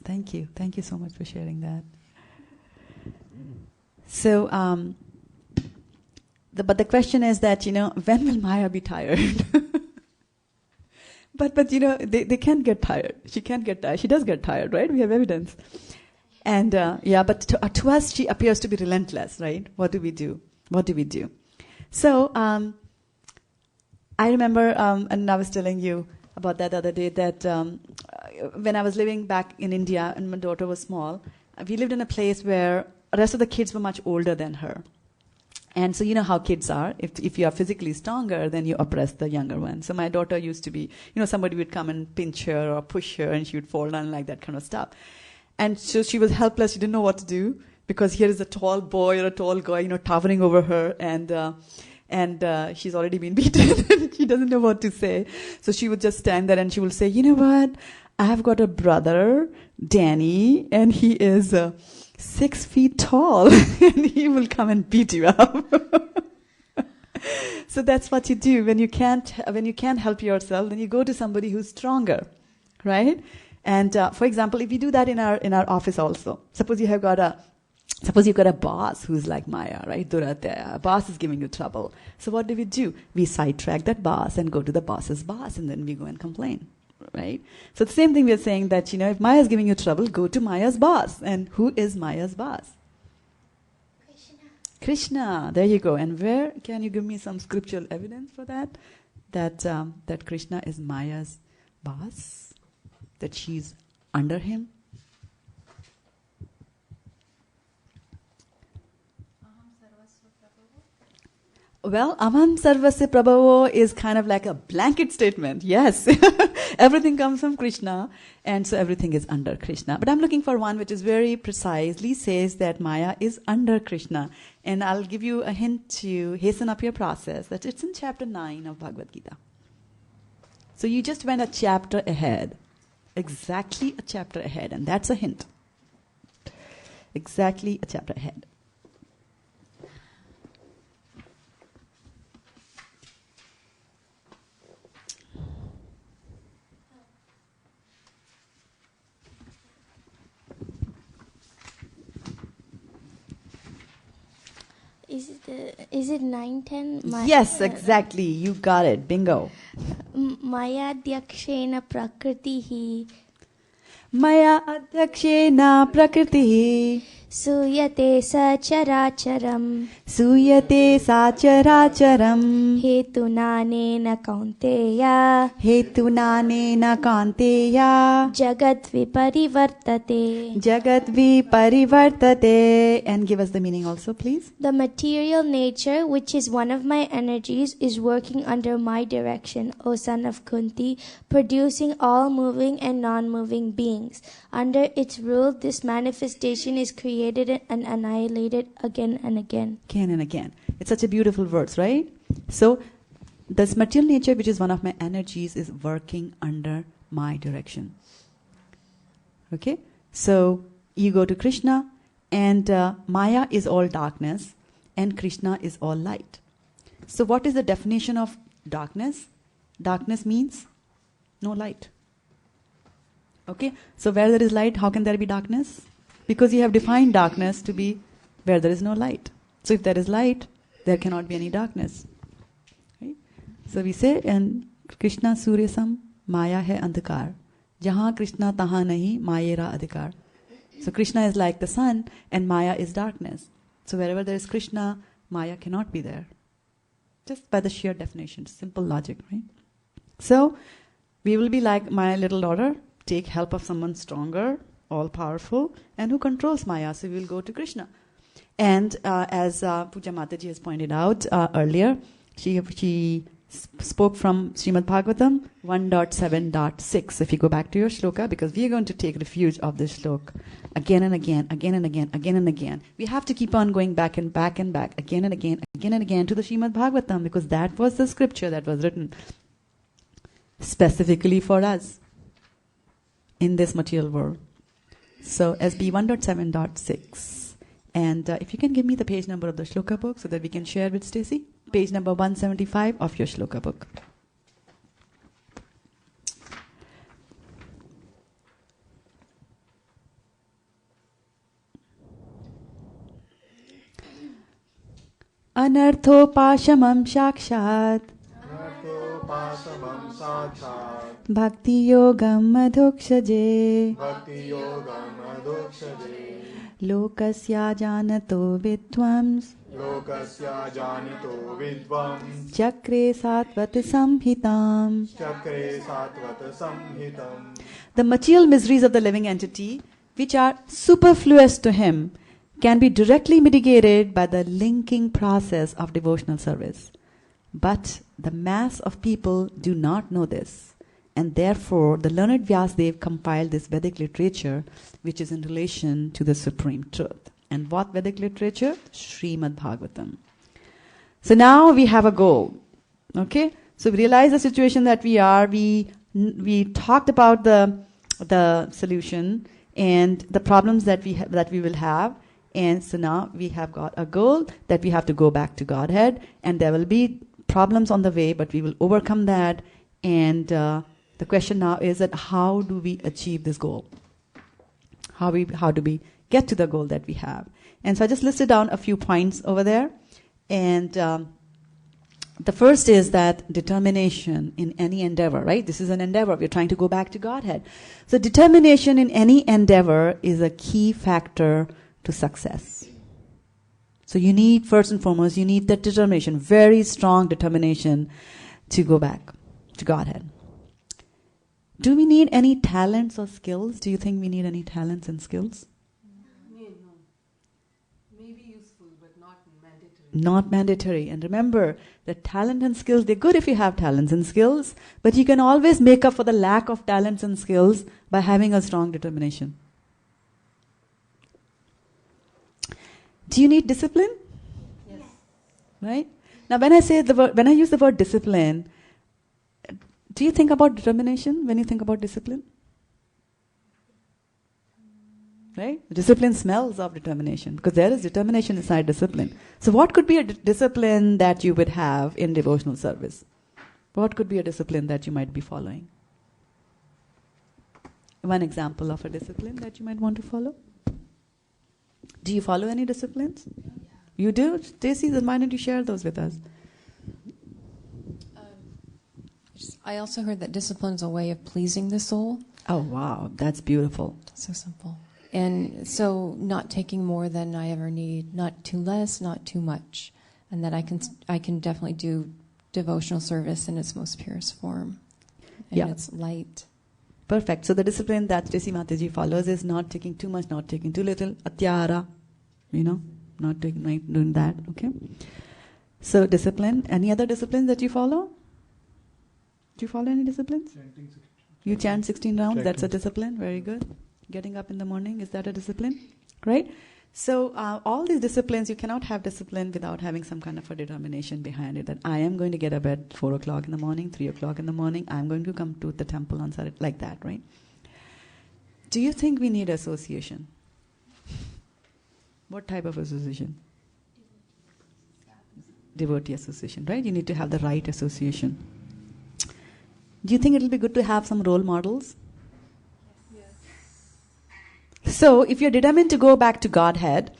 Thank you. Thank you so much for sharing that. So, but the question is that, when will Maya be tired? but they can't get tired. She can't get tired. She does get tired, right? We have evidence. And but to us, she appears to be relentless, right? What do we do? So, I remember, and I was telling you about that the other day, that when I was living back in India and my daughter was small, we lived in a place where the rest of the kids were much older than her. And so you know how kids are. If you are physically stronger, then you oppress the younger one. So my daughter used to be, somebody would come and pinch her or push her, and she would fall down, like that kind of stuff. And so she was helpless. She didn't know what to do, because here is a tall boy or a tall guy, towering over her, and she's already been beaten, and she doesn't know what to say. So she would just stand there, and she will say, you know what? I've got a brother, Danny, and he is 6 feet tall, and he will come and beat you up. So that's what you do when you can't help yourself. Then you go to somebody who's stronger, right? And for example, if you do that in our office also, suppose you've got a boss who's like Maya, right? Duratya. A boss is giving you trouble. So what do? We sidetrack that boss and go to the boss's boss, and then we go and complain, right? So the same thing we are saying, that, if Maya is giving you trouble, go to Maya's boss. And who is Maya's boss? Krishna. There you go. And where can you give me some scriptural evidence for that? That Krishna is Maya's boss? That she's under him? Well, Aham Sarvasya Prabhavo is kind of like a blanket statement. Yes, everything comes from Krishna, and so everything is under Krishna. But I'm looking for one which is very precisely says that Maya is under Krishna. And I'll give you a hint to hasten up your process. That it's in chapter 9 of Bhagavad Gita. So you just went a chapter ahead. Exactly a chapter ahead. And that's a hint. Exactly a chapter ahead. Is it 9:10? Yes, exactly. You got it. Bingo. Maya Dyakshena Prakritihi Maya adhyakshena prakritihi Suyate Sacharacharam suyate sacharacharam Hetunanena Kaunteya hetunanena kanteya Jagat Viparivartate. jagat viparivartate. And give us the meaning also, please. The material nature, which is one of my energies, is working under my direction, O son of Kunti, producing all moving and non-moving beings. Under its rule, this manifestation is created and annihilated again and again. Again and again. It's such a beautiful verse, right? So, this material nature, which is one of my energies, is working under my direction. Okay? So, you go to Krishna, and Maya is all darkness, and Krishna is all light. So, what is the definition of darkness? Darkness means no light. Okay? So, where there is light, how can there be darkness? Because you have defined darkness to be where there is no light. So if there is light, there cannot be any darkness. Right? So we say, and Krishna Surya Sam, Maya hai andhakar. Jahan Krishna taha nahi, Mayera adhikar. So Krishna is like the sun, and Maya is darkness. So wherever there is Krishna, Maya cannot be there. Just by the sheer definition, simple logic, right? So we will be like my little daughter, take help of someone stronger, all-powerful, and who controls Maya. So we will go to Krishna. And as Puja Mataji has pointed out earlier, she spoke from Srimad Bhagavatam 1.7.6. If you go back to your shloka, because we are going to take refuge of this shloka again and again, again and again, again and again. We have to keep on going back and back and back, again and again to the Srimad Bhagavatam, because that was the scripture that was written specifically for us in this material world. So SB 1.7.6. And if you can give me the page number of the shloka book so that we can share with Stacy. Page number 175 of your shloka book. Anarthopashamam shakshat Bhakti yogam madhukshaje Lokasya janato vidvams Chakre satvat samhitam. The material miseries of the living entity, which are superfluous to him, can be directly mitigated by the linking process of devotional service. But the mass of people do not know this, and therefore the learned Vyasadeva compiled this Vedic literature which is in relation to the supreme truth. And what Vedic literature? Srimad Bhagavatam. So now we have a goal. Okay? So we realize the situation that we are. We talked about the solution and the problems that we will have. And so now we have got a goal that we have to go back to Godhead, and there will be problems on the way, but we will overcome that. And the question now is that how do we achieve this goal? How do we get to the goal that we have? And so I just listed down a few points over there. And the first is that determination in any endeavor, right? This is an endeavor. We're trying to go back to Godhead. So determination in any endeavor is a key factor to success. So you need, first and foremost, you need that determination, very strong determination to go back to Godhead. Do we need any talents or skills? Do you think we need any talents and skills? No. Maybe useful, but not mandatory. Not mandatory. And remember, the talent and skills, they're good if you have talents and skills, but you can always make up for the lack of talents and skills by having a strong determination. Do you need discipline? Yes. Right? Now when I use the word discipline, do you think about determination when you think about discipline? Right? Discipline smells of determination because there is determination inside discipline. So what could be a discipline that you would have in devotional service? What could be a discipline that you might be following? One example of a discipline that you might want to follow? Do you follow any disciplines? You do? Stacy, then why don't you share those with us? I also heard that discipline is a way of pleasing the soul. Oh, wow. That's beautiful. So simple. And so not taking more than I ever need, not too less, not too much. And that I can definitely do devotional service in its most purest form. And it's light. Perfect. So the discipline that Stacy Mataji follows is not taking too much, not taking too little. Atyara, not doing that. Okay. So discipline. Any other disciplines that you follow? Do you follow any disciplines? You chant 16 rounds. That's a discipline. Very good. Getting up in the morning, is that a discipline? Right? So all these disciplines, you cannot have discipline without having some kind of a determination behind it. That I am going to get up at 4 o'clock in the morning, 3 o'clock in the morning. I'm going to come to the temple on Saturday, like that, right? Do you think we need association? What type of association? Devotee association, right? You need to have the right association. Do you think it'll be good to have some role models? Yes. So if you're determined to go back to Godhead,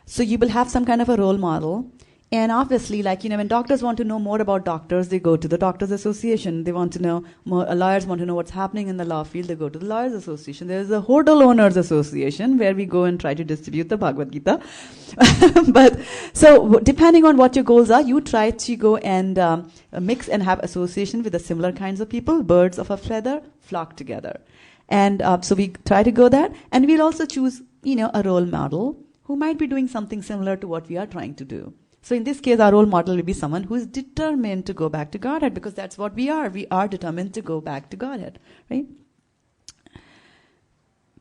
so you will have some kind of a role model. And obviously, when doctors want to know more about doctors, they go to the Doctors Association. They want to know more, lawyers want to know what's happening in the law field, they go to the Lawyers Association. There's a Hotel Owners Association where we go and try to distribute the Bhagavad Gita. But so depending on what your goals are, you try to go and mix and have association with the similar kinds of people. Birds of a feather flock together. And so we try to go there. And we'll also choose, a role model who might be doing something similar to what we are trying to do. So in this case, our role model will be someone who is determined to go back to Godhead, because that's what we are. We are determined to go back to Godhead, right?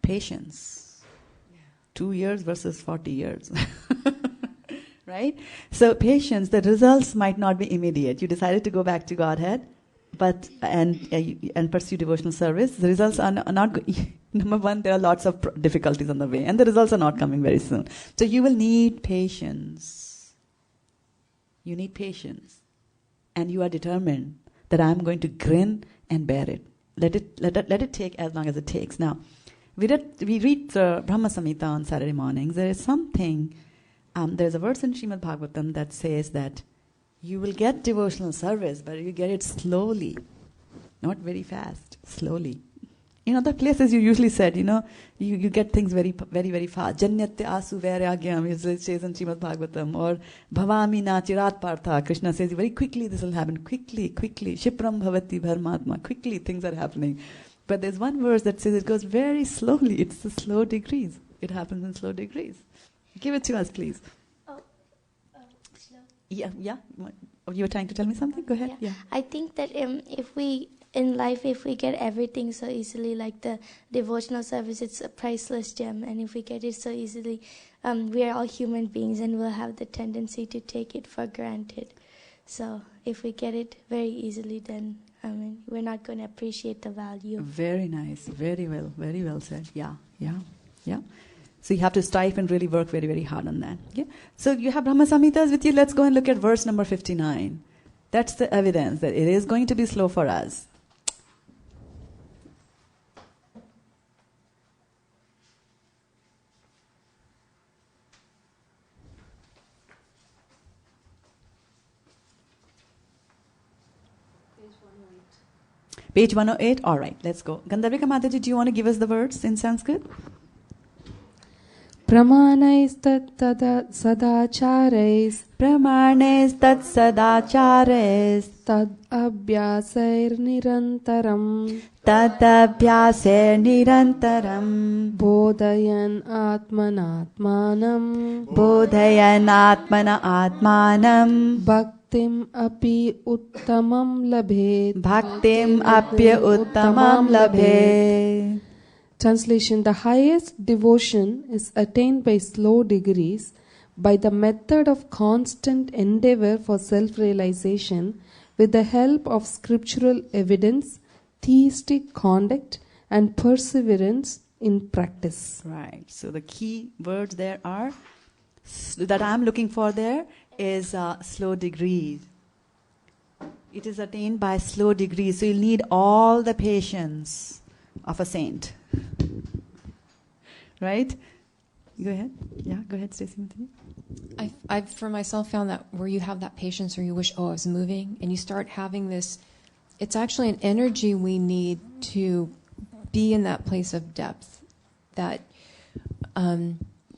Patience. 2 years versus 40 years. Right? So patience, the results might not be immediate. You decided to go back to Godhead, and pursue devotional service. The results are not good. Number one, there are lots of difficulties on the way, and the results are not coming very soon. So you will need patience. You need patience, and you are determined that I am going to grin and bear it. Let it take as long as it takes. Now, we read the Brahma Samhita on Saturday mornings. There is something. There's a verse in Srimad Bhagavatam that says that you will get devotional service, but you get it slowly, not very fast. Slowly. In other places, you usually said, you get things very, very, very fast. Janyate asu vairagyam, it says in Srimad Bhagavatam. Or bhavami na chirat partha. Krishna says, very quickly this will happen. Quickly. Shipram bhavati bharmatma. Quickly things are happening. But there's one verse that says it goes very slowly. It's the slow degrees. It happens in slow degrees. Give it to us, please. Slow. Yeah. You were trying to tell me something? Go ahead. Yeah. I think that if we get everything so easily, like the devotional service, it's a priceless gem. And if we get it so easily, we are all human beings and we'll have the tendency to take it for granted. So if we get it very easily, then we're not going to appreciate the value. Very nice. Very well said. Yeah. So you have to strive and really work very, very hard on that. Okay? So you have Brahma Samhitas with you. Let's go and look at verse number 59. That's the evidence that it is going to be slow for us. Page 108. All right, let's go. Gandharvika Mataji, do you want to give us the words in Sanskrit? Pramaнаistat sadacharais tad abhyasair nirantaram bodhayan atmana bhaktim api uttamam labhet. Translation: the highest devotion is attained by slow degrees, by the method of constant endeavor for self-realization, with the help of scriptural evidence, theistic conduct, and perseverance in practice. Right. So the key words there are, that I'm looking for there, is slow degrees. It is attained by slow degrees. So you'll need all the patience of a saint. Right? Go ahead. Yeah, go ahead, Stacey. I've for myself found that where you have that patience or you wish, I was moving, and you start having this, it's actually an energy we need to be in that place of depth, that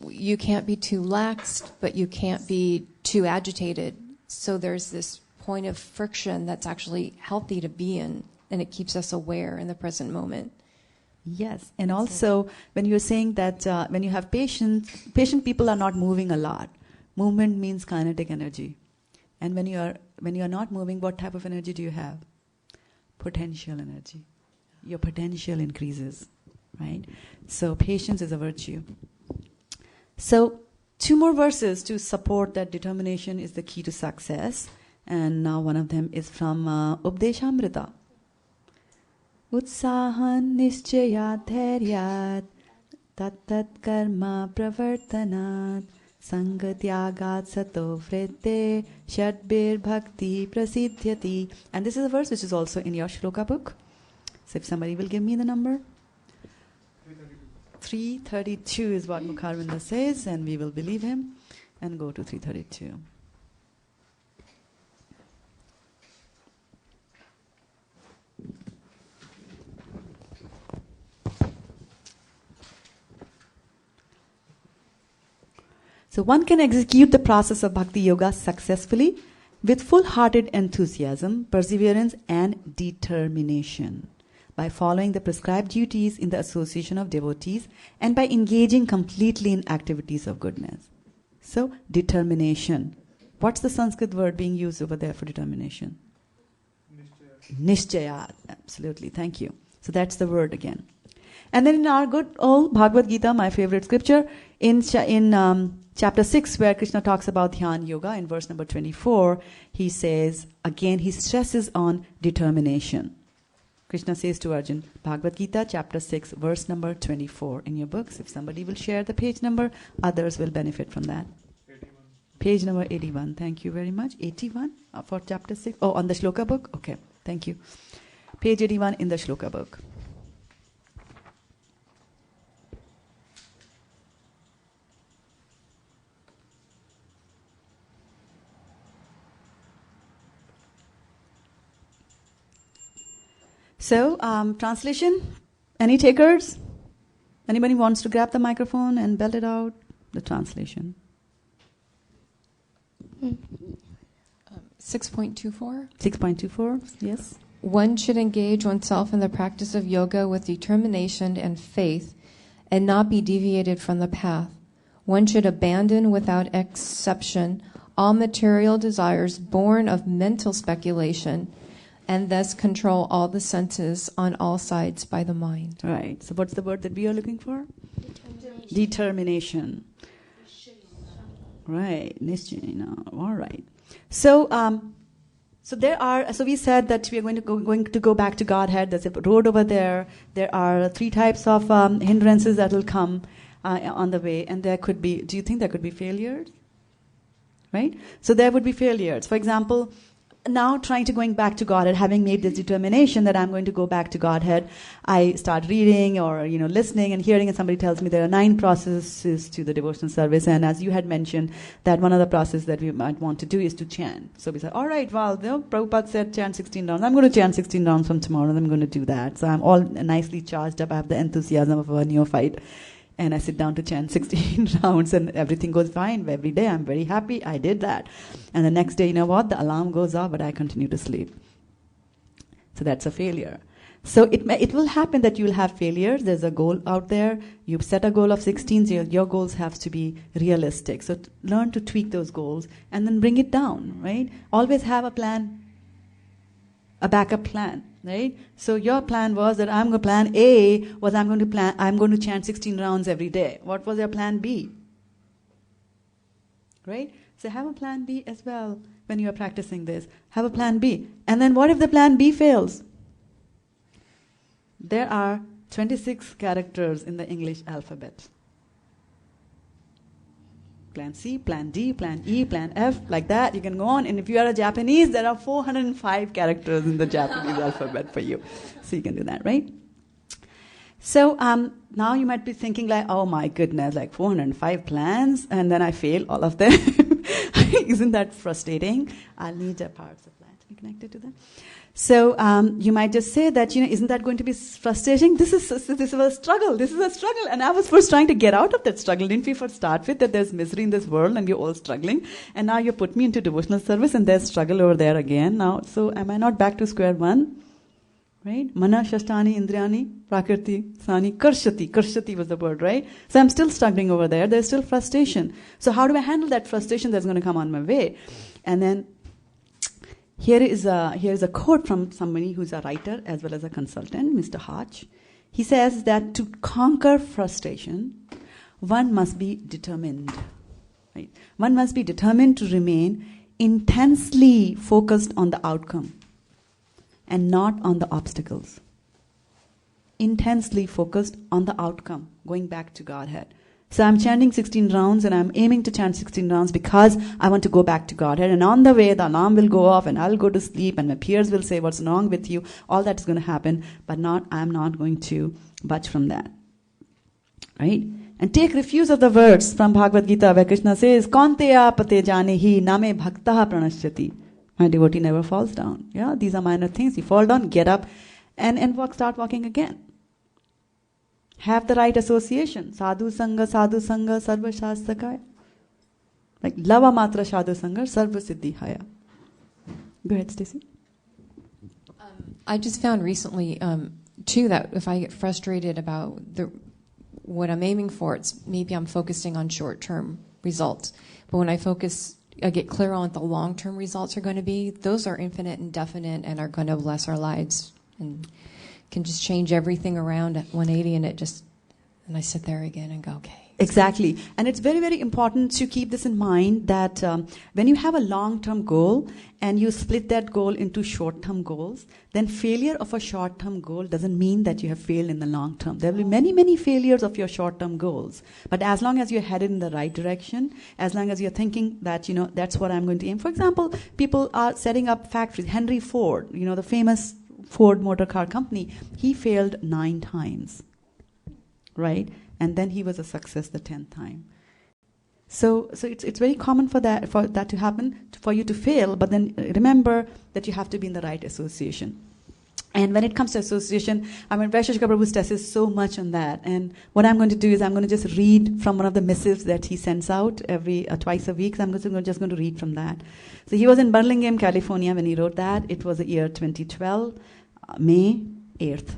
you can't be too laxed, but you can't be too agitated. So there's this point of friction that's actually healthy to be in, and it keeps us aware in the present moment. Yes, and also when you're saying that when you have patient people are not moving a lot. Movement means kinetic energy, and when you are not moving, what type of energy do you have? Potential energy. Your potential increases, right? So patience is a virtue. So 2 more verses to support that determination is the key to success, and now one of them is from Updeshamrita. Utsahan nischayat dhairyat tat karma pravartanat sangatyagat sato vritte shadbir bhakti prasidhyati. And this is a verse which is also in your shloka book. So if somebody will give me the number. 332 is what Mukharvinda says, and we will believe him and go to 332. So one can execute the process of Bhakti Yoga successfully with full-hearted enthusiasm, perseverance, and determination by following the prescribed duties in the association of devotees and by engaging completely in activities of goodness. So, determination. What's the Sanskrit word being used over there for determination? Nishchaya. Absolutely. Thank you. So that's the word again. And then in our good old Bhagavad Gita, my favorite scripture, in chapter 6, where Krishna talks about Dhyan Yoga, in verse number 24, he says, again, he stresses on determination. Krishna says to Arjun, Bhagavad Gita, chapter 6, verse number 24 in your books. If somebody will share the page number, others will benefit from that. 81. Page number 81. Thank you very much. 81 for chapter 6. Oh, on the shloka book? Okay, thank you. Page 81 in the shloka book. So, translation, any takers? Anybody wants to grab the microphone and belt it out? The translation. 6.24? 6.24, yes. One should engage oneself in the practice of yoga with determination and faith and not be deviated from the path. One should abandon without exception all material desires born of mental speculation and thus control all the senses on all sides by the mind. Right. So what's the word that we are looking for? Determination. Right. Nishchayana. All right. So we said that we are going to go back to Godhead. There's a road over there. There are 3 types of hindrances that will come on the way, and there could be. Do you think there could be failures? Right. So there would be failures. For example, now trying to going back to Godhead, having made this determination that I'm going to go back to Godhead, I start reading or listening and hearing, and somebody tells me there are 9 processes to the devotional service, and as you had mentioned, that one of the processes that we might want to do is to chant. So we said, all right, well, Prabhupada said chant 16 rounds. I'm going to chant 16 rounds from tomorrow, and I'm going to do that. So I'm all nicely charged up. I have the enthusiasm of a neophyte. And I sit down to chant 16 rounds and everything goes fine. Every day I'm very happy. I did that. And the next day, you know what? The alarm goes off, but I continue to sleep. So that's a failure. So it will happen that you will have failures. There's a goal out there. You set a goal of 16. So your goals have to be realistic. So learn to tweak those goals and then bring it down, right? Always have a plan, a backup plan. Right? So your plan was that plan A was I'm going to chant 16 rounds every day. What was your plan B? Right? So have a plan B as well when you are practicing this. Have a plan B. And then what if the plan B fails? There are 26 characters in the English alphabet. Plan C, Plan D, Plan E, Plan F, like that. You can go on. And if you are a Japanese, there are 405 characters in the Japanese alphabet for you. So you can do that, right? So now you might be thinking like, oh my goodness, like 405 plans, and then I fail all of them. Isn't that frustrating? I'll need a power supply to be connected to them. So you might just say that, isn't that going to be frustrating? This is a struggle. This is a struggle. And I was first trying to get out of that struggle. Didn't we first start with that there's misery in this world and we're all struggling? And now you put me into devotional service and there's struggle over there again. Now, so am I not back to square one? Right? Mana, Shashtani, Indriyani, Prakriti, Sani, Karshati. Karshati was the word, right? So I'm still struggling over there. There's still frustration. So how do I handle that frustration that's going to come on my way? And then here is a quote from somebody who's a writer as well as a consultant, Mr. Hodge. He says that to conquer frustration, one must be determined. Right? One must be determined to remain intensely focused on the outcome and not on the obstacles. Intensely focused on the outcome, going back to Godhead. So I'm chanting 16 rounds and I'm aiming to chant 16 rounds because I want to go back to Godhead. And on the way, the alarm will go off and I'll go to sleep and my peers will say, what's wrong with you? All that's going to happen, but I'm not going to budge from that. Right? And take refuge of the words from Bhagavad Gita where Krishna says, Kaunteya pate janehi name bhaktaha pranashyati. My devotee never falls down. Yeah, these are minor things. You fall down, get up, and start walking again. Have the right association. Sadhu Sangha, Sarva Shastakaya. Like Lava Matra Sadhu Sangha, Sarva Siddhi Haya. Go ahead, Stacey. I just found recently, too, that if I get frustrated about what I'm aiming for, it's maybe I'm focusing on short-term results. But when I get clear on what the long-term results are going to be, those are infinite and definite and are going to bless our lives and can just change everything around at 180 and I sit there again and go, okay. Exactly. And it's very, very important to keep this in mind that when you have a long-term goal and you split that goal into short-term goals, then failure of a short-term goal doesn't mean that you have failed in the long term. There will be many, many failures of your short-term goals. But as long as you're headed in the right direction, as long as you're thinking that, that's what I'm going to aim. For example, people are setting up factories. Henry Ford, the famous Ford Motor Car Company, he failed 9 times. Right? And then he was a success the 10th time. So it's very common for that to happen, for you to fail, but then remember that you have to be in the right association. And when it comes to association, Vaisheshika Prabhu stresses so much on that. And what I'm going to do is I'm going to just read from one of the missives that he sends out twice a week. So I'm just going to read from that. So he was in Burlingame, California when he wrote that. It was the year 2012, May 8th.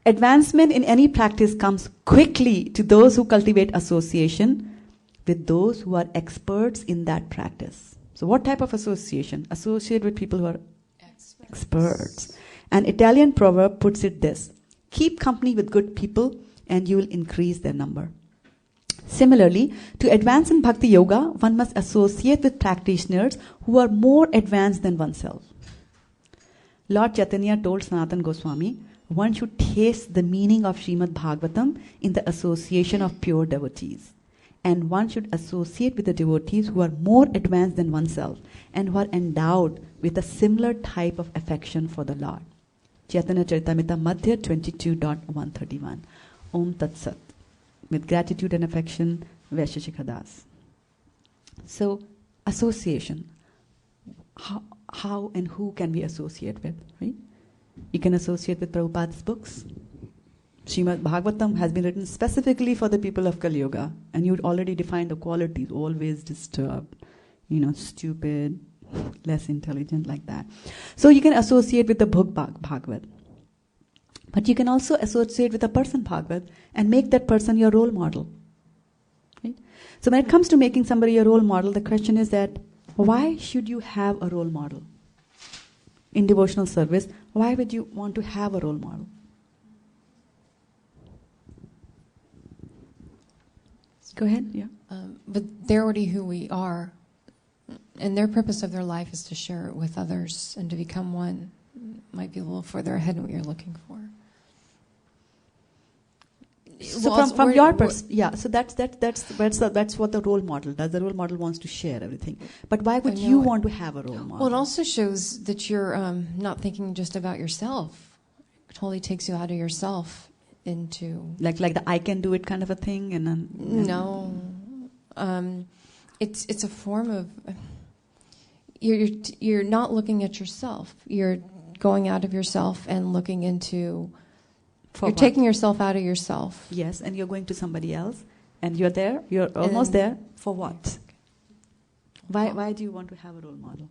Advancement in any practice comes quickly to those who cultivate association with those who are experts in that practice. So what type of association? Associate with people who are experts. An Italian proverb puts it this: keep company with good people and you will increase their number. Similarly, to advance in Bhakti Yoga, one must associate with practitioners who are more advanced than oneself. Lord Chaitanya told Sanatana Goswami, one should taste the meaning of Srimad Bhagavatam in the association of pure devotees. And one should associate with the devotees who are more advanced than oneself and who are endowed with a similar type of affection for the Lord. Chaitanya Charitamrita Madhya 22.131. Om Tat Sat. With gratitude and affection, Vaisheshika Das. So, association. How and who can we associate with, right? You can associate with Prabhupada's books. Srimad Bhagavatam has been written specifically for the people of Kali Yuga, and you'd already defined the qualities: always disturbed, stupid, less intelligent, like that. So you can associate with the book Bhagavad. But you can also associate with a person Bhagavad and make that person your role model. Right? So when it comes to making somebody your role model, the question is that why should you have a role model? In devotional service, why would you want to have a role model? Go ahead, yeah. But they're already who we are, and their purpose of their life is to share it with others and to become one. Might be a little further ahead in what you're looking for. So from your perspective, so that's what the role model does. The role model wants to share everything. But why would you want to have a role model? Well, it also shows that you're not thinking just about yourself. It totally takes you out of yourself into Like the I can do it kind of a thing, and then no. It's a form of you're not looking at yourself. You're going out of yourself and looking into. For you're what? taking yourself out of yourself. Yes, and you're going to somebody else, and you're there. You're almost there. For what? Why do you want to have a role model?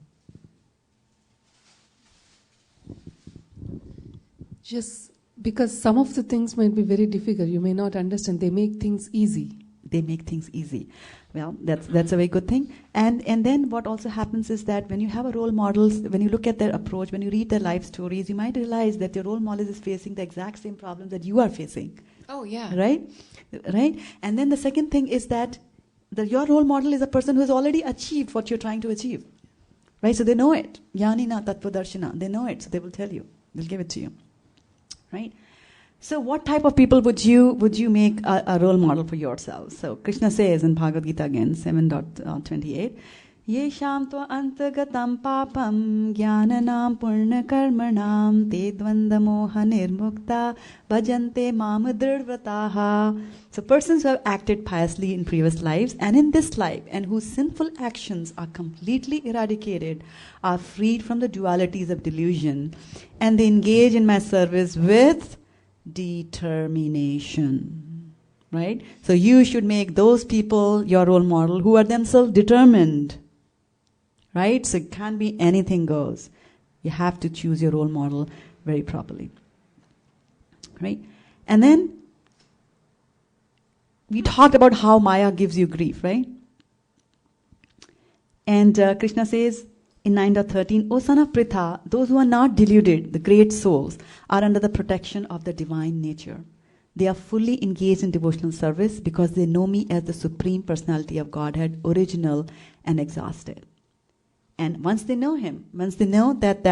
Just because some of the things might be very difficult, you may not understand. They make things easy. They make things easy. Well, that's a very good thing. And then what also happens is that when you have a role models, when you look at their approach, when you read their life stories, you might realize that your role model is facing the exact same problems that you are facing. Oh yeah. Right? And then the second thing is that your role model is a person who has already achieved what you're trying to achieve. Right? So they know it. Yanina tattva darshana. They know it, so they will tell you. They'll give it to you. Right? So what type of people would you make a role model for yourselves? So Krishna says in Bhagavad Gita again, 7.28, Yesham tva antagatam papam jnananam purna karmanam te dvandamoha nirmukta bhajante mam dridvrataha. So persons who have acted piously in previous lives and in this life and whose sinful actions are completely eradicated are freed from the dualities of delusion and they engage in my service with determination. Right? So you should make those people your role model who are themselves determined. Right? So it can't be anything goes. You have to choose your role model very properly. Right? And then we talked about how Maya gives you grief, right? And Krishna says in 9.13, O son of Pritha, those who are not deluded, the great souls, are under the protection of the divine nature. They are fully engaged in devotional service because they know me as the Supreme Personality of Godhead, original and exhausted. And once they know Him, once they know that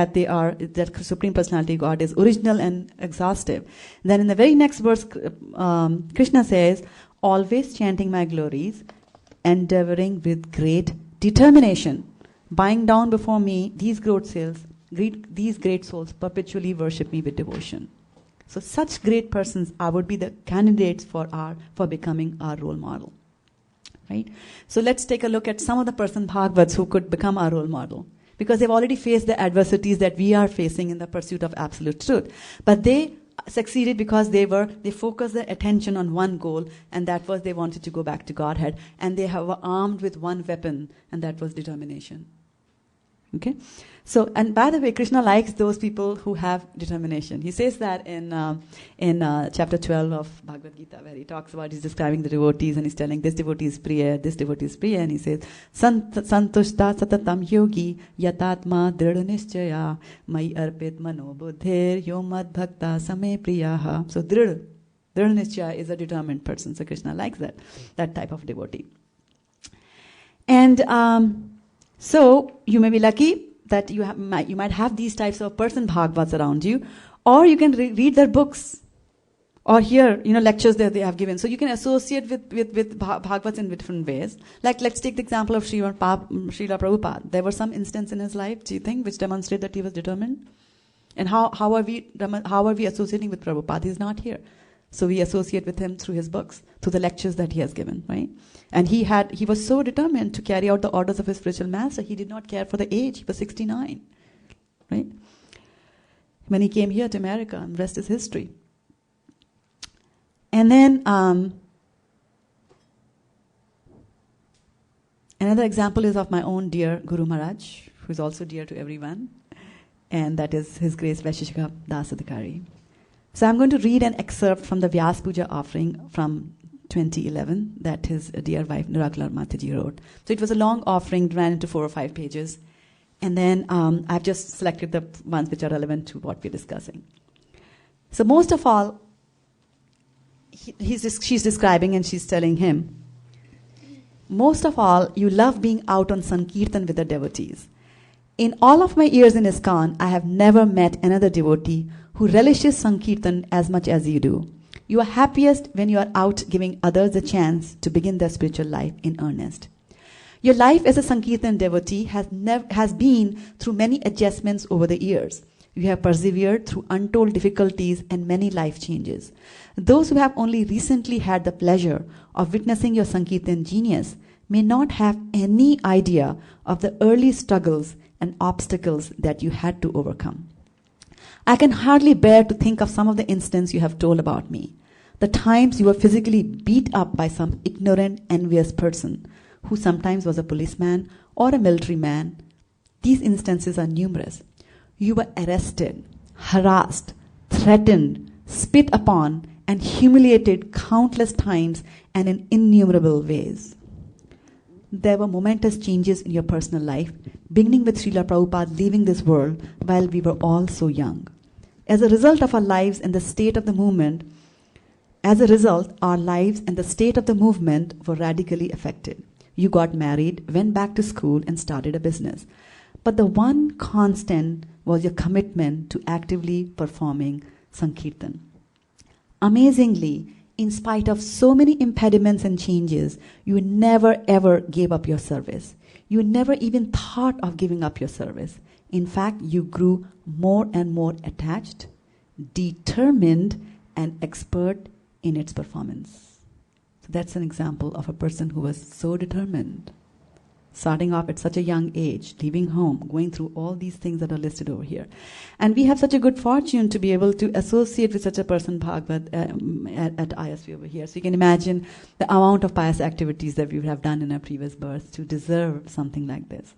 Supreme Personality of God is original and exhaustive, then in the very next verse, Krishna says, always chanting my glories, endeavoring with great determination, bowing down before me, these great souls perpetually worship me with devotion. So such great persons would be the candidates for becoming our role model. Right? So let's take a look at some of the Bhagavats who could become our role model. Because they've already faced the adversities that we are facing in the pursuit of absolute truth. But they succeeded because they focused their attention on one goal, and that was they wanted to go back to Godhead. And they were armed with one weapon, and that was determination. Okay? So, and by the way, Krishna likes those people who have determination. He says that in chapter 12 of Bhagavad Gita, where he talks about, he's describing the devotees, and he's telling this devotee is priya, this devotee is priya, and he says, Santushta satatam yogi yatatma dridha nischaya mai arpit mano buddhir yomad bhakta same priyaha. So dridha nischaya is a determined person. So Krishna likes that type of devotee. And so you may be lucky that you might have these types of Bhagavats around you, or you can read their books, or hear lectures that they have given. So you can associate with Bhagavats in different ways. Like let's take the example of Srila Prabhupada. There were some instances in his life, do you think, which demonstrate that he was determined? And how are we associating with Prabhupada? He's not here. So we associate with him through his books, through the lectures that he has given, right? And he was so determined to carry out the orders of his spiritual master, he did not care for the age. He was 69, right? When he came here to America, and the rest is history. And then another example is of my own dear Guru Maharaj, who is also dear to everyone, and that is His Grace Vaisheshika Dasadhikari. So I'm going to read an excerpt from the Vyas Puja offering from 2011 that his dear wife Nirakala Mataji wrote. So it was a long offering, ran into 4 or 5 pages. And then I've just selected the ones which are relevant to what we're discussing. So most of all, she's describing and she's telling him, most of all, you love being out on Sankirtan with the devotees. In all of my years in ISKCON, I have never met another devotee who relishes Sankirtan as much as you do. You are happiest when you are out giving others a chance to begin their spiritual life in earnest. Your life as a Sankirtan devotee has been through many adjustments over the years. You have persevered through untold difficulties and many life changes. Those who have only recently had the pleasure of witnessing your Sankirtan genius may not have any idea of the early struggles and obstacles that you had to overcome. I can hardly bear to think of some of the incidents you have told about me. The times you were physically beat up by some ignorant, envious person who sometimes was a policeman or a military man. These instances are numerous. You were arrested, harassed, threatened, spit upon, and humiliated countless times and in innumerable ways. There were momentous changes in your personal life, beginning with Srila Prabhupada leaving this world while we were all so young. As a result of our lives and the state of the movement, our lives and the state of the movement were radically affected. You got married, went back to school, and started a business. But the one constant was your commitment to actively performing Sankirtan. Amazingly, in spite of so many impediments and changes, you never ever gave up your service. You never even thought of giving up your service. In fact, you grew more and more attached, determined, and expert in its performance. So that's an example of a person who was so determined, starting off at such a young age, leaving home, going through all these things that are listed over here. And we have such a good fortune to be able to associate with such a person, Bhagavad, at ISV over here. So you can imagine the amount of pious activities that we would have done in our previous births to deserve something like this.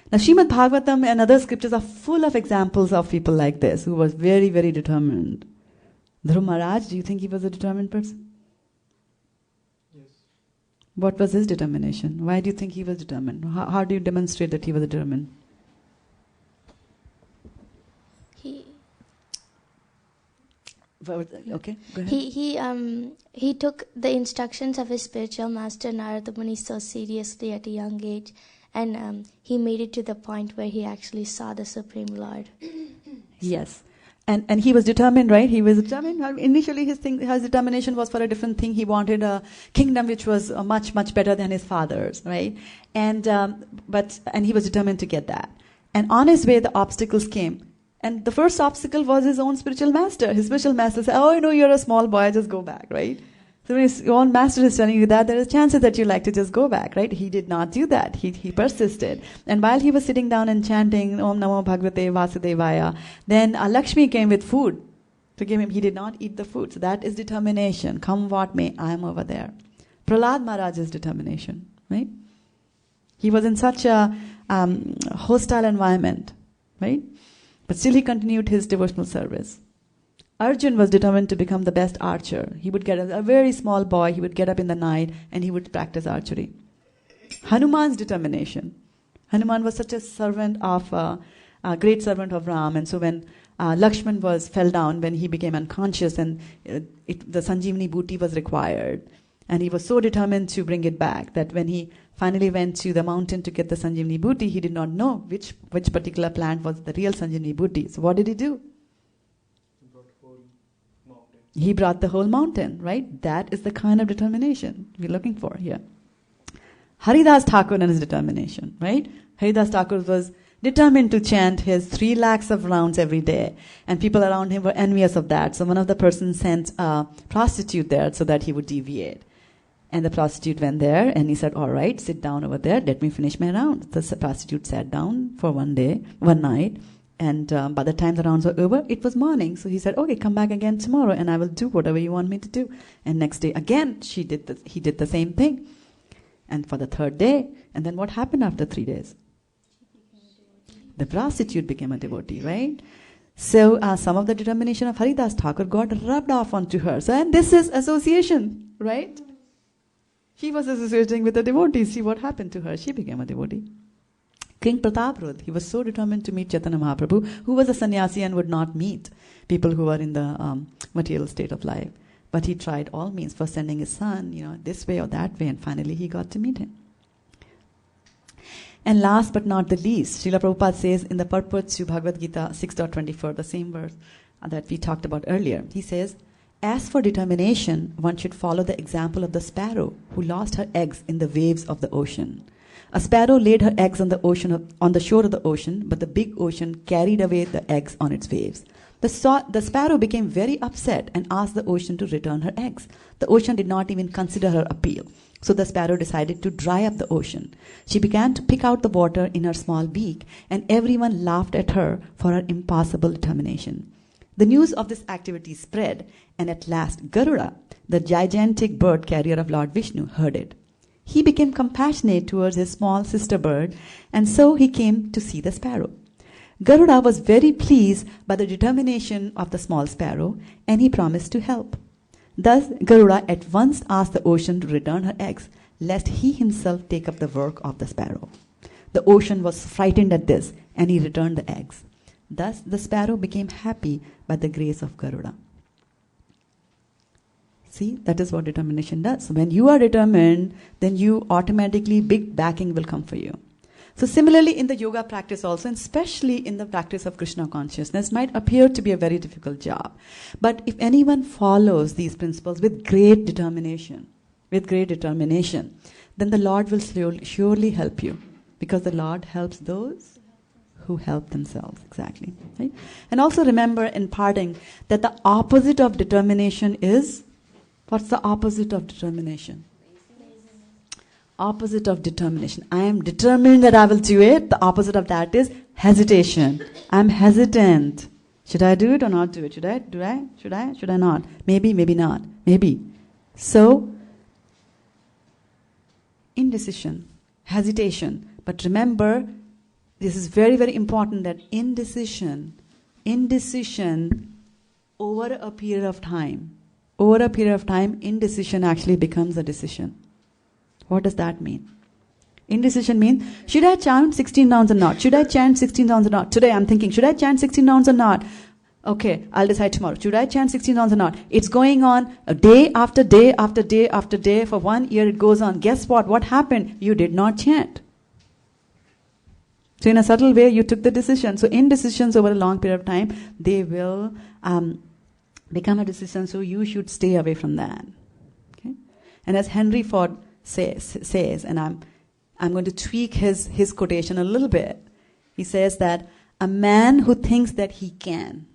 Now, Srimad Bhagavatam and other scriptures are full of examples of people like this, who was very, very determined. Dhruv Maharaj, do you think he was a determined person? Yes. What was his determination? Why do you think he was determined? How do you demonstrate that he was determined? Okay, go ahead. He took the instructions of his spiritual master Narada Muni so seriously at a young age, and he made it to the point where he actually saw the Supreme Lord. Yes. And he was determined, right? He was determined. Initially, his determination was for a different thing. He wanted a kingdom which was much, much better than his father's, right? And he was determined to get that. And on his way, the obstacles came. And the first obstacle was his own spiritual master. His spiritual master said, "Oh, I know you're a small boy, just go back," right? So when his own master is telling you that, there is chances that you like to just go back, right? He did not do that. He persisted. And while he was sitting down and chanting Om Namo Bhagavate Vasudevaya, then Lakshmi came with food to give him. He did not eat the food. So that is determination. Come what may, I am over there. Prahlad Maharaj's determination, right? He was in such a hostile environment, right? But still he continued his devotional service. Arjun was determined to become the best archer. He would get a very small boy, he would get up in the night and he would practice archery. Hanuman's determination. Hanuman was such a servant of, a great servant of Ram. And so when Lakshman fell down, when he became unconscious and the Sanjeevani booty was required. And he was so determined to bring it back that when he finally went to the mountain to get the Sanjeevani booty, he did not know which particular plant was the real Sanjeevani booty. So what did he do? He brought the whole mountain, right? That is the kind of determination we're looking for here. Haridas Thakur and his determination, right? Haridas Thakur was determined to chant his 3 lakhs of rounds every day. And people around him were envious of that. So one of the persons sent a prostitute there so that he would deviate. And the prostitute went there and he said, "All right, sit down over there, let me finish my round." The prostitute sat down for one night. And by the time the rounds were over, it was morning. So he said, "Okay, come back again tomorrow and I will do whatever you want me to do." And next day again, he did the same thing. And for the 3rd day, and then what happened after 3 days? The prostitute became a devotee, right? So some of the determination of Haridas Thakur got rubbed off onto her. So, and this is association, right? She was associating with a devotee. See what happened to her. She became a devotee. King Prataprudh, he was so determined to meet Chaitanya Mahaprabhu, who was a sannyasi and would not meet people who were in the material state of life. But he tried all means for sending his son, this way or that way, and finally he got to meet him. And last but not the least, Srila Prabhupada says in the purport to Bhagavad Gita 6.24, the same verse that we talked about earlier, he says, "As for determination, one should follow the example of the sparrow who lost her eggs in the waves of the ocean. A sparrow laid her eggs on the shore of the ocean, but the big ocean carried away the eggs on its waves. The sparrow became very upset and asked the ocean to return her eggs. The ocean did not even consider her appeal. So the sparrow decided to dry up the ocean. She began to pick out the water in her small beak, and everyone laughed at her for her impossible determination. The news of this activity spread, and at last Garuda, the gigantic bird carrier of Lord Vishnu, heard it. He became compassionate towards his small sister bird, and so he came to see the sparrow. Garuda was very pleased by the determination of the small sparrow, and he promised to help. Thus, Garuda at once asked the ocean to return her eggs, lest he himself take up the work of the sparrow. The ocean was frightened at this, and he returned the eggs. Thus, the sparrow became happy by the grace of Garuda. See, that is what determination does. When you are determined, then you automatically, big backing will come for you. So similarly in the yoga practice also, and especially in the practice of Krishna consciousness, might appear to be a very difficult job. But if anyone follows these principles with great determination, then the Lord will surely help you. Because the Lord helps those who help themselves. Exactly. Right? And also remember in parting that the opposite of determination is, what's the opposite of determination? Opposite of determination. I am determined that I will do it. The opposite of that is hesitation. I'm hesitant. Should I do it or not do it? Should I not? Maybe, maybe not. Maybe. So, indecision, hesitation. But remember, this is very, very important that indecision over a period of time, indecision actually becomes a decision. What does that mean? Indecision means, should I chant 16 rounds or not? Should I chant 16 rounds or not? Today I'm thinking, should I chant 16 rounds or not? Okay, I'll decide tomorrow. Should I chant 16 rounds or not? It's going on a day after day after day after day. For 1 year it goes on. Guess what? What happened? You did not chant. So in a subtle way, you took the decision. So indecisions over a long period of time, they will become a decision. So you should stay away from that. Okay? And as Henry Ford says, and I'm going to tweak his quotation a little bit. He says that a man who thinks that he can,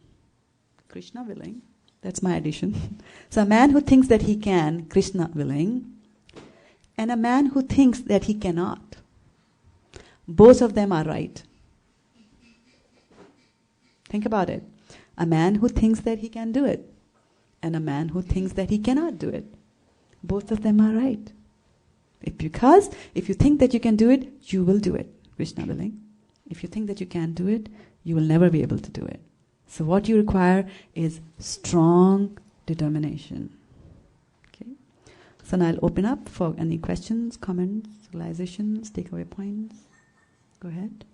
Krishna willing, that's my addition. So a man who thinks that he can, Krishna willing, and a man who thinks that he cannot, both of them are right. Think about it. A man who thinks that he can do it, and a man who thinks that he cannot do it, both of them are right. Because if you think that you can do it, you will do it, Krishna willing. If you think that you can't do it, you will never be able to do it. So what you require is strong determination. Okay. So now I'll open up for any questions, comments, realizations, takeaway points. Go ahead.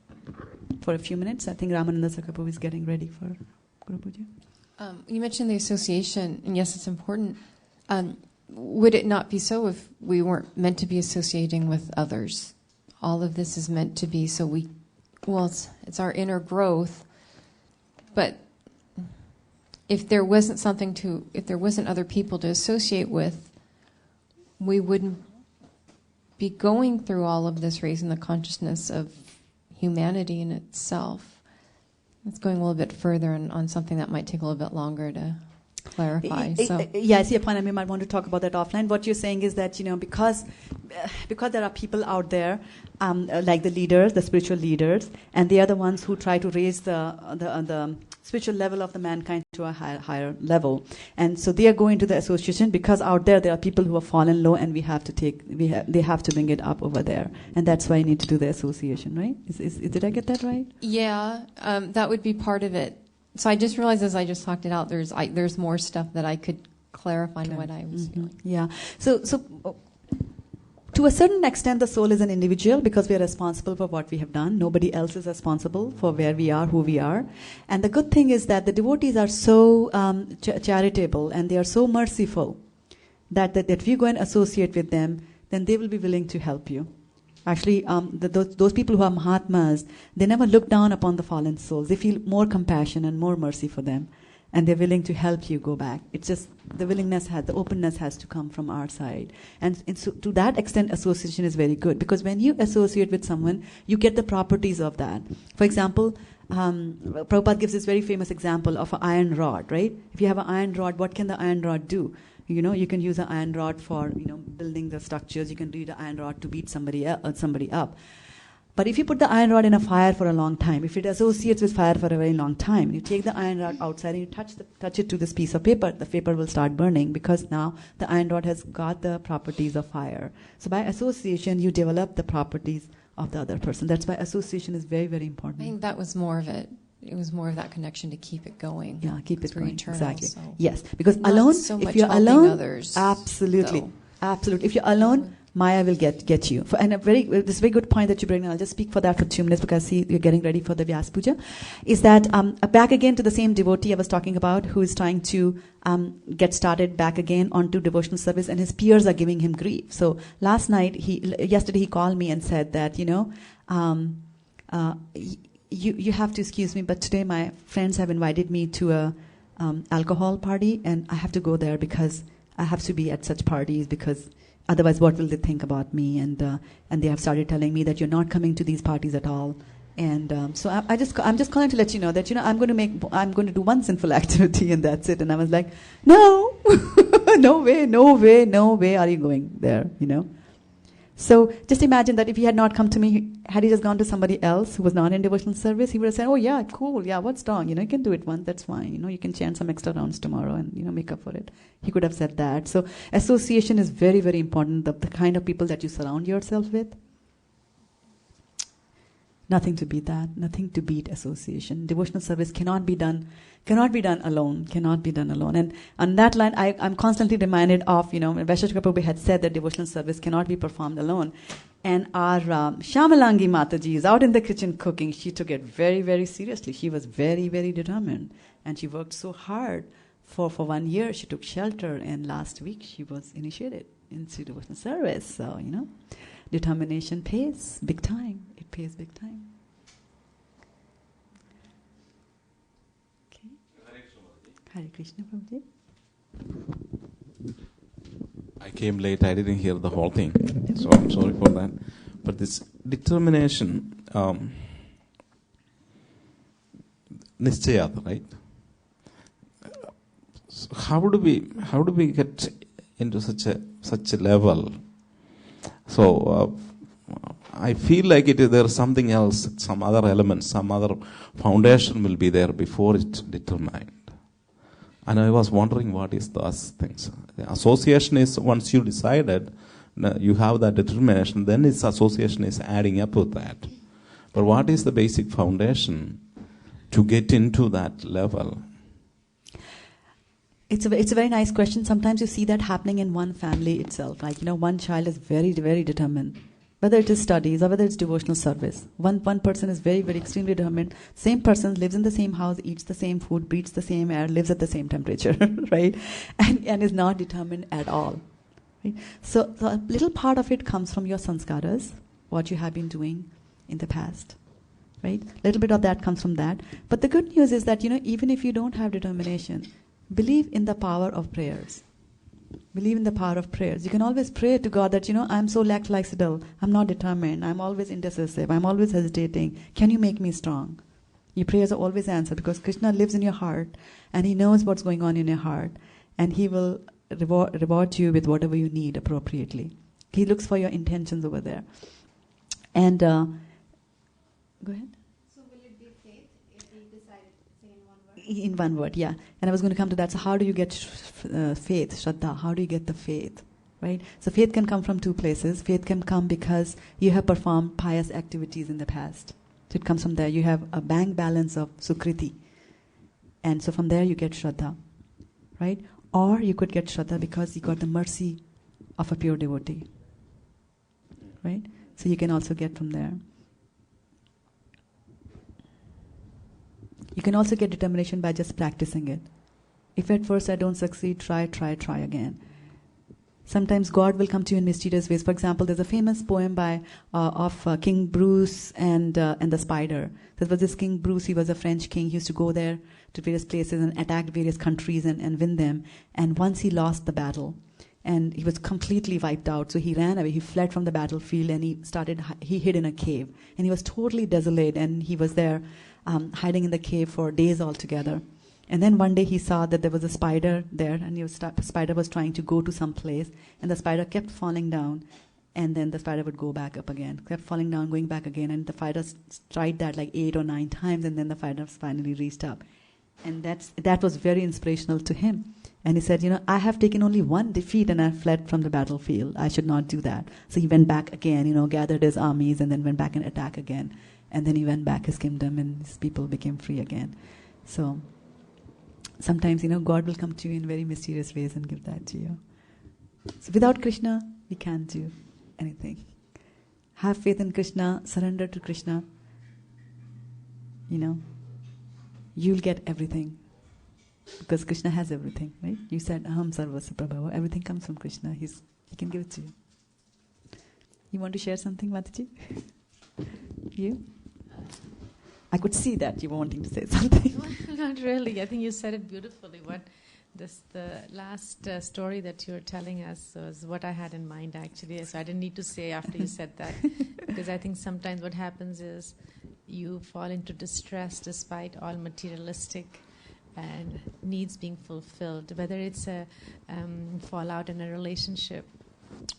For a few minutes, I think Ramananda Sakapu is getting ready for Guru Puja. You mentioned the association, and yes, it's important. Would it not be so if we weren't meant to be associating with others? All of this is meant to be so it's our inner growth. But if there wasn't other people to associate with, we wouldn't be going through all of this, raising the consciousness of humanity in itself. It's going a little bit further on something that might take a little bit longer to clarify. Yeah, I see a point, and we might want to talk about that offline. What you're saying is that, because there are people out there, like the leaders, the spiritual leaders, and they are the ones who try to raise the spiritual level of the mankind to a higher level. And so they are going to the association because out there are people who have fallen low, and they have to bring it up over there. And that's why you need to do the association, right? Did I get that right? Yeah, that would be part of it. So I just realized as I just talked it out, there's more stuff that I could clarify in what I was feeling. Yeah. So to a certain extent, the soul is an individual because we are responsible for what we have done. Nobody else is responsible for where we are, who we are. And the good thing is that the devotees are so charitable and they are so merciful that if you go and associate with them, then they will be willing to help you. Actually, those people who are Mahatmas, they never look down upon the fallen souls. They feel more compassion and more mercy for them. and they're willing to help you go back. It's just the openness has to come from our side. And so to that extent, association is very good, because when you associate with someone, you get the properties of that. For example, Prabhupada gives this very famous example of an iron rod, right? If you have an iron rod, what can the iron rod do? You can use an iron rod for, building the structures. You can use the iron rod to beat somebody up. But if you put the iron rod in a fire for a long time, if it associates with fire for a very long time, you take the iron rod outside and you touch it to this piece of paper, the paper will start burning, because now the iron rod has got the properties of fire. So by association, you develop the properties of the other person. That's why association is very, very important. I think that was more of it. It was more of that connection to keep it going. Yeah, keep it going. Eternal, exactly. So yes, because not alone, so if much you're helping alone, others, absolutely. though. Absolutely. If you're alone, Maya will get you. And this very good point that you bring, and I'll just speak for that for 2 minutes because I see you're getting ready for the Vyas Puja, is that back again to the same devotee I was talking about, who is trying to get started back again onto devotional service, and his peers are giving him grief. So yesterday he called me and said that, you have to excuse me, but today my friends have invited me to a alcohol party, and I have to go there because I have to be at such parties, because otherwise what will they think about me? And they have started telling me that you're not coming to these parties at all. And so I'm just calling to let you know that I'm going to do one sinful activity and that's it. And I was like, no, no way are you going there, So just imagine that if he had not come to me, had he just gone to somebody else who was not in devotional service, he would have said, oh yeah, cool, yeah, what's wrong? You can do it once, that's fine. You can chant some extra rounds tomorrow and, make up for it. He could have said that. So association is very, very important, the kind of people that you surround yourself with. Nothing to beat that. Nothing to beat association. Devotional service cannot be done alone. And on that line, I'm constantly reminded of, Vaisheshwara Prabhu had said that devotional service cannot be performed alone. And our Shamalangi Mataji is out in the kitchen cooking. She took it very, very seriously. She was very, very determined. And she worked so hard. For 1 year, she took shelter. And last week, she was initiated into devotional service. So, determination pays big time. It pays big time. Okay. Hare Krishna, Prabhuji. I came late. I didn't hear the whole thing, so I'm sorry for that. But this determination, nischayat, right? So how do we get into such a level? So I feel like there's something else, some other element, some other foundation will be there before it's determined. And I was wondering what is those things. The association is, once you decided, you have that determination, then its association is adding up with that. But what is the basic foundation to get into that level? It's a very nice question. Sometimes you see that happening in one family itself. Like, one child is very, very determined. Whether it is studies or whether it's devotional service. One person is very, very extremely determined. Same person lives in the same house, eats the same food, breathes the same air, lives at the same temperature, right? And is not determined at all. Right? So a little part of it comes from your sanskaras, what you have been doing in the past. Right? A little bit of that comes from that. But the good news is that, even if you don't have determination, believe in the power of prayers. Believe in the power of prayers. You can always pray to God that, I'm so lackadaisical. I'm not determined. I'm always indecisive. I'm always hesitating. Can you make me strong? Your prayers are always answered because Krishna lives in your heart and He knows what's going on in your heart. And He will reward you with whatever you need appropriately. He looks for your intentions over there. And, go ahead. In one word, yeah. And I was going to come to that. So how do you get faith, Shraddha? How do you get the faith, right? So faith can come from two places. Faith can come because you have performed pious activities in the past. So it comes from there. You have a bank balance of Sukriti. And so from there you get Shraddha, right? Or you could get Shraddha because you got the mercy of a pure devotee, right? So you can also get from there. You can also get determination by just practicing it. If at first I don't succeed, try again. Sometimes God will come to you in mysterious ways. For example, there's a famous poem of King Bruce and the spider. There was this King Bruce. He was a French king. He used to go there to various places and attack various countries and win them. And once he lost the battle, and he was completely wiped out. So he ran away. He fled from the battlefield, and he hid in a cave. And he was totally desolate, and he was there hiding in the cave for days altogether. And then one day he saw that there was a spider there, and the spider was trying to go to some place, and the spider kept falling down, and then the spider would go back up again, kept falling down, going back again, and the spider tried that like 8 or 9 times, and then the spider finally reached up. And that was very inspirational to him. And he said, I have taken only one defeat and I fled from the battlefield. I should not do that. So he went back again, gathered his armies, and then went back and attacked again. And then he went back his kingdom, and his people became free again. So sometimes, God will come to you in very mysterious ways and give that to you. So without Krishna, we can't do anything. Have faith in Krishna, surrender to Krishna. You'll get everything. Because Krishna has everything, right? You said, Aham Sarvasya Prabhava. Everything comes from Krishna. He can give it to you. You want to share something, Mataji? You? I could see that you were wanting to say something. Not really. I think you said it beautifully. The last story that you were telling us was what I had in mind, actually. So I didn't need to say after you said that. Because I think sometimes what happens is you fall into distress despite all materialistic and needs being fulfilled, whether it's a fallout in a relationship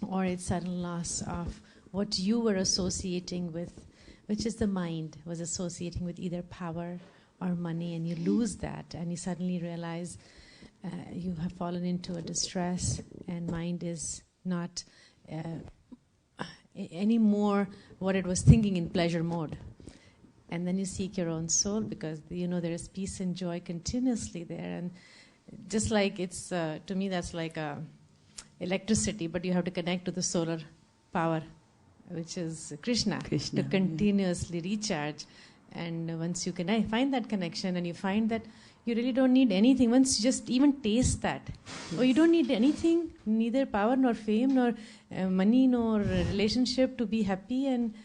or it's sudden loss of what you were associating with, which is the mind was associating with either power or money, and you lose that, and you suddenly realize you have fallen into a distress, and mind is not anymore what it was thinking in pleasure mode. And then you seek your own soul, because there is peace and joy continuously there. And just like it's, to me, that's like electricity, but you have to connect to the solar power, which is Krishna. To continuously recharge. And once you find that connection, and you find that you really don't need anything, once you just even taste that, or you don't need anything, neither power nor fame nor money nor relationship to be happy, and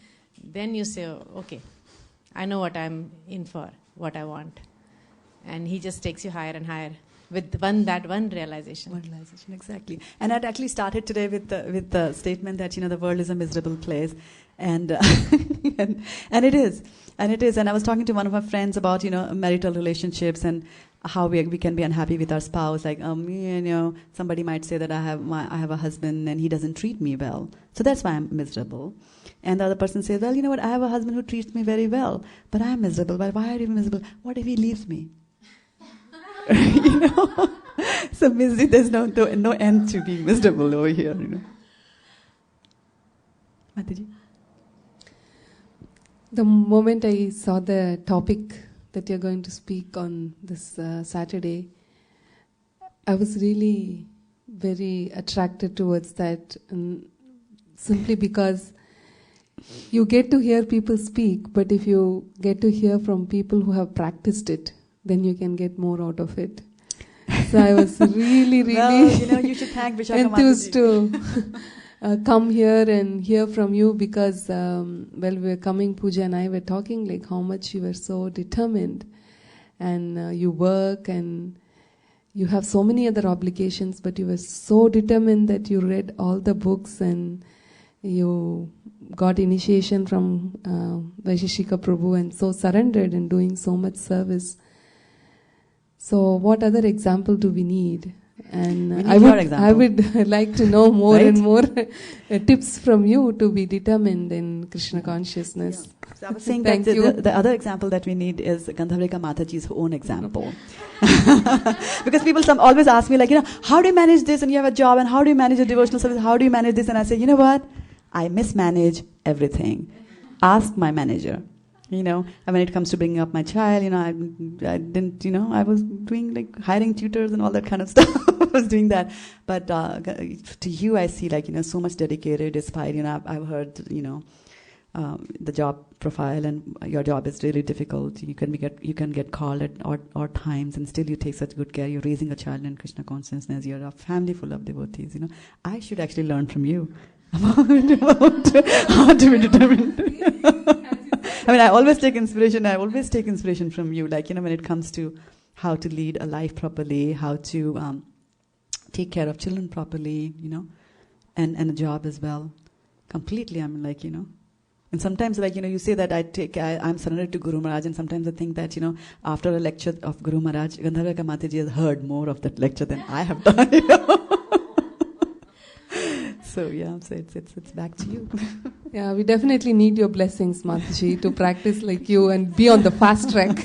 then you say, okay, I know what I'm in for, what I want. And he just takes you higher and higher with that one realization. One realization, exactly. And I'd actually started today with the statement that, the world is a miserable place. And and it is. And it is. And I was talking to one of my friends about, marital relationships and how we can be unhappy with our spouse. Like, somebody might say that I have a husband and he doesn't treat me well. So that's why I'm miserable. And the other person says, well, you know what, I have a husband who treats me very well, but I'm miserable. But why are you miserable? What if he leaves me? So misery, there's no end to being miserable over here. Mataji? The moment I saw the topic that you're going to speak on this Saturday, I was really very attracted towards that, and simply because you get to hear people speak, but if you get to hear from people who have practiced it, then you can get more out of it. So I was really, really you should thank Vishaka enthused to come here and hear from you, because we were coming, Pooja and I were talking like how much you were so determined, and you work and you have so many other obligations, but you were so determined that you read all the books and you got initiation from Vaisheshika Prabhu, and so surrendered and doing so much service. So what other example do we need? And I would like to know more and more tips from you to be determined in Krishna consciousness. Yeah. So I was saying that the other example that we need is Gandharika Mataji's own example. Because people always ask me, like, how do you manage this, and you have a job, and how do you manage a devotional service, how do you manage this? And I say, you know what? I mismanage everything. Ask my manager. And when it comes to bringing up my child, I didn't, I was doing like hiring tutors and all that kind of stuff. I was doing that. But to you, I see like, so much dedicated, despite, I've heard, the job profile, and your job is really difficult. You can get called at odd times, and still you take such good care. You're raising a child in Krishna consciousness. You're a family full of devotees. I should actually learn from you about how to be determined. I mean, I always take inspiration from you. Like, when it comes to how to lead a life properly, how to take care of children properly, and a job as well. Completely, I'm like, And sometimes, like, you say that I'm surrendered to Guru Maharaj, and sometimes I think that, after a lecture of Guru Maharaj, Gandharva Mataji has heard more of that lecture than I have done, So, it's back to you. Yeah, we definitely need your blessings, Mataji, to practice like you and be on the fast track.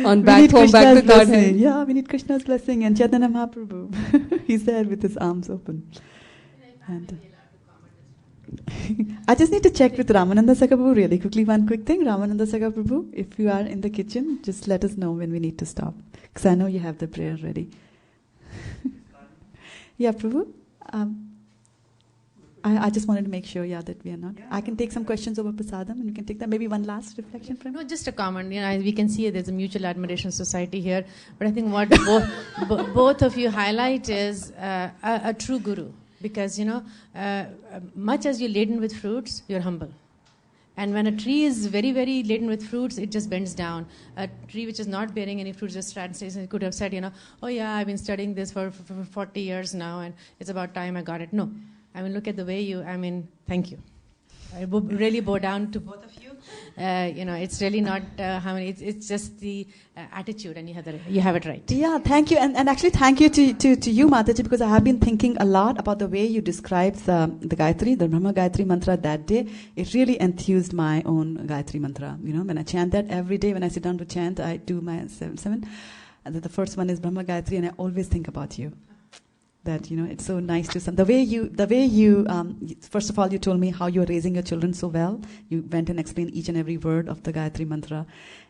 On back home, back to Godhead. Yeah, we need Krishna's blessing, and Chaitanya Mahaprabhu. He's there with his arms open. And I just need to check with Ramananda Sakaprabhu really quickly. One quick thing, Ramananda Sakaprabhu, if you are in the kitchen, just let us know when we need to stop. Because I know you have the prayer ready. Yeah, Prabhu. I just wanted to make sure, that we are not. I can take some questions over Prasadam, and we can take that. Maybe one last reflection from. No, just a comment. We can see there's a mutual admiration society here. But I think what both of you highlight is a true guru. Because, much as you're laden with fruits, you're humble. And when a tree is very, very laden with fruits, it just bends down. A tree which is not bearing any fruits just stands. It could have said, oh yeah, I've been studying this for 40 years now, and it's about time I got it. No. Look at the way thank you. I really bow down to both of you. It's really not it's just the attitude, and you have it right. Yeah, thank you. And actually thank you to you, Mataji, because I have been thinking a lot about the way you described the Gayatri, the Brahma Gayatri mantra that day. It really enthused my own Gayatri mantra. When I chant that every day, when I sit down to chant, I do my seven. And the first one is Brahma Gayatri, and I always think about you. That it's so nice to the way you first of all, you told me how you're raising your children so well. You went and explained each and every word of the Gayatri mantra,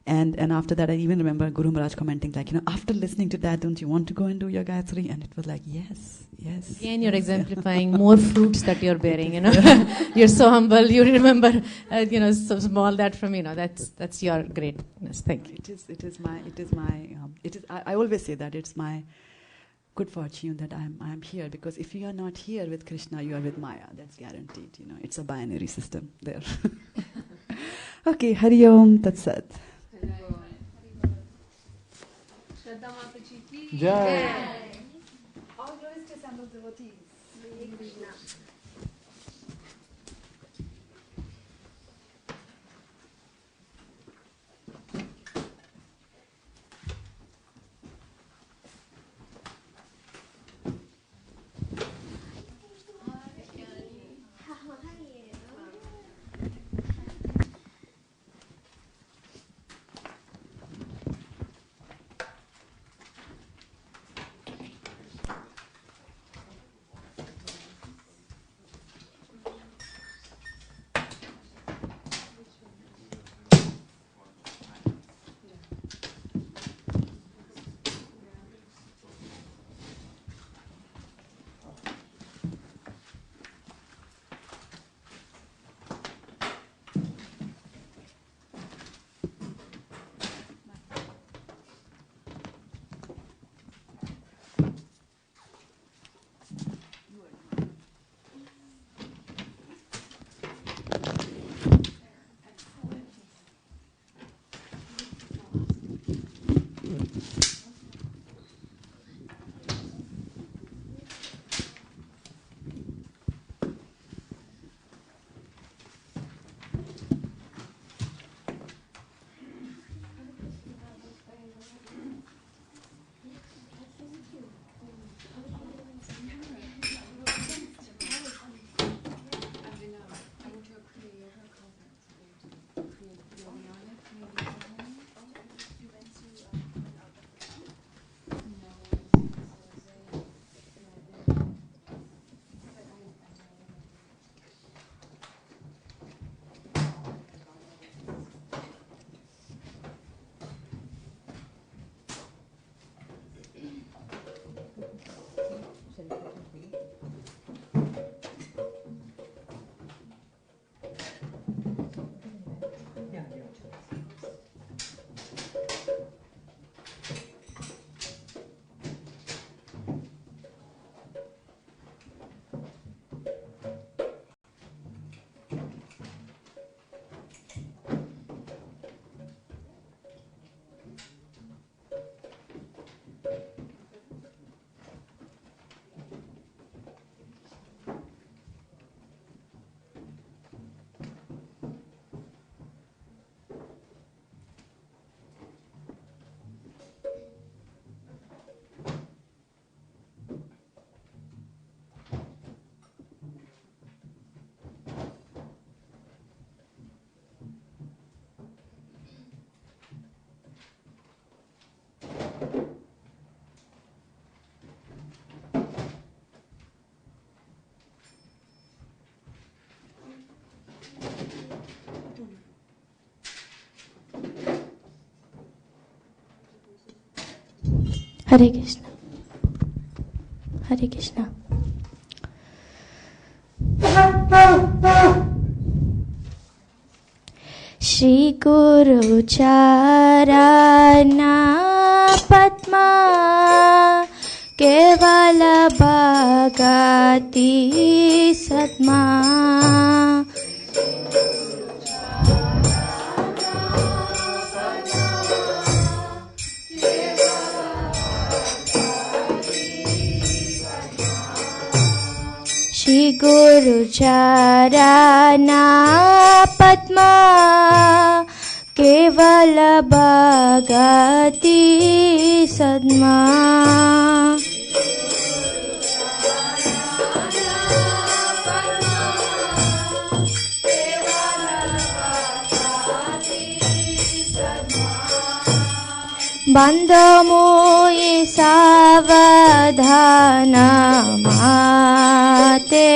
and after that I even remember Guru Maharaj commenting like, after listening to that, don't you want to go and do your Gayatri? And it was like, yes. Again, you're exemplifying more fruits that you're bearing. You're so humble. You remember so small that from that's your greatness. Thank you. I always say that it's my good fortune that I'm here, because if you are not here with Krishna, you are with Maya. That's guaranteed. It's a binary system there. Okay, Hari Om Tat Sat. Shraddha Mataji ki Jai. All glories to assembled devotees. Hare Krishna. Hare Krishna. Shri Guru Charana Padma Kevala Bhagati Satma Shri Guru Charana Padma Kevala Bhagati Sadma Bandha mohi savadhana mate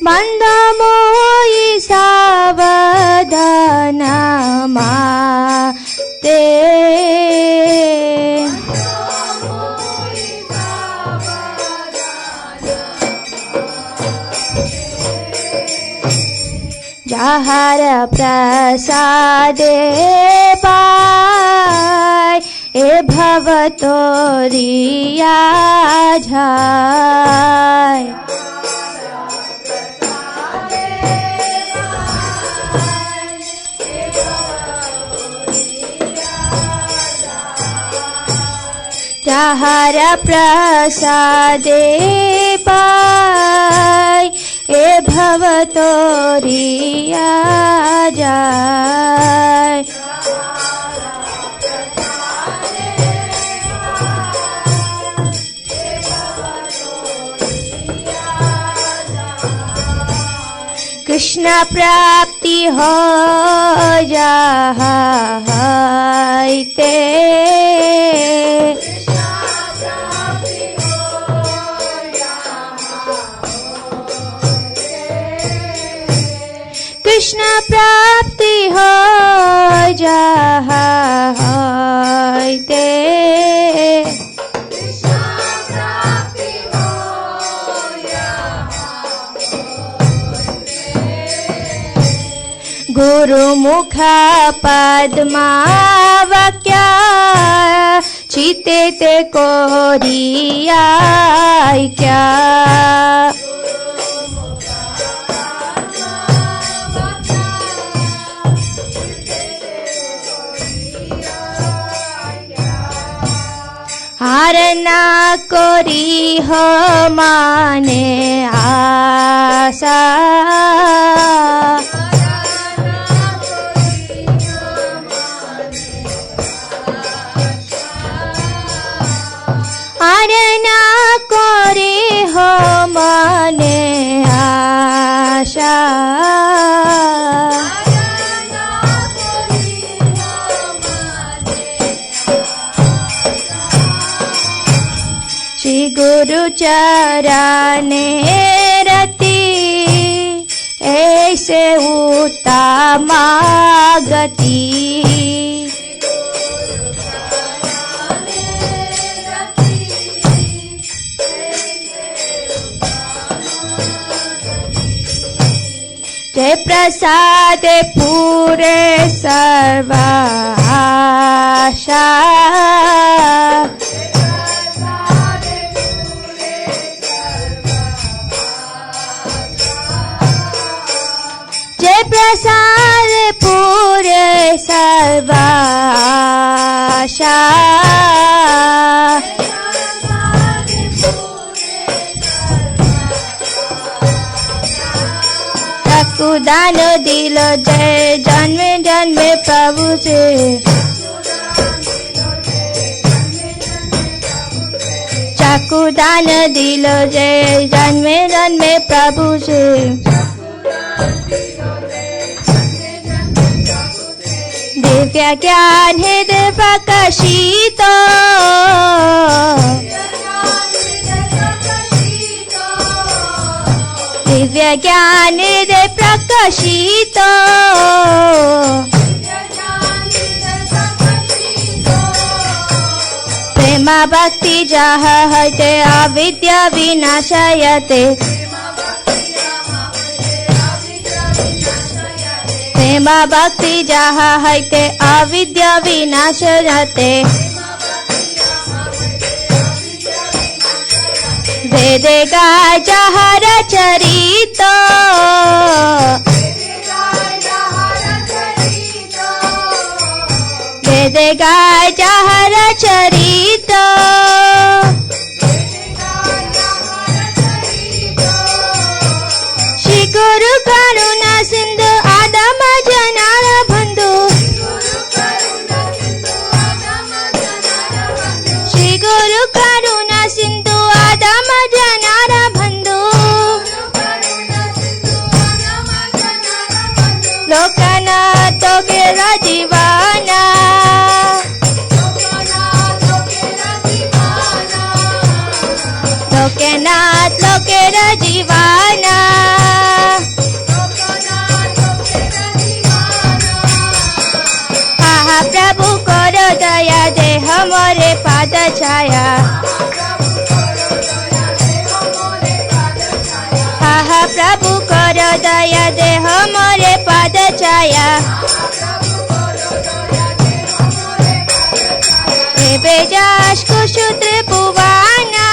Bandha mohi savadhana mate Jahara prasade pai e bhavatoriya jhai Jahara prasade pai e bhavatoriya jai Krishna prapti ho jahaite Krishna prapti ho jahaite Guru mukha padma vakya chite te koriya kya Harana kori ho mane asa Harana kori ho mane asha Shri Guru Charane rati aise uttama gati Jai prasad pure sarva asha Jai prasad pure sarva asha दान दिल जय जन्मे जन्मे प्रभु से चाकू दान दिल जय जन्मे जन्मे प्रभु से दिव्य ज्ञान हृदय प्रकाशित ದಿವ್ಯ ಜ್ಞಾನದೆ ಪ್ರಕಾಶಿತ ಪ್ರೇಮ ಭಕ್ತಿ ಜಹ ಹೈತೆ ಅವಿದ್ಯ ವಿನಾಶಯತೆ ಪ್ರೇಮ ಭಕ್ತಿ ಜಹ ಹೈತೆ ಅವಿದ್ಯ ವಿನಾಶಯತೆ वेदे गाय जहर चरित वेदे गाय जहर चरित श्री गुरु करुणा सिंधु आदम जनार बंधु श्री गुरु करुणा सिंधु आदम जनार बंधु लोकनाथ लोकेरा जीवाना लोकनाथ लोकेरा जीवाना आहा प्रभु करो दया दे हमरे पाद छाया आहा प्रभु करो दया दे हमरे पाद छाया हे बेजाश कुशुत्र पुवाना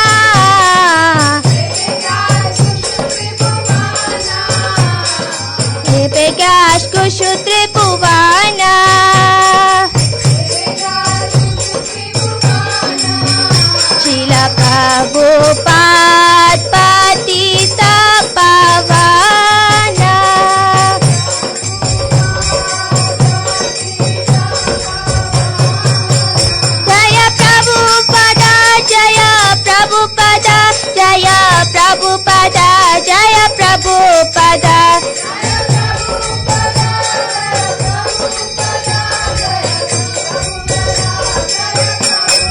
हे बेगाश कुशुत्र पुवाना शिला प्रभुपाद पतिता पावाना जय प्रभुपदा जय प्रभुपदा जय प्रभुपदा जय प्रभुपदा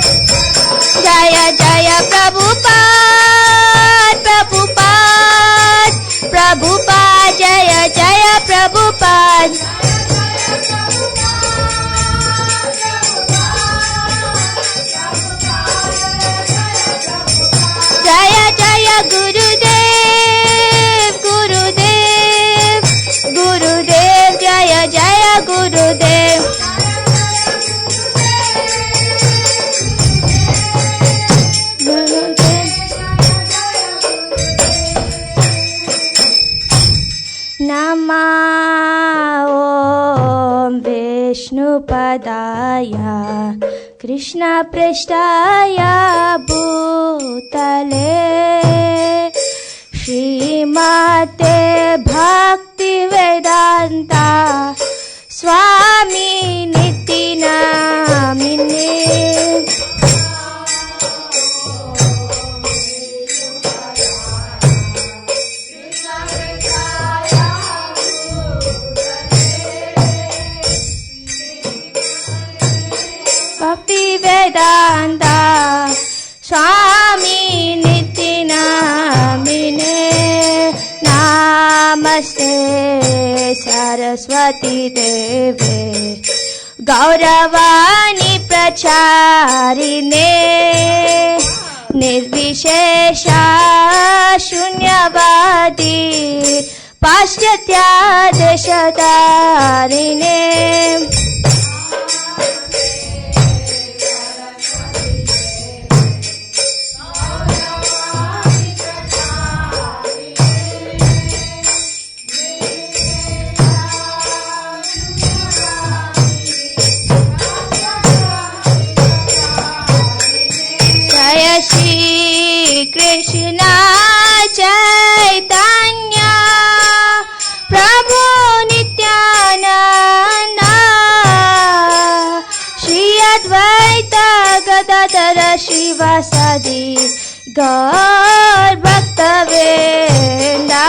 जय जय प्रभुपाद प्रभुपाद प्रभुपाद जय जय प्रभुपाद जय जय गुरुदेव गुरुदेव गुरुदेव जय जय गुरुदेव नमा ॐ विष्णुपदाय कृष्णपृष्ठाय भूतले श्रीमते भक्तिवेदान्ता स्वामी नित्यानामिने भक्तिवेदान्ता स्वामी नित्यानामिने नमस्ते सरस्वती देवे गौरवाणी प्रचारिणे निर्विशेषा शून्यवादी पाश्चात्या देशधारिणे जय श्री कृष्ण चैतन्य प्रभु नित्यानंद श्री अद्वैत गदाधर श्रीवासादि गौर भक्तवृंदा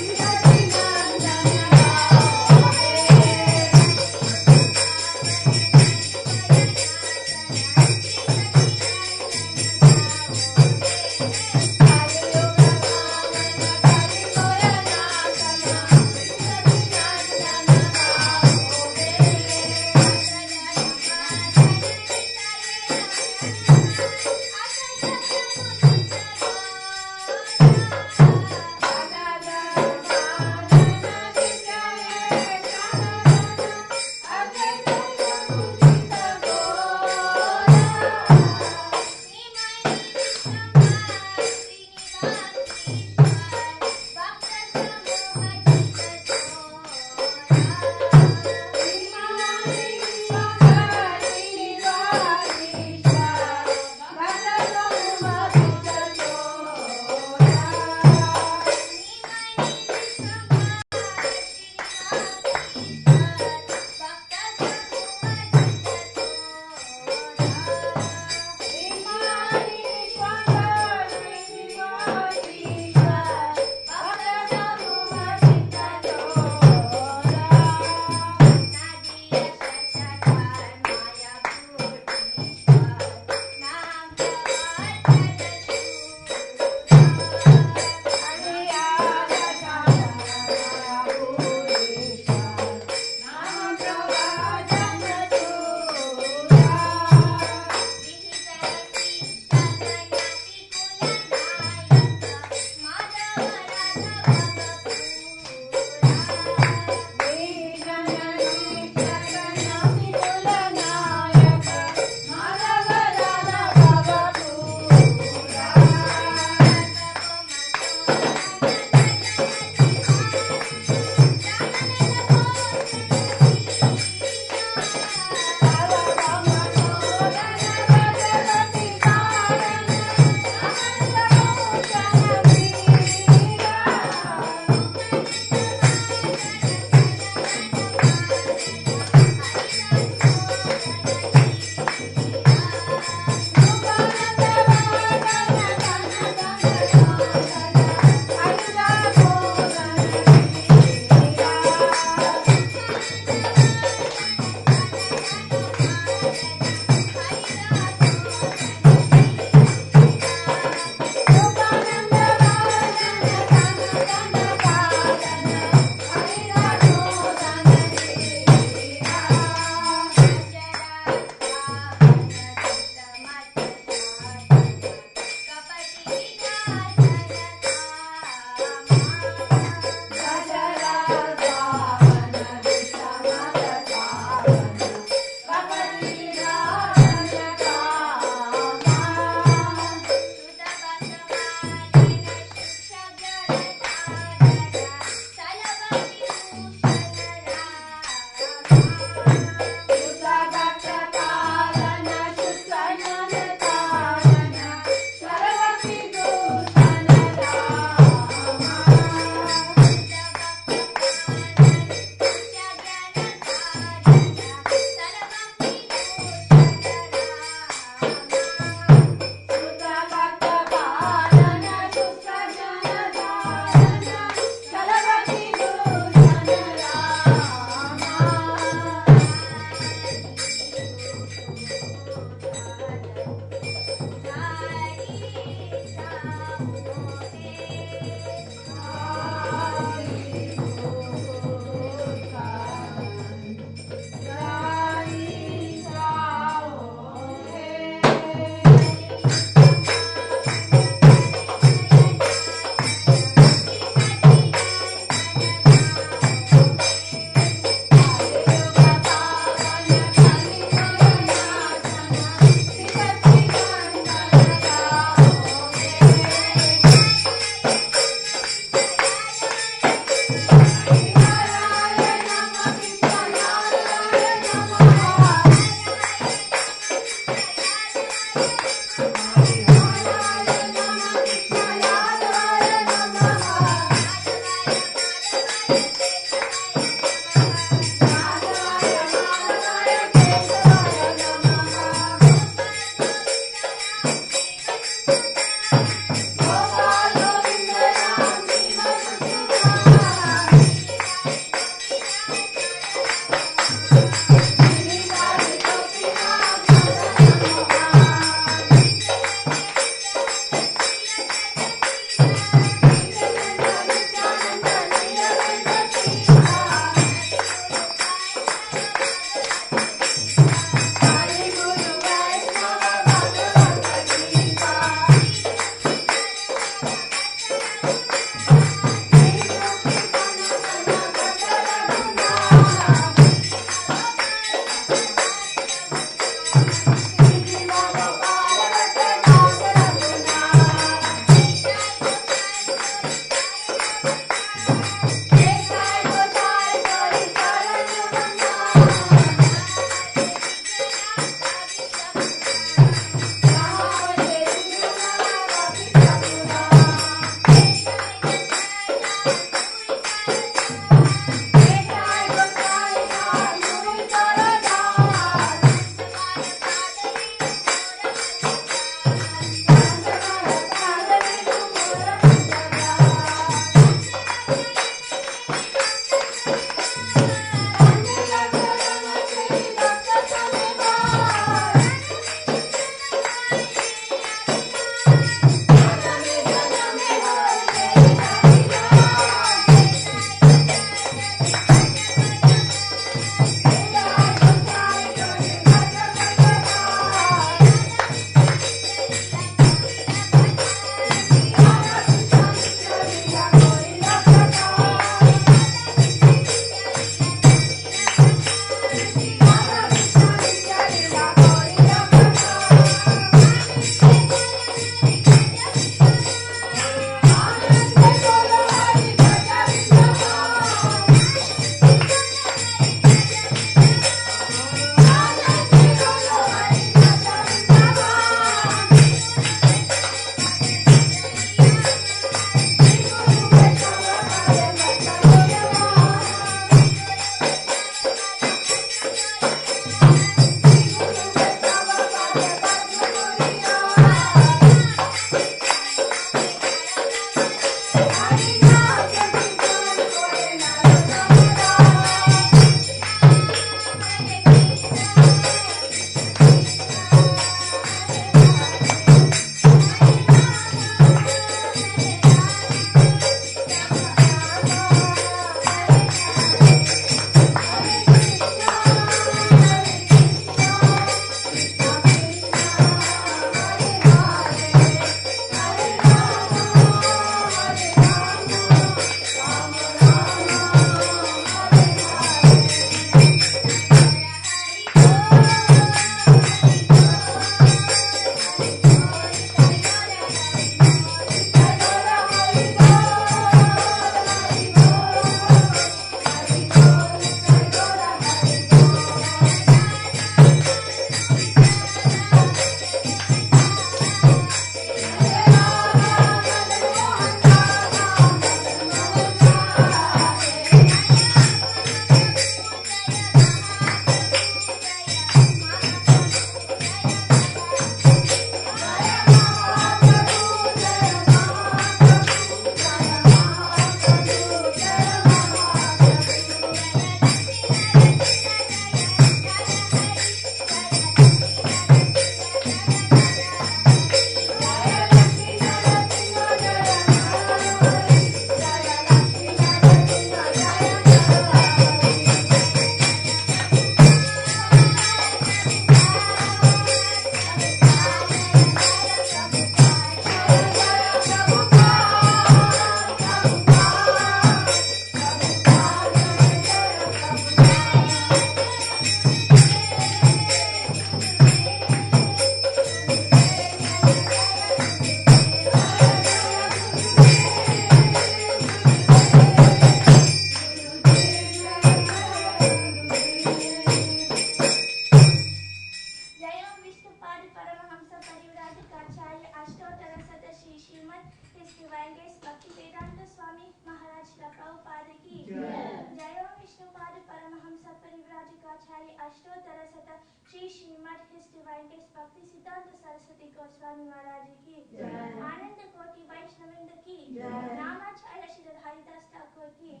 Rajikacharya Ashtotara Sata Shri Srimad His Divine Grace Bhakti Siddhanta Saraswati Goswami Maharaj ki Ananda Koti Vaishnavinda ki Namacharya Shri Haridas Thakur ki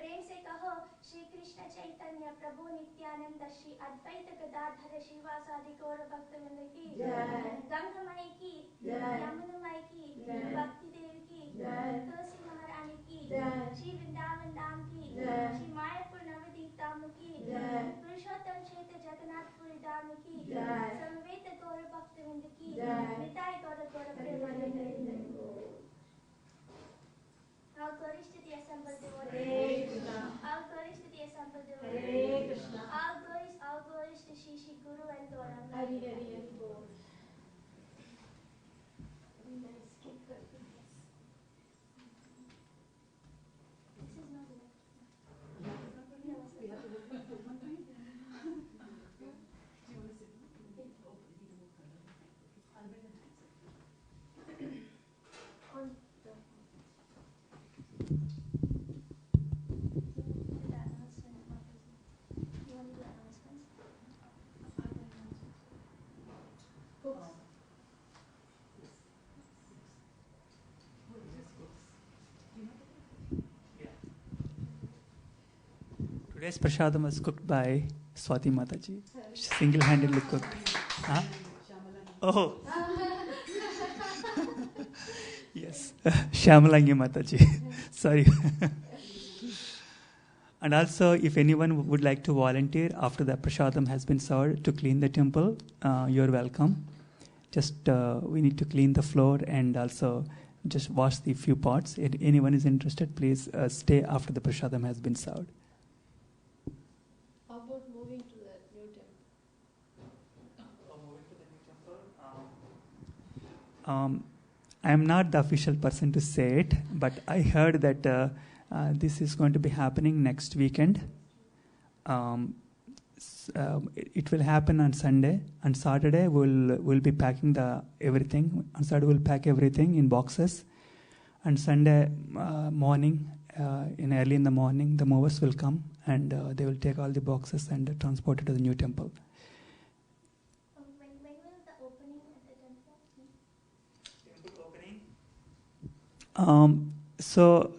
प्रेम से कहो श्री कृष्ण चैतन्य प्रभु नित्यानंद श्री अद्वैत गदाधर श्रीवासादि गौर भक्तवृंद की गंगामय की यमुनामय की भक्ति देव की तुलसी महारानी की श्री वृंदावन धाम की श्री मायापुर नवदीप धाम की पुरुषोत्तम क्षेत्र जगन्नाथपुरी धाम की समवेत गौर भक्तवृंद की निताय गौर गौर Premanand All glories to the assembled devotees. All glories to the assembled devotees. All glories to Shri Shri Guru and Dora. Hari Hari Hari Bol. This is not enough. Today's prasadam was cooked by Swati Mataji. She single-handedly cooked. Huh? Oh. Yes. Shamalangi Mataji. Sorry. And also, if anyone would like to volunteer after the prasadam has been served to clean the temple, you're welcome. Just we need to clean the floor and also just wash the few pots. If anyone is interested, please stay after the prasadam has been served. How about moving to the new temple? I am not the official person to say it, but I heard that this is going to be happening next weekend. It will happen on Sunday. On Saturday, we'll be packing everything. On Saturday, we'll pack everything in boxes. On Sunday morning, early in the morning, the movers will come and they will take all the boxes and transport it to the new temple. When will the opening at the temple? So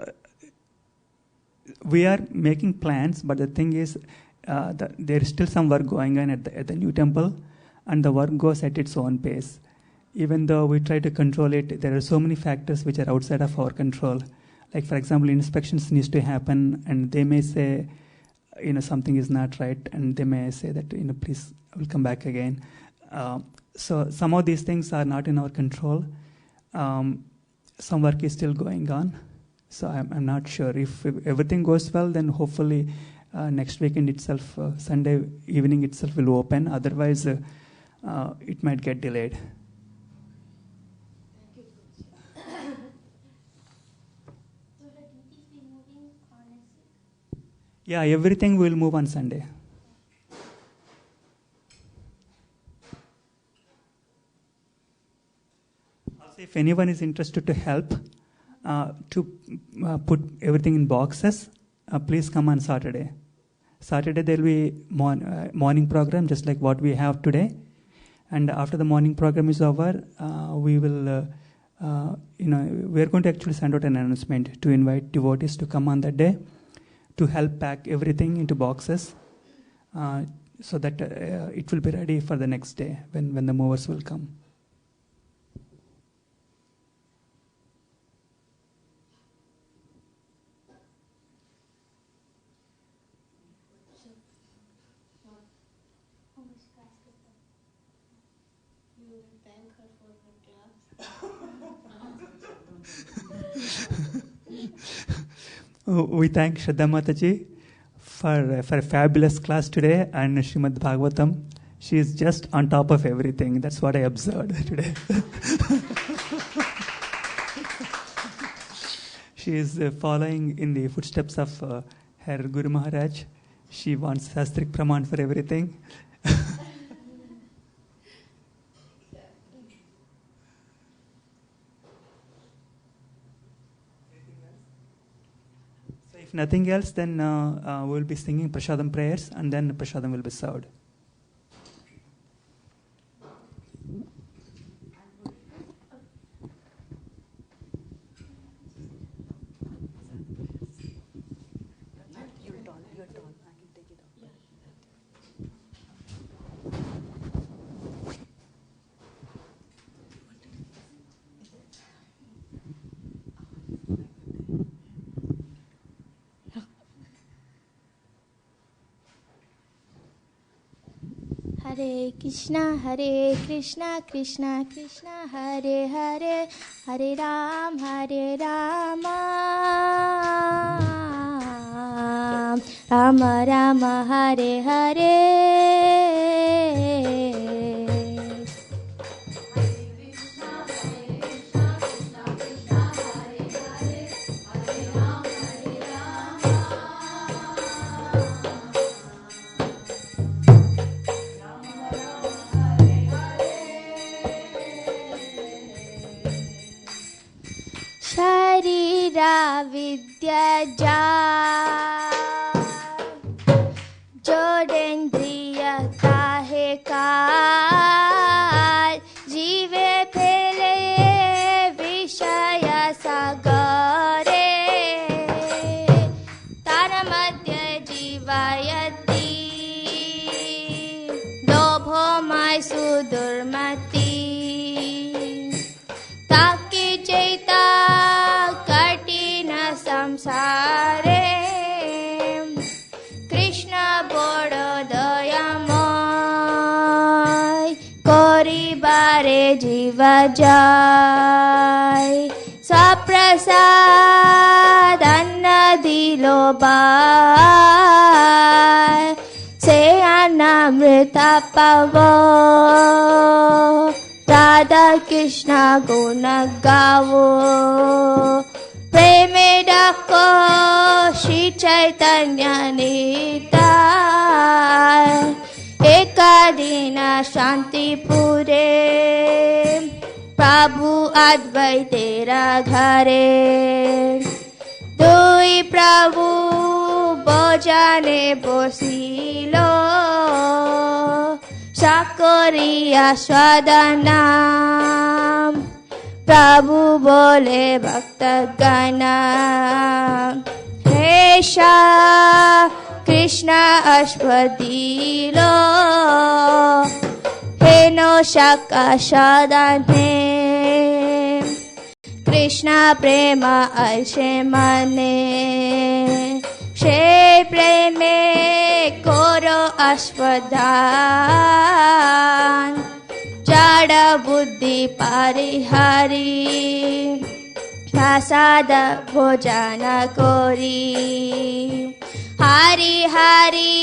we are making plans, but the thing is, there is still some work going on at the new temple, and the work goes at its own pace. Even though we try to control it, there are so many factors which are outside of our control. Like, for example, inspections needs to happen, and they may say, something is not right, and they may say that, please, we'll come back again. So some of these things are not in our control. Some work is still going on. So I'm not sure. If everything goes well, then hopefully next weekend itself, Sunday evening itself will open. Otherwise, it might get delayed. So the duties be moving on next week? Yeah, everything will move on Sunday. Also, if anyone is interested to help to put everything in boxes, please come on Saturday. Saturday there will be morning program just like what we have today, and after the morning program is over, we will, we are going to actually send out an announcement to invite devotees to come on that day to help pack everything into boxes, so that it will be ready for the next day when the movers will come. We thank Shraddha Mataji for a fabulous class today, and Srimad Bhagavatam. She is just on top of everything. That's what I observed today. She is following in the footsteps of her Guru Maharaj. She wants Shastrik Praman for everything. If nothing else, then we'll be singing Prashadam prayers, and then Prashadam will be served. Hare Krishna, Krishna Krishna, Hare Hare, Hare Rama, Rama Rama, Hare Hare. Sharira Vidya Jodendriya Kahe Kaal Jive Phele Vishaya Sagare Taramadya Jivayati Lobho Mai Sudurmati Taki Chaita Katina Samsare Krishna Bodo Dayamoy Koribare Jiva Jai Saprasad Anna Dilo Bai Se Anamrita Pavo Radha Krishna Guna Gavo Preme Dako Shri Chaitanya Nita Ekadina Shanti Pure Prabhu Advaitera Ghare Dui Prabhu Bojane Bosilo Shakoriya Swadanam Prabhu Bole Bhakta Gana Hesha Krishna Ashwadilo Heno Shaka Shadane Krishna Prema Aishe Mane She Preme Koro Ashwadhan Jada Buddhi Parihari Prasada Bhojana Kori Hari Hari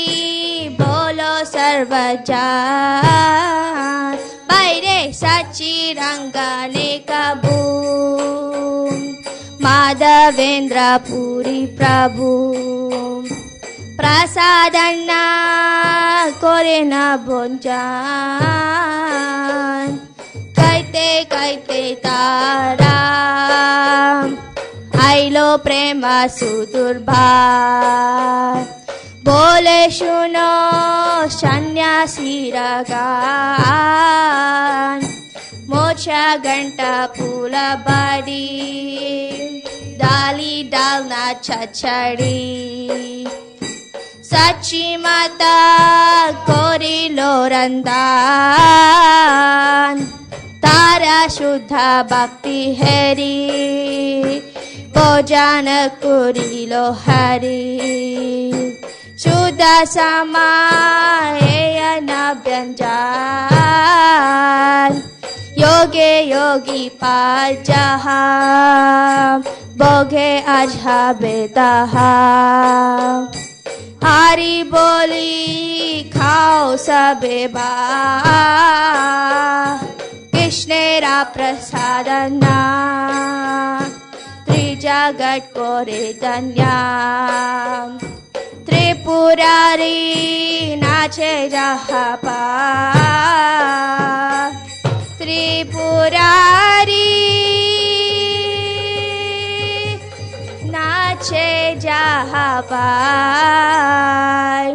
Bolo Sarvajan Baire Sachi Rangane Kabu Madhavendra Puri Prabhu Prasadana Korena Bonjan Kaite Kaite Taram Ailo Prema Sudurba Bole Shuno Sanyasi Ragan Mocha Ganta Pula Badi Dali Dalna Chachari Sachi Mata Kori Lorandan Tara Shuddha Bhakti Hari Bojana Kuri Lohari Shuddha Sama Eyana Byanjan Yoge Yogi Pajaha Boghe Ajha Betaha Hari Boli Khao Sabeba Krishnera Prasadana Trijagat Kore Danyam Tripurari Nache Jahapa Tripurari Nache जाहा पाय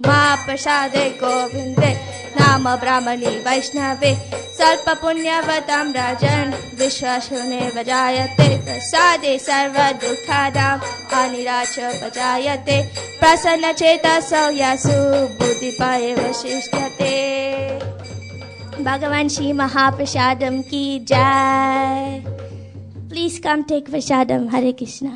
मा प्रसादे गोविंदे नाम ब्राह्मणी वैष्णवे सर्प पुण्यवतां राजन् विश्वासुने वजायते प्रसादे सर्व दुःखानां हानिराच पजायते प्रसन्न चेतसो यासु बुद्धिपाये वशिष्ठते भगवान श्री महाप्रसादम की जय. Please come take prasadam. Hare Krishna.